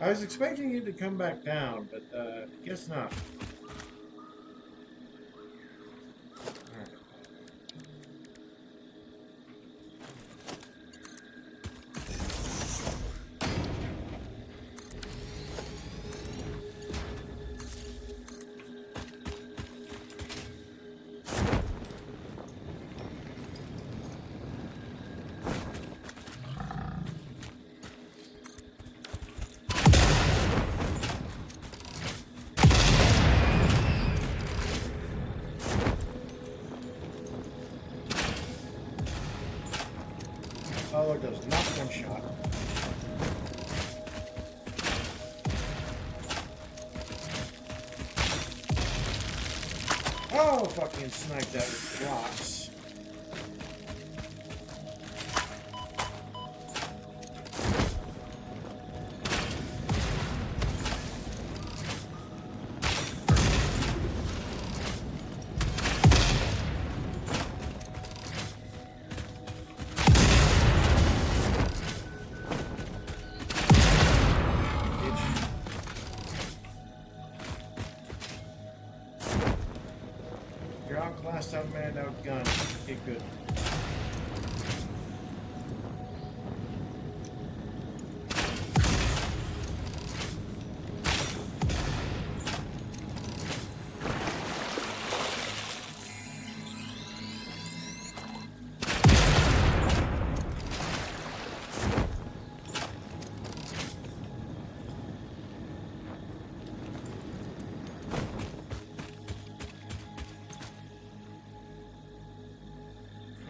I was expecting you to come back down, but guess not. Alright. Oh, it does not one shot. Oh, fucking sniped that with rocks. outclassed, outmanned, outgunned. Okay, good.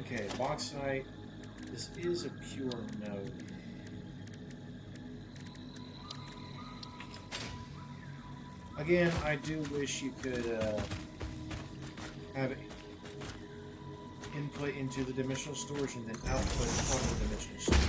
Okay, bauxite. This is a pure node. Again, I do wish you could have input into the dimensional storage and then output from the dimensional storage.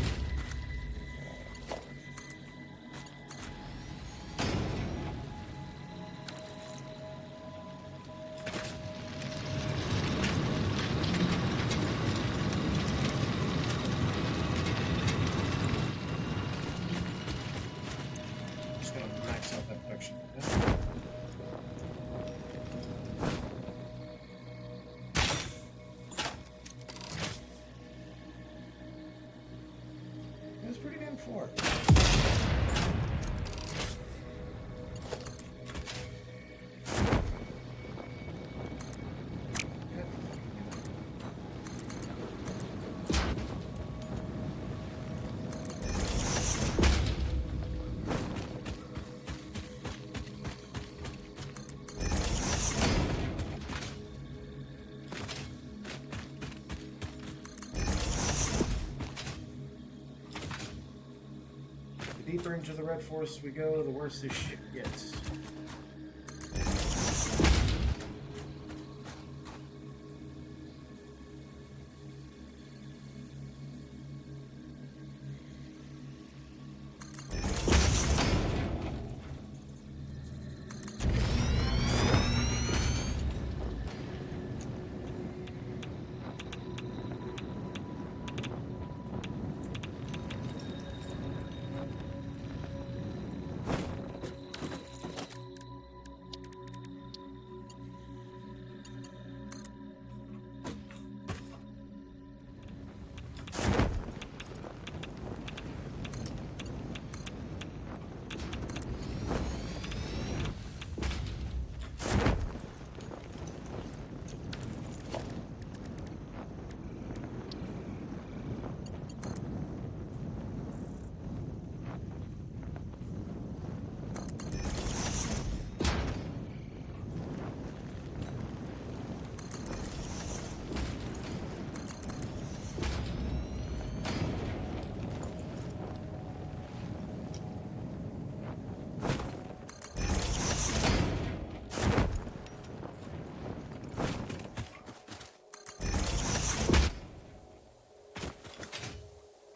Just gonna max out that production. That's pretty damn far. The deeper into the red forest we go, the worse this shit gets.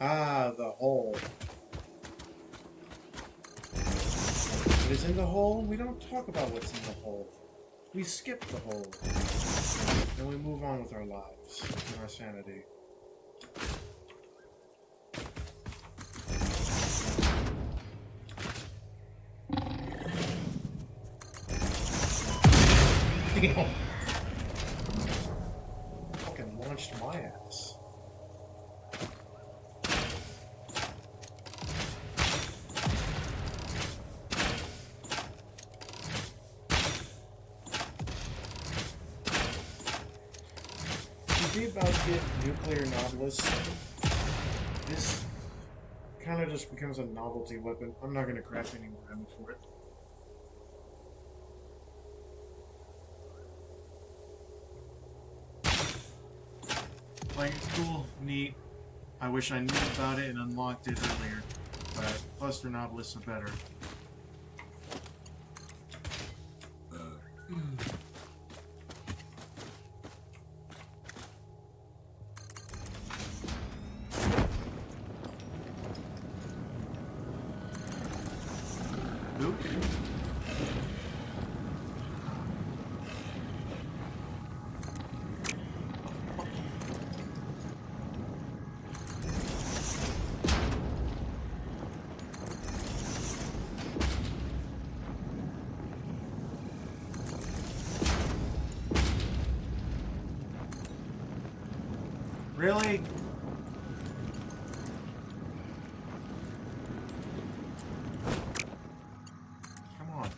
Ah, the hole. What is in the hole? We don't talk about what's in the hole. We skip the hole. And we move on with our lives and our sanity. Fucking launched my ass. Be about to get nuclear Nautilus. This kind of just becomes a novelty weapon. I'm not going to craft any more ammo for it. Like, it's cool, neat. I wish I knew about it and unlocked it earlier, but Cluster Nautilus are better. Nope. Really? Come on.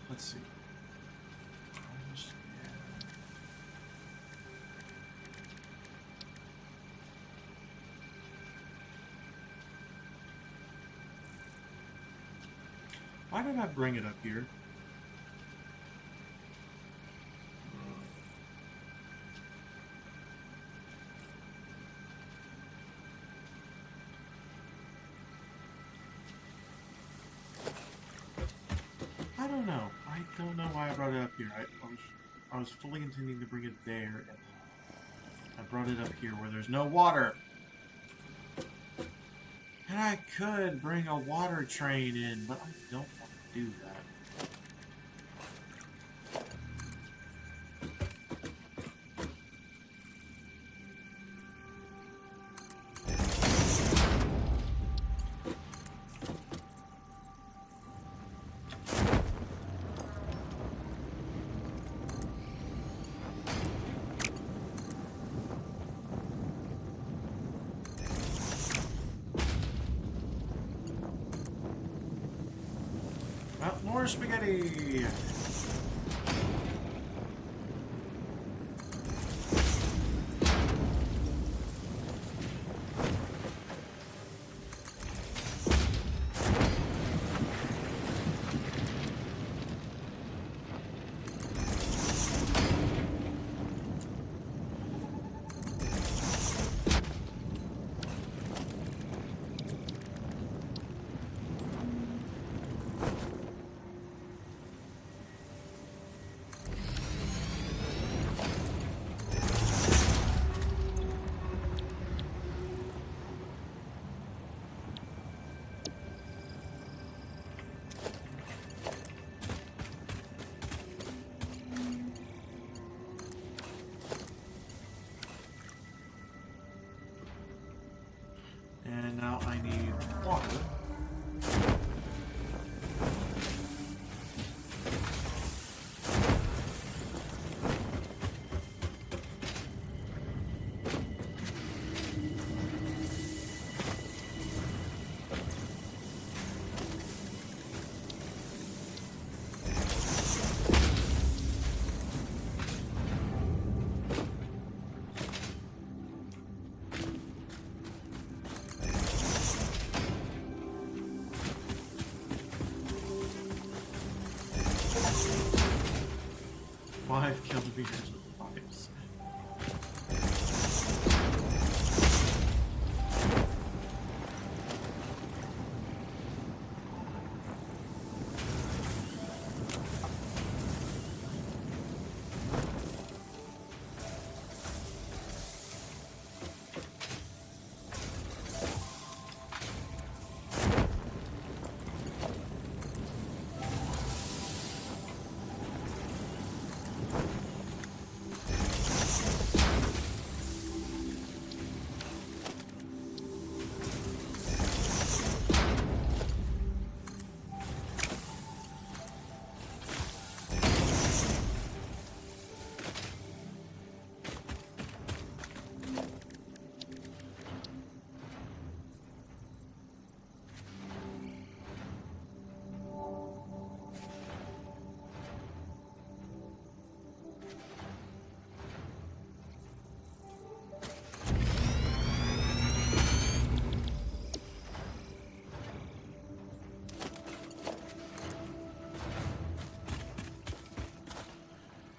Let's see. Why did I bring it up here? I don't know. I don't know why I brought it up here. I was fully intending to bring it there, and I brought it up here where there's no water. And I could bring a water train in, but I don't want to do that. Well, more spaghetti! And now I need water. Five kilometers of pipes.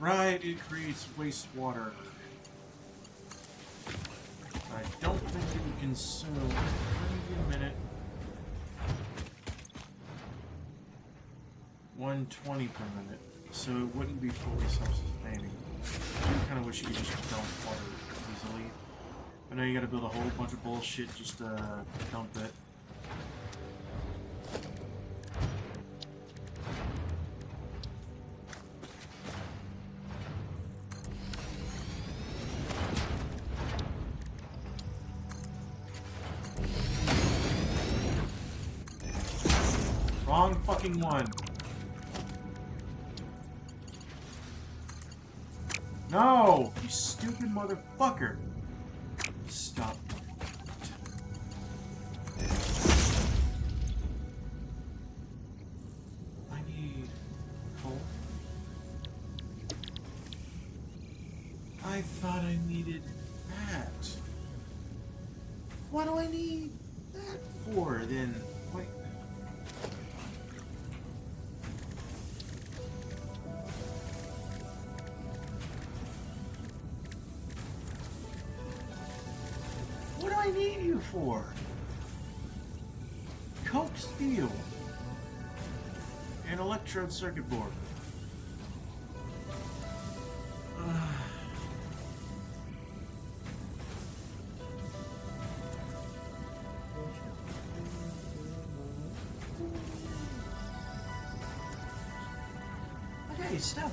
Right, it creates wastewater. I don't think it would consume. Give me a minute. 120 per minute, so it wouldn't be fully self-sustaining. I kind of wish you could just dump water easily. But now you gotta build a whole bunch of bullshit just to dump it. Wrong fucking one. No! You stupid motherfucker! Stop. I need coal. I thought I needed that. What do I need that for then? Wait. What do I need you for? Coke steel. An electrode circuit board. Okay, stop.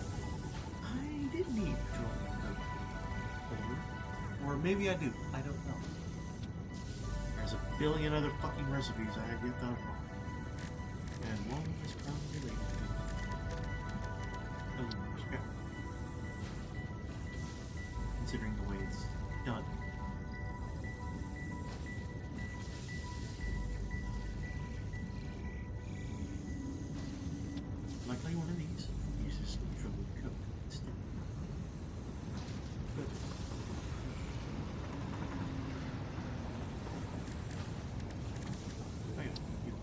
I did need petroleum coke. Or maybe I do. I don't know. There's a billion other fucking recipes I get done wrong. And one is probably related to aluminum scrap. Considering the way it's done. Likely one of these uses petroleum coke instead. Good. Oh yeah, you.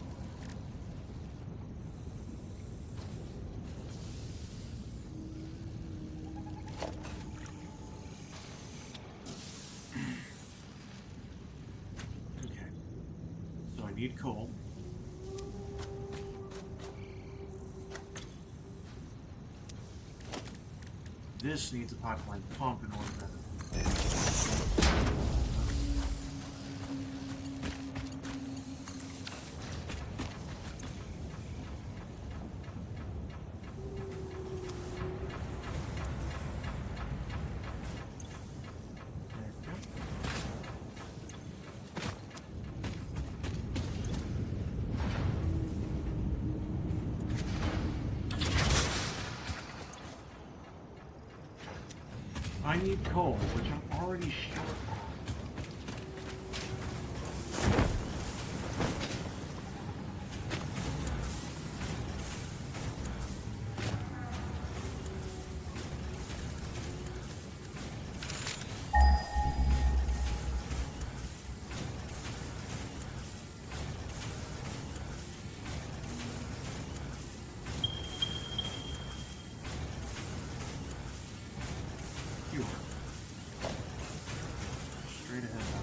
Okay. So I need coal. This needs a pipeline pump in order to... There we go. I need coal, which I'm already short on. You are. Straight ahead now.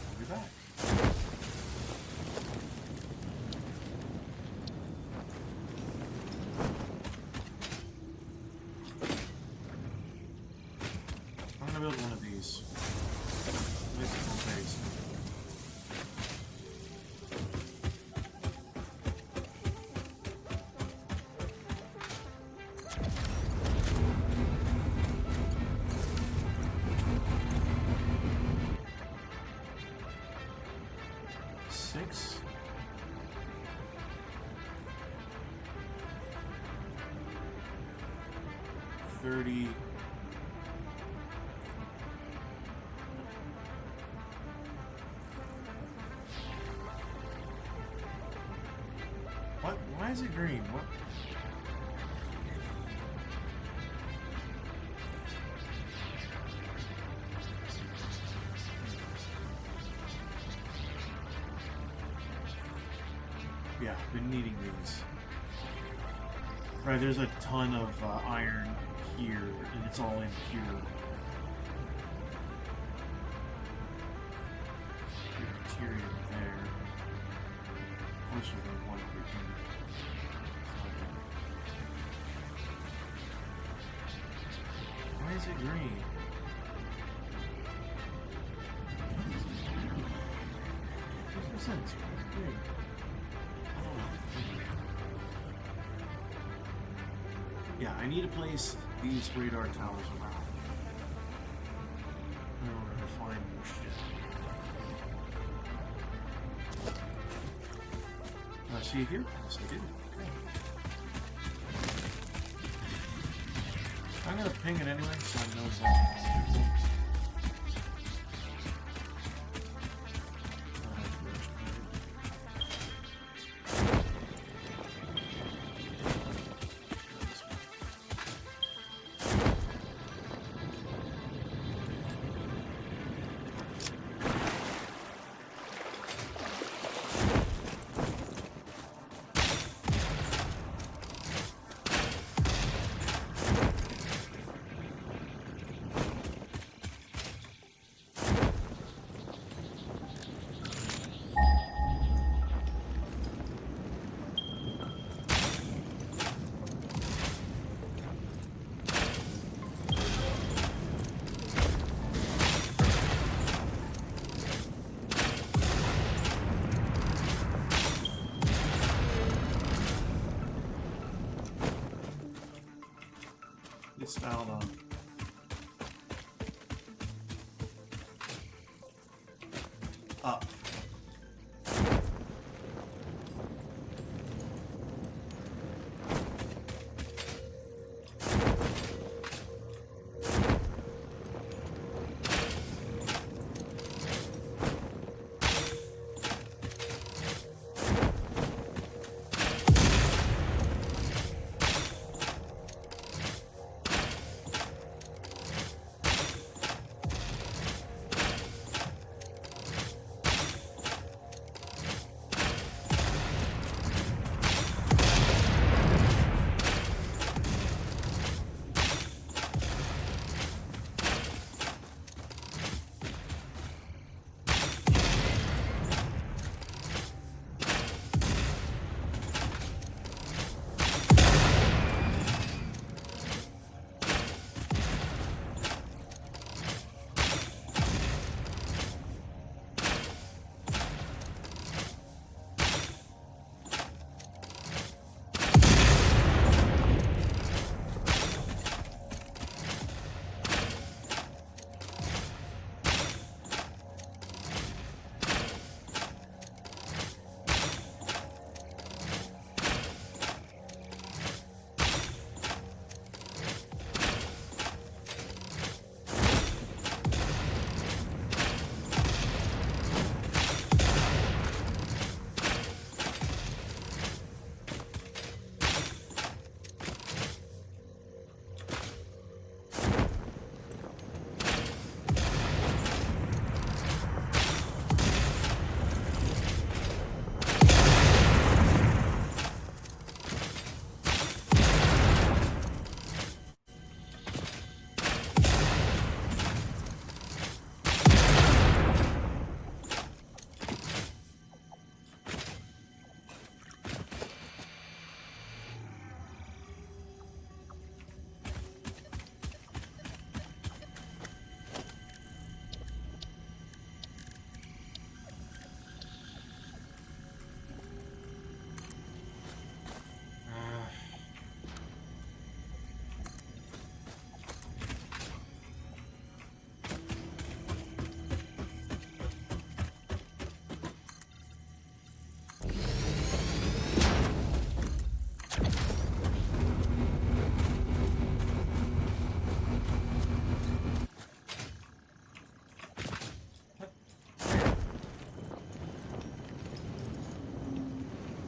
I'll be back. I'm gonna build one of these. Mystical base. Six. $30. What? Why is it green? What? Yeah, I've been needing these. Right, there's a ton of iron here, and it's all in here. Material there. Closer than one over here. Why is it green? Makes no sense. Why is it green? I don't know. Yeah, I need to place these radar towers around in order to find more shit. I see it here? Yes, I do. Okay. I'm gonna ping it anyway, so I know exactly. Down up.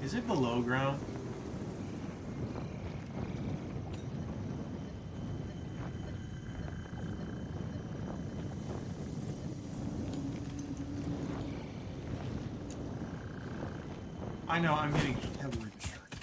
Is it below ground? I know, I'm getting heavily distracted.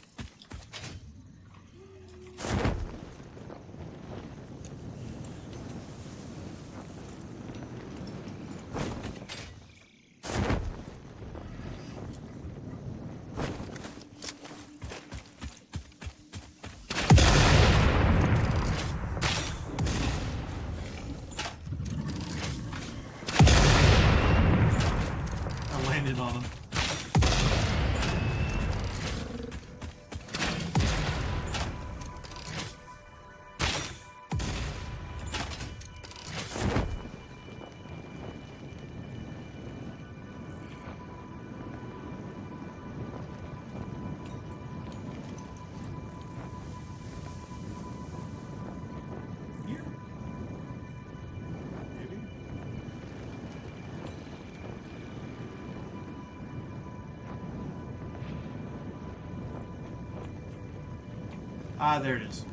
Ah, there it is.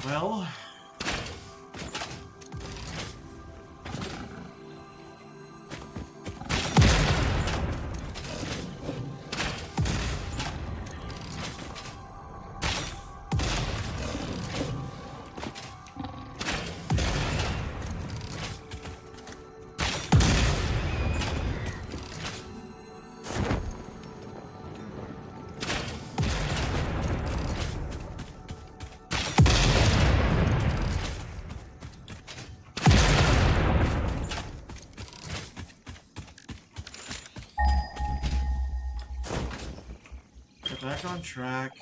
Well, get back on track.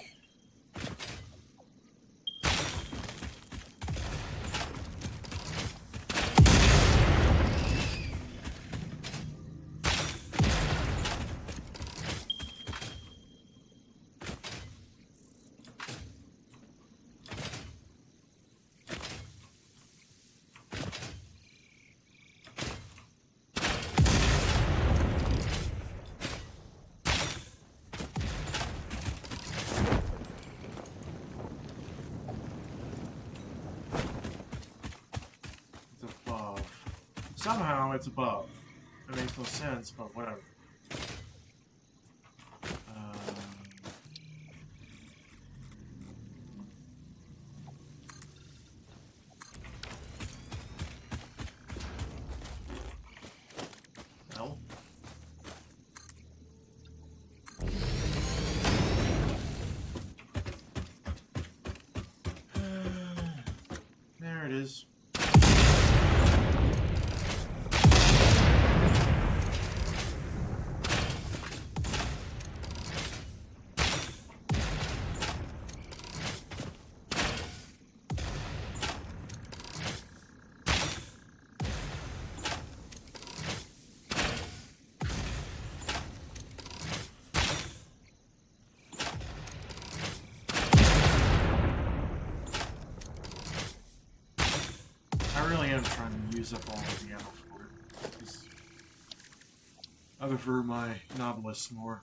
It's above. Somehow it's above. That makes no sense, but whatever. Well. There it is. I really am trying to use up all of the ammo for it. 'Cause I prefer my novelist more.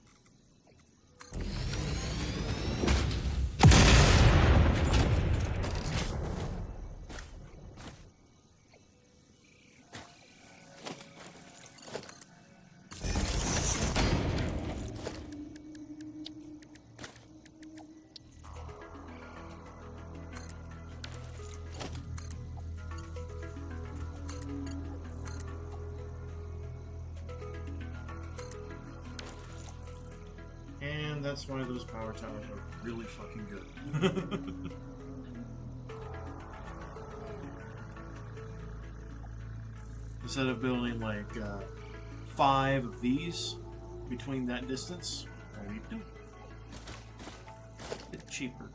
And that's why those power towers are really fucking good. Instead of building like 5 of these between that distance, I need 2. It's cheaper.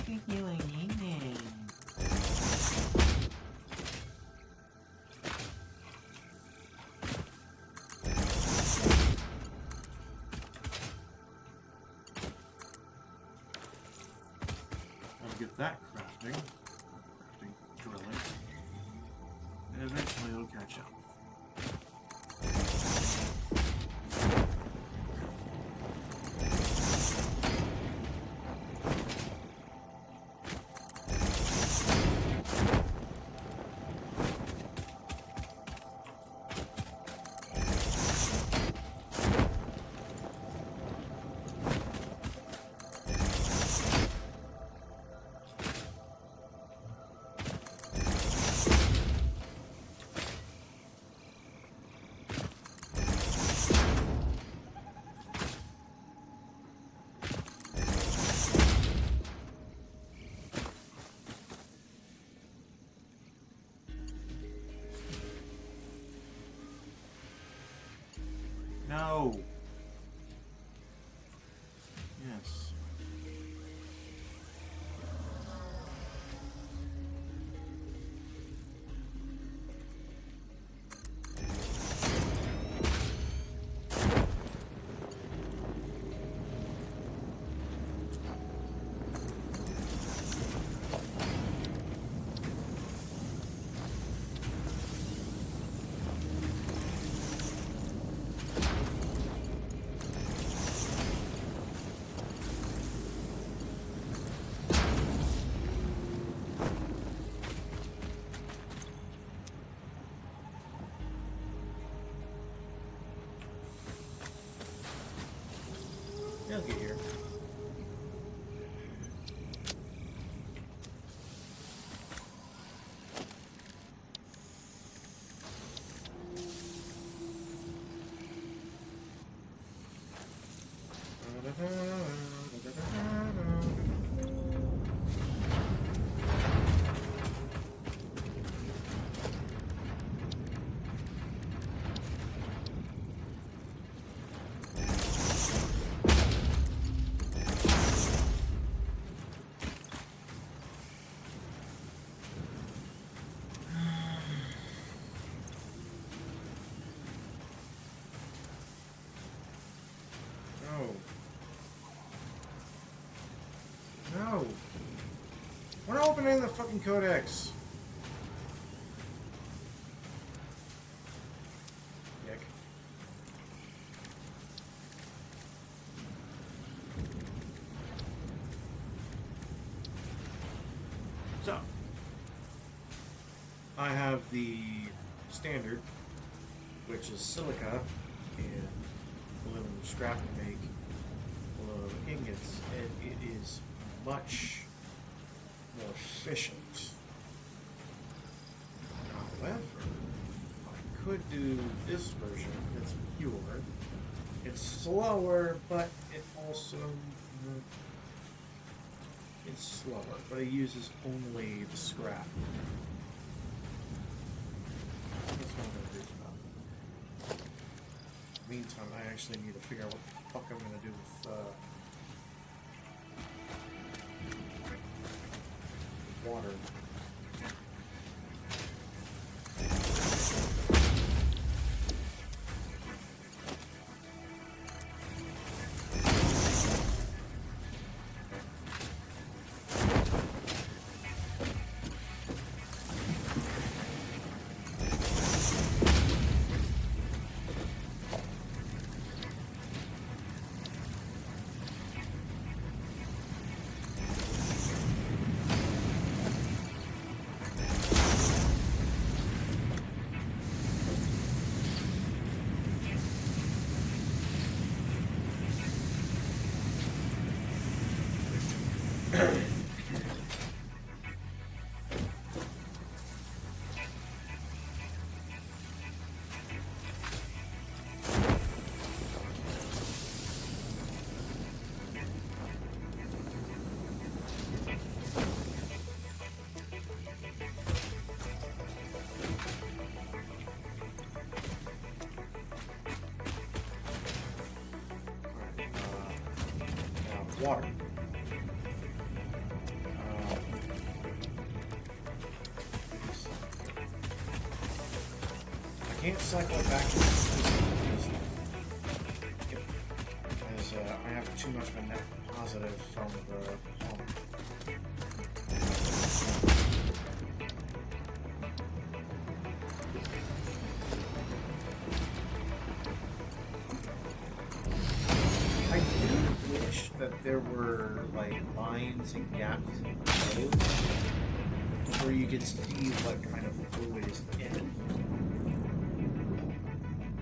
I'll get that crafting. Drilling. And eventually it'll catch up. No. Yes. They'll get here. No. We're not opening the fucking codex. Dick. So, I have the standard, which is silica and aluminum scrap to make aluminum ingots, and it is much more efficient. However, I could do this version that's pure. It's slower, but it also it's slower, but it uses only the scrap. That's what I'm gonna do about. Meantime, I actually need to figure out what the fuck I'm gonna do with water. Water. can't cycle it back to the system because I have too much of a net positive from the home. I do wish that there were like lines and gaps in the road where you could see what kind of fluid is in it.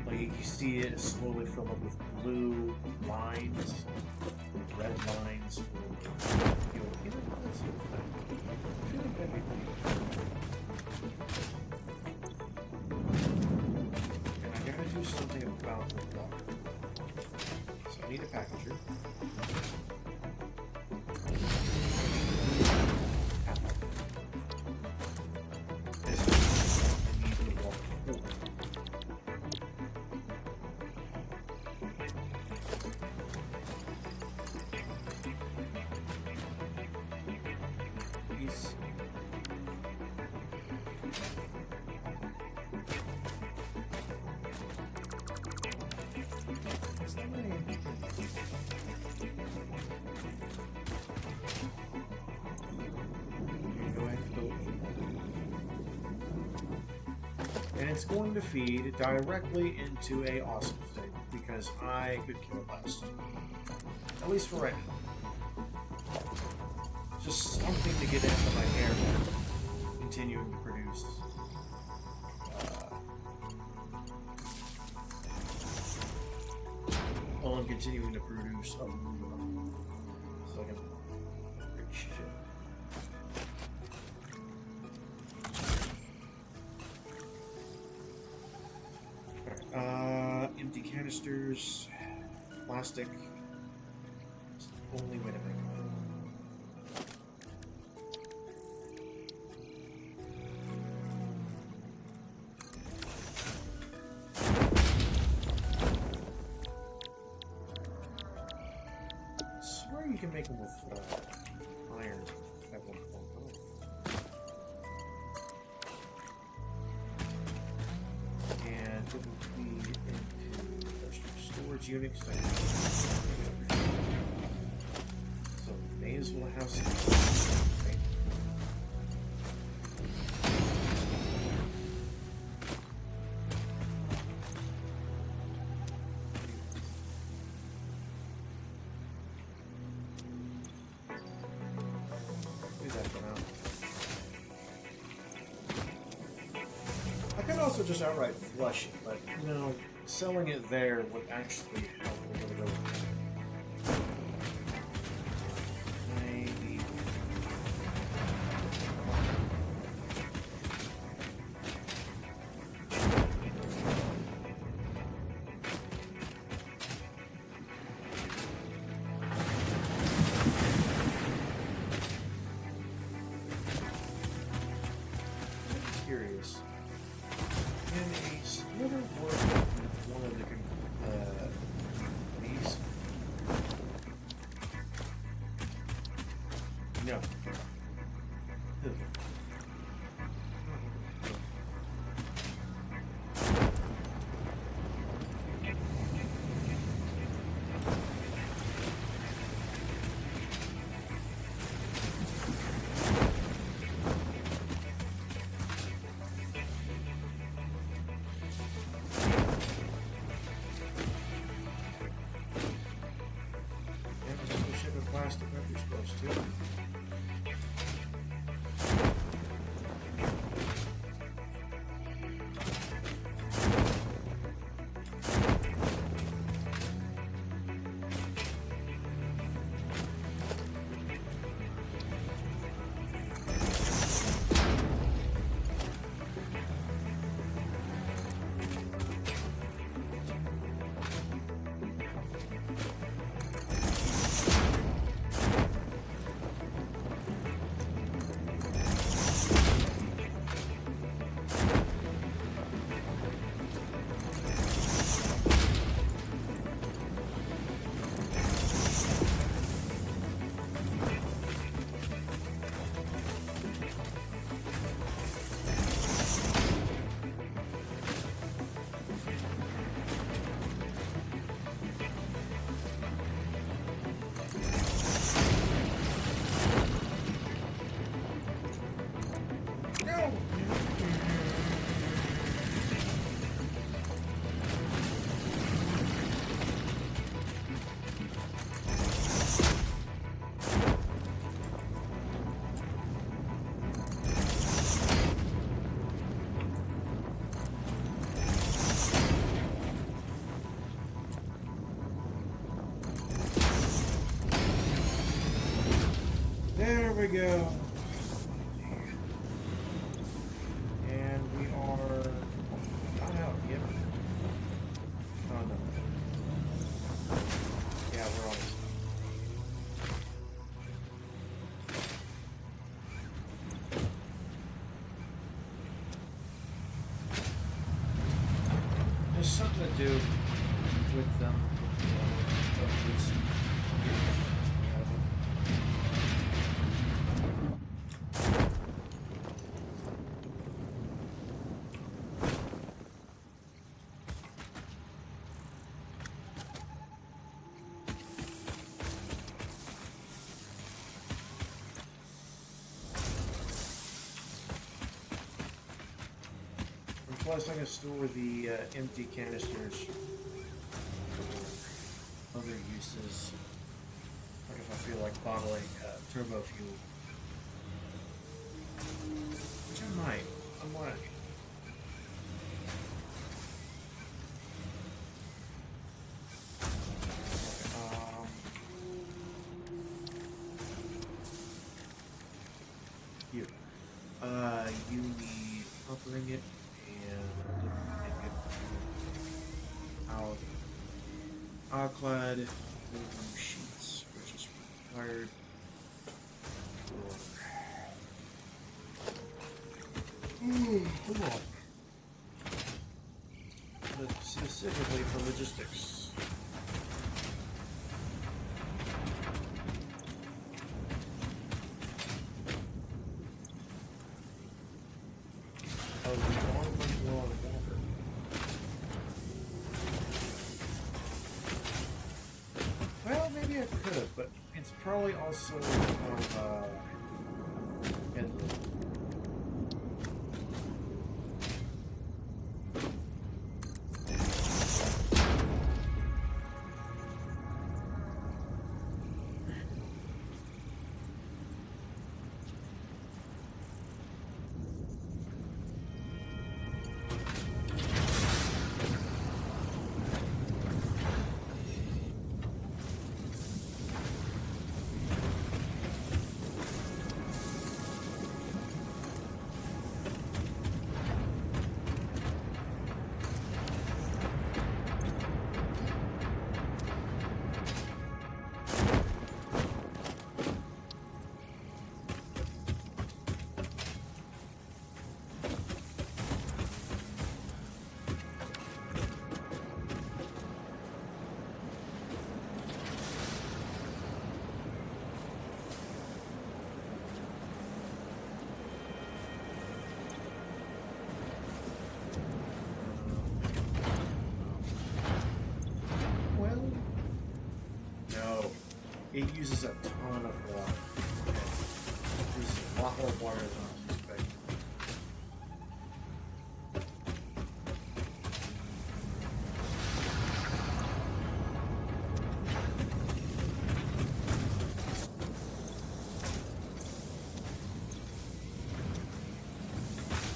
Like you see it slowly fill up with blue lines, red lines for fuel. You know, that sort of thing. I feel like that'd be pretty cool. And I gotta do something about the water. So I need a packager. And it's going to feed directly into a awesome thing because I could care less. At least for right now. Just something to get into my hair and continuing to produce. Well, I'm continuing to produce so I can break shit. Empty canisters, plastic. It's the only way to make it. I swear you can make them with iron at one point. And it will be into storage units. So may as well have some. Right? Do that for now. I could also just outright flush it, but you know, selling it there would actually help a little bit. Maybe. I'm curious. Can a splitter work with one of the these? No. Plastic like you're supposed to. we go. And we are not out yet. Oh no. Yeah, we're on. There's something to do with them. Plus, I can store the empty canisters for other uses. Like if I feel like bottling turbo fuel. Which I might. I might. Here. You need buffering it. Clad sheets, which is required come on. But specifically for logistics. Well, maybe I could, but it's probably also headless. It uses a ton of water. It uses a lot more water than I was expecting.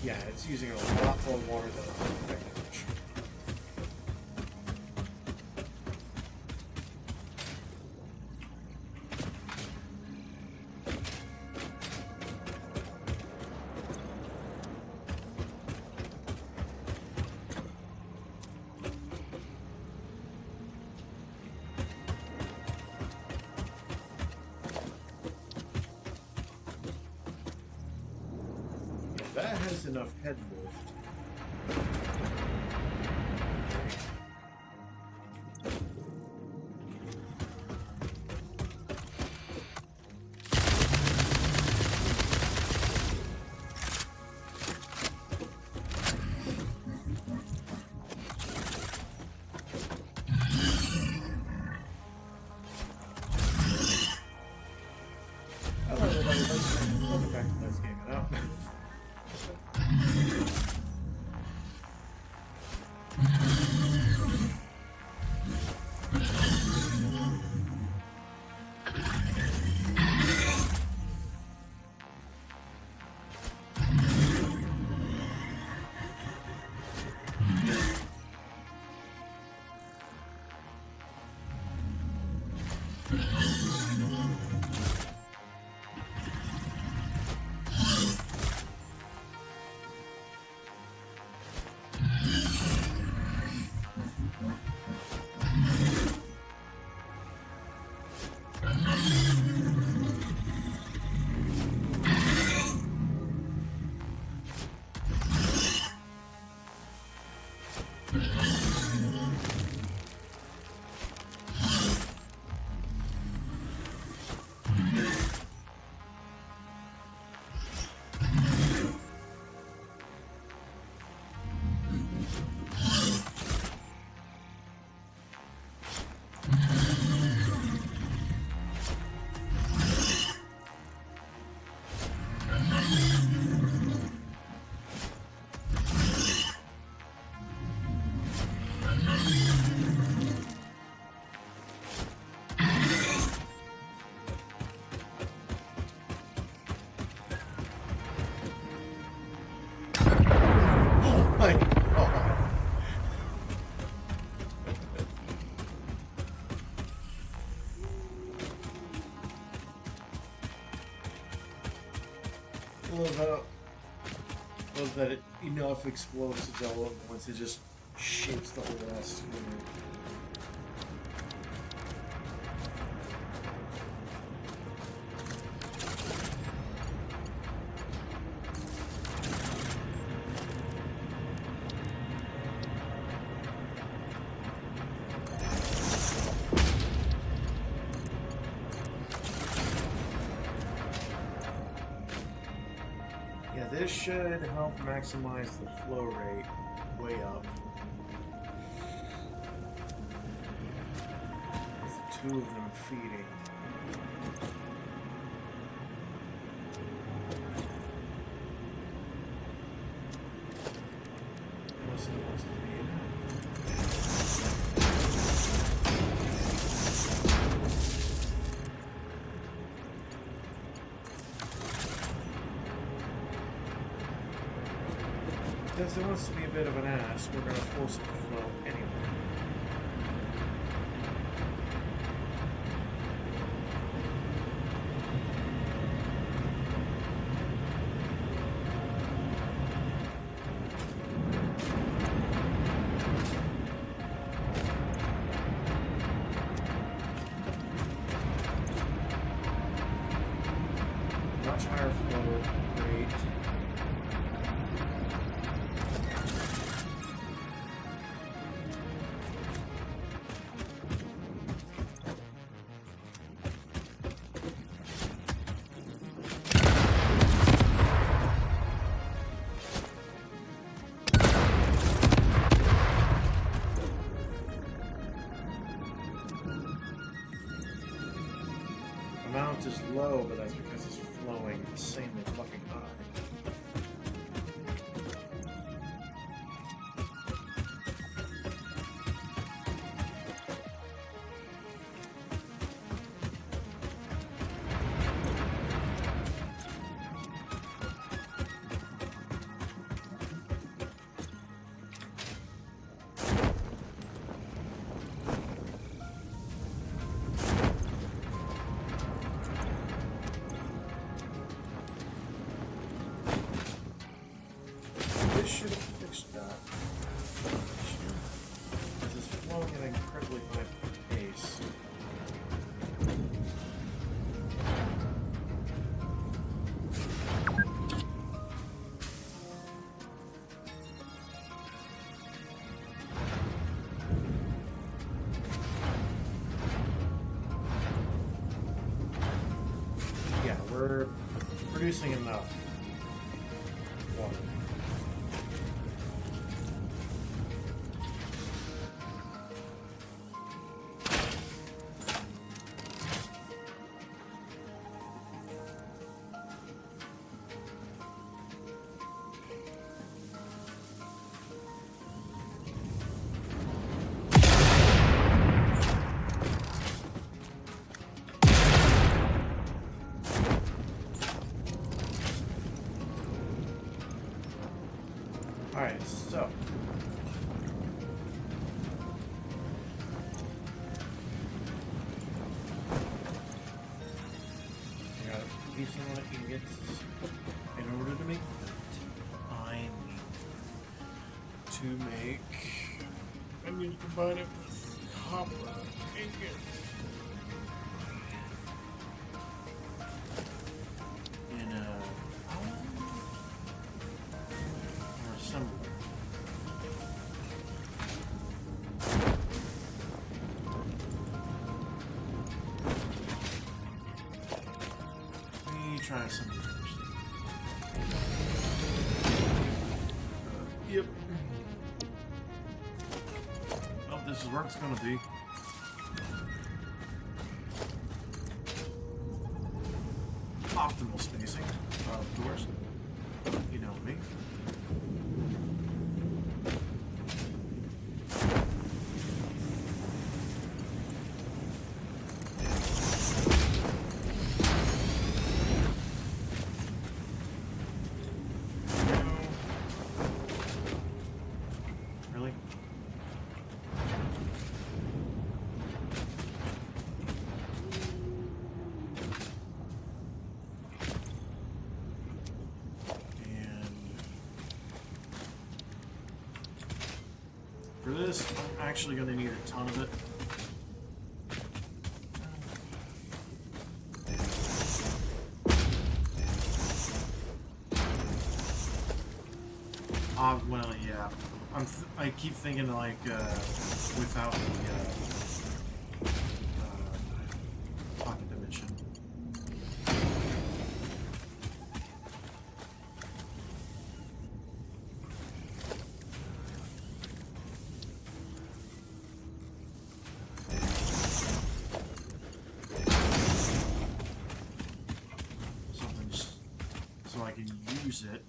Yeah, it's using a lot more water than I was expecting. That has enough head lift. Hello everybody, welcome back to Let's Game It Up. love that enough explosives all at once, it just shapes the whole ass unit. This should help maximize the flow rate way up. With the two of them feeding. What's the feed? Since it wants to be a bit of an ass, we're going to force it to flow anyway. Much higher flow rate. Amount is low, but that's because it's flowing insanely fucking high. This should have fixed that. Because it's flowing at an incredibly high pace. Yeah, we're producing enough water. Alright, so. I got a decent amount of ingots. In order to make that, I need to combine it with copper ingots. Try something first. Yep. Well, this is where it's gonna be. Optimal spacing, of course. You know me. this. I'm actually going to need a ton of it. Well, yeah. I keep thinking like without the pocket dimension. Something just so I can use it.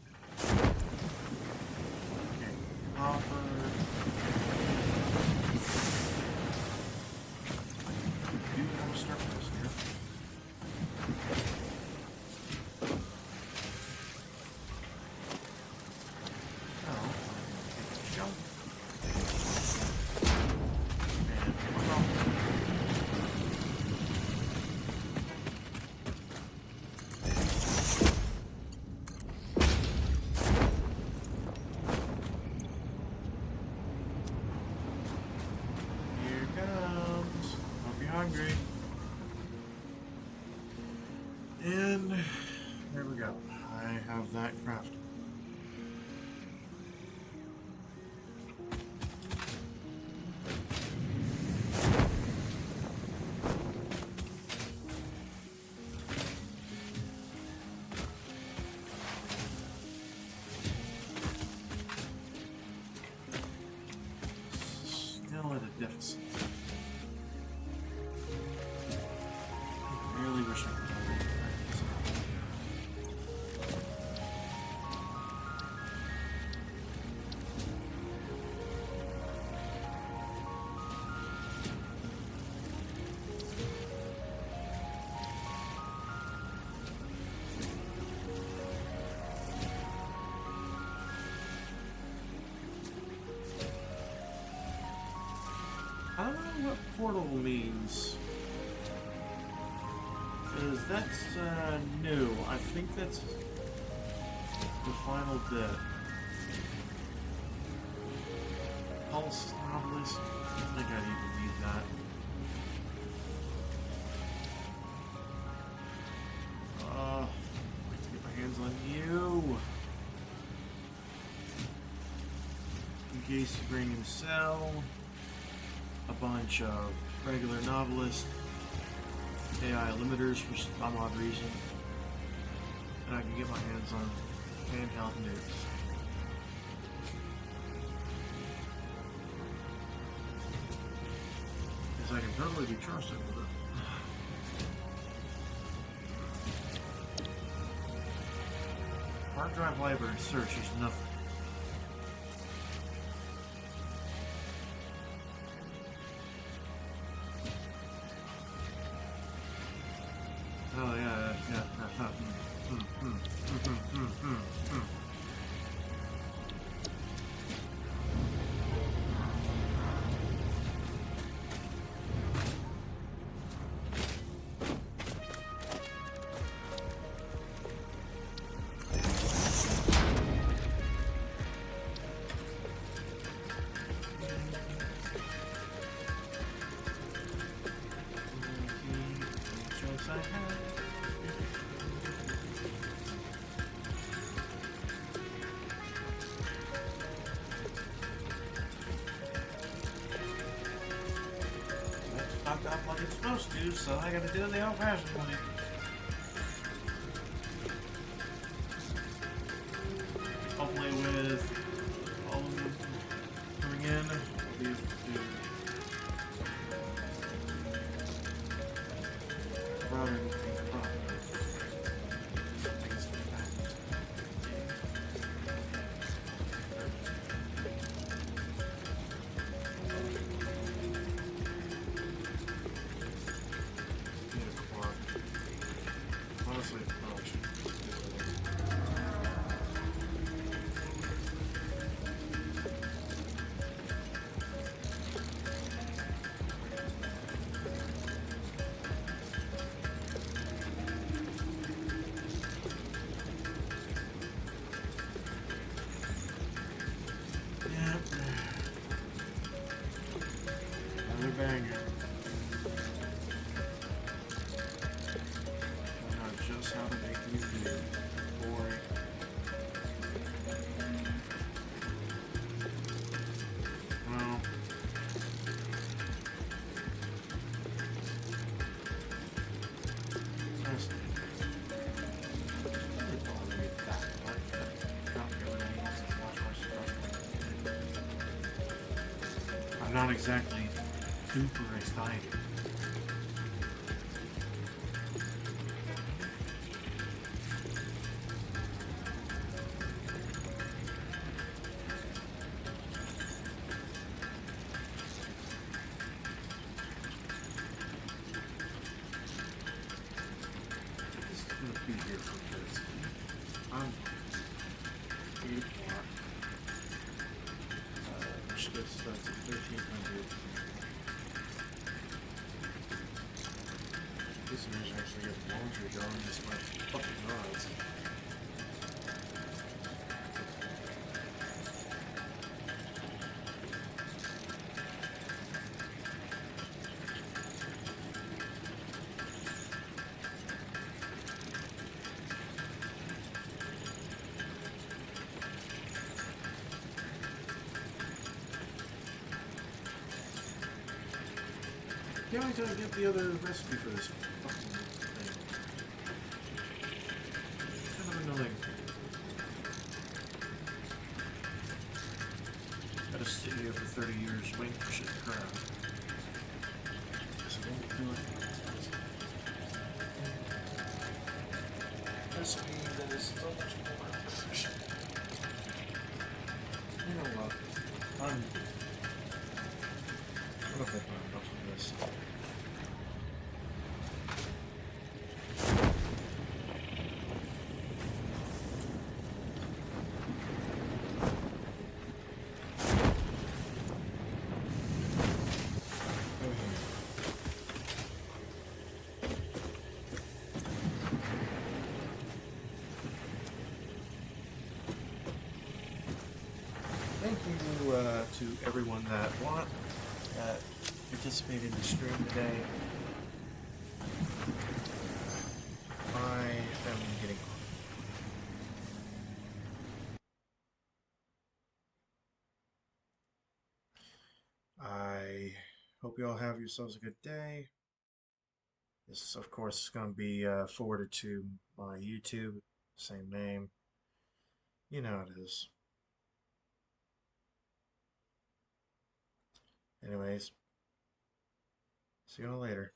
Hungry. And there we go. I have that crafted. Still at a deficit. Wish I could I don't know what portal means. That's new. I think that's the final bit. Pulse novelist. I don't think I'd even need that. I'd like to get my hands on you. Engaged uranium cell. A bunch of regular novelists. AI limiters for some odd reason, and I can get my hands on handheld nukes. Because I can totally be trusted with it. Hard drive library search is nothing. Oh yeah. Fucked up like it's supposed to, so I gotta do it the old-fashioned way. Hopefully with all of them coming in, I'll be able to run everything properly. Honestly, I probably should. this. How to make new gear. Boring. Well. Fascinating. It's really bothering me that much. Not everyone wants to watch my stuff. I'm not exactly super excited. This is going to be here for a bit. I'm 8 o'clock. Shift starts at 1300. This image actually gets laundry going despite fucking rods. Yeah, I gotta get the other recipe for this fucking thing. Kind of annoying. Gotta sit here for 30 years waiting for shit to craft. So I won't do it. Recipe that is so much more efficient. You know what? I'm gonna put my enough of this. Thank you to everyone that participated in the stream today. I am getting on. I hope you all have yourselves a good day. This, of course, is going to be forwarded to my YouTube, same name. You know how it is. Anyways, see you all later.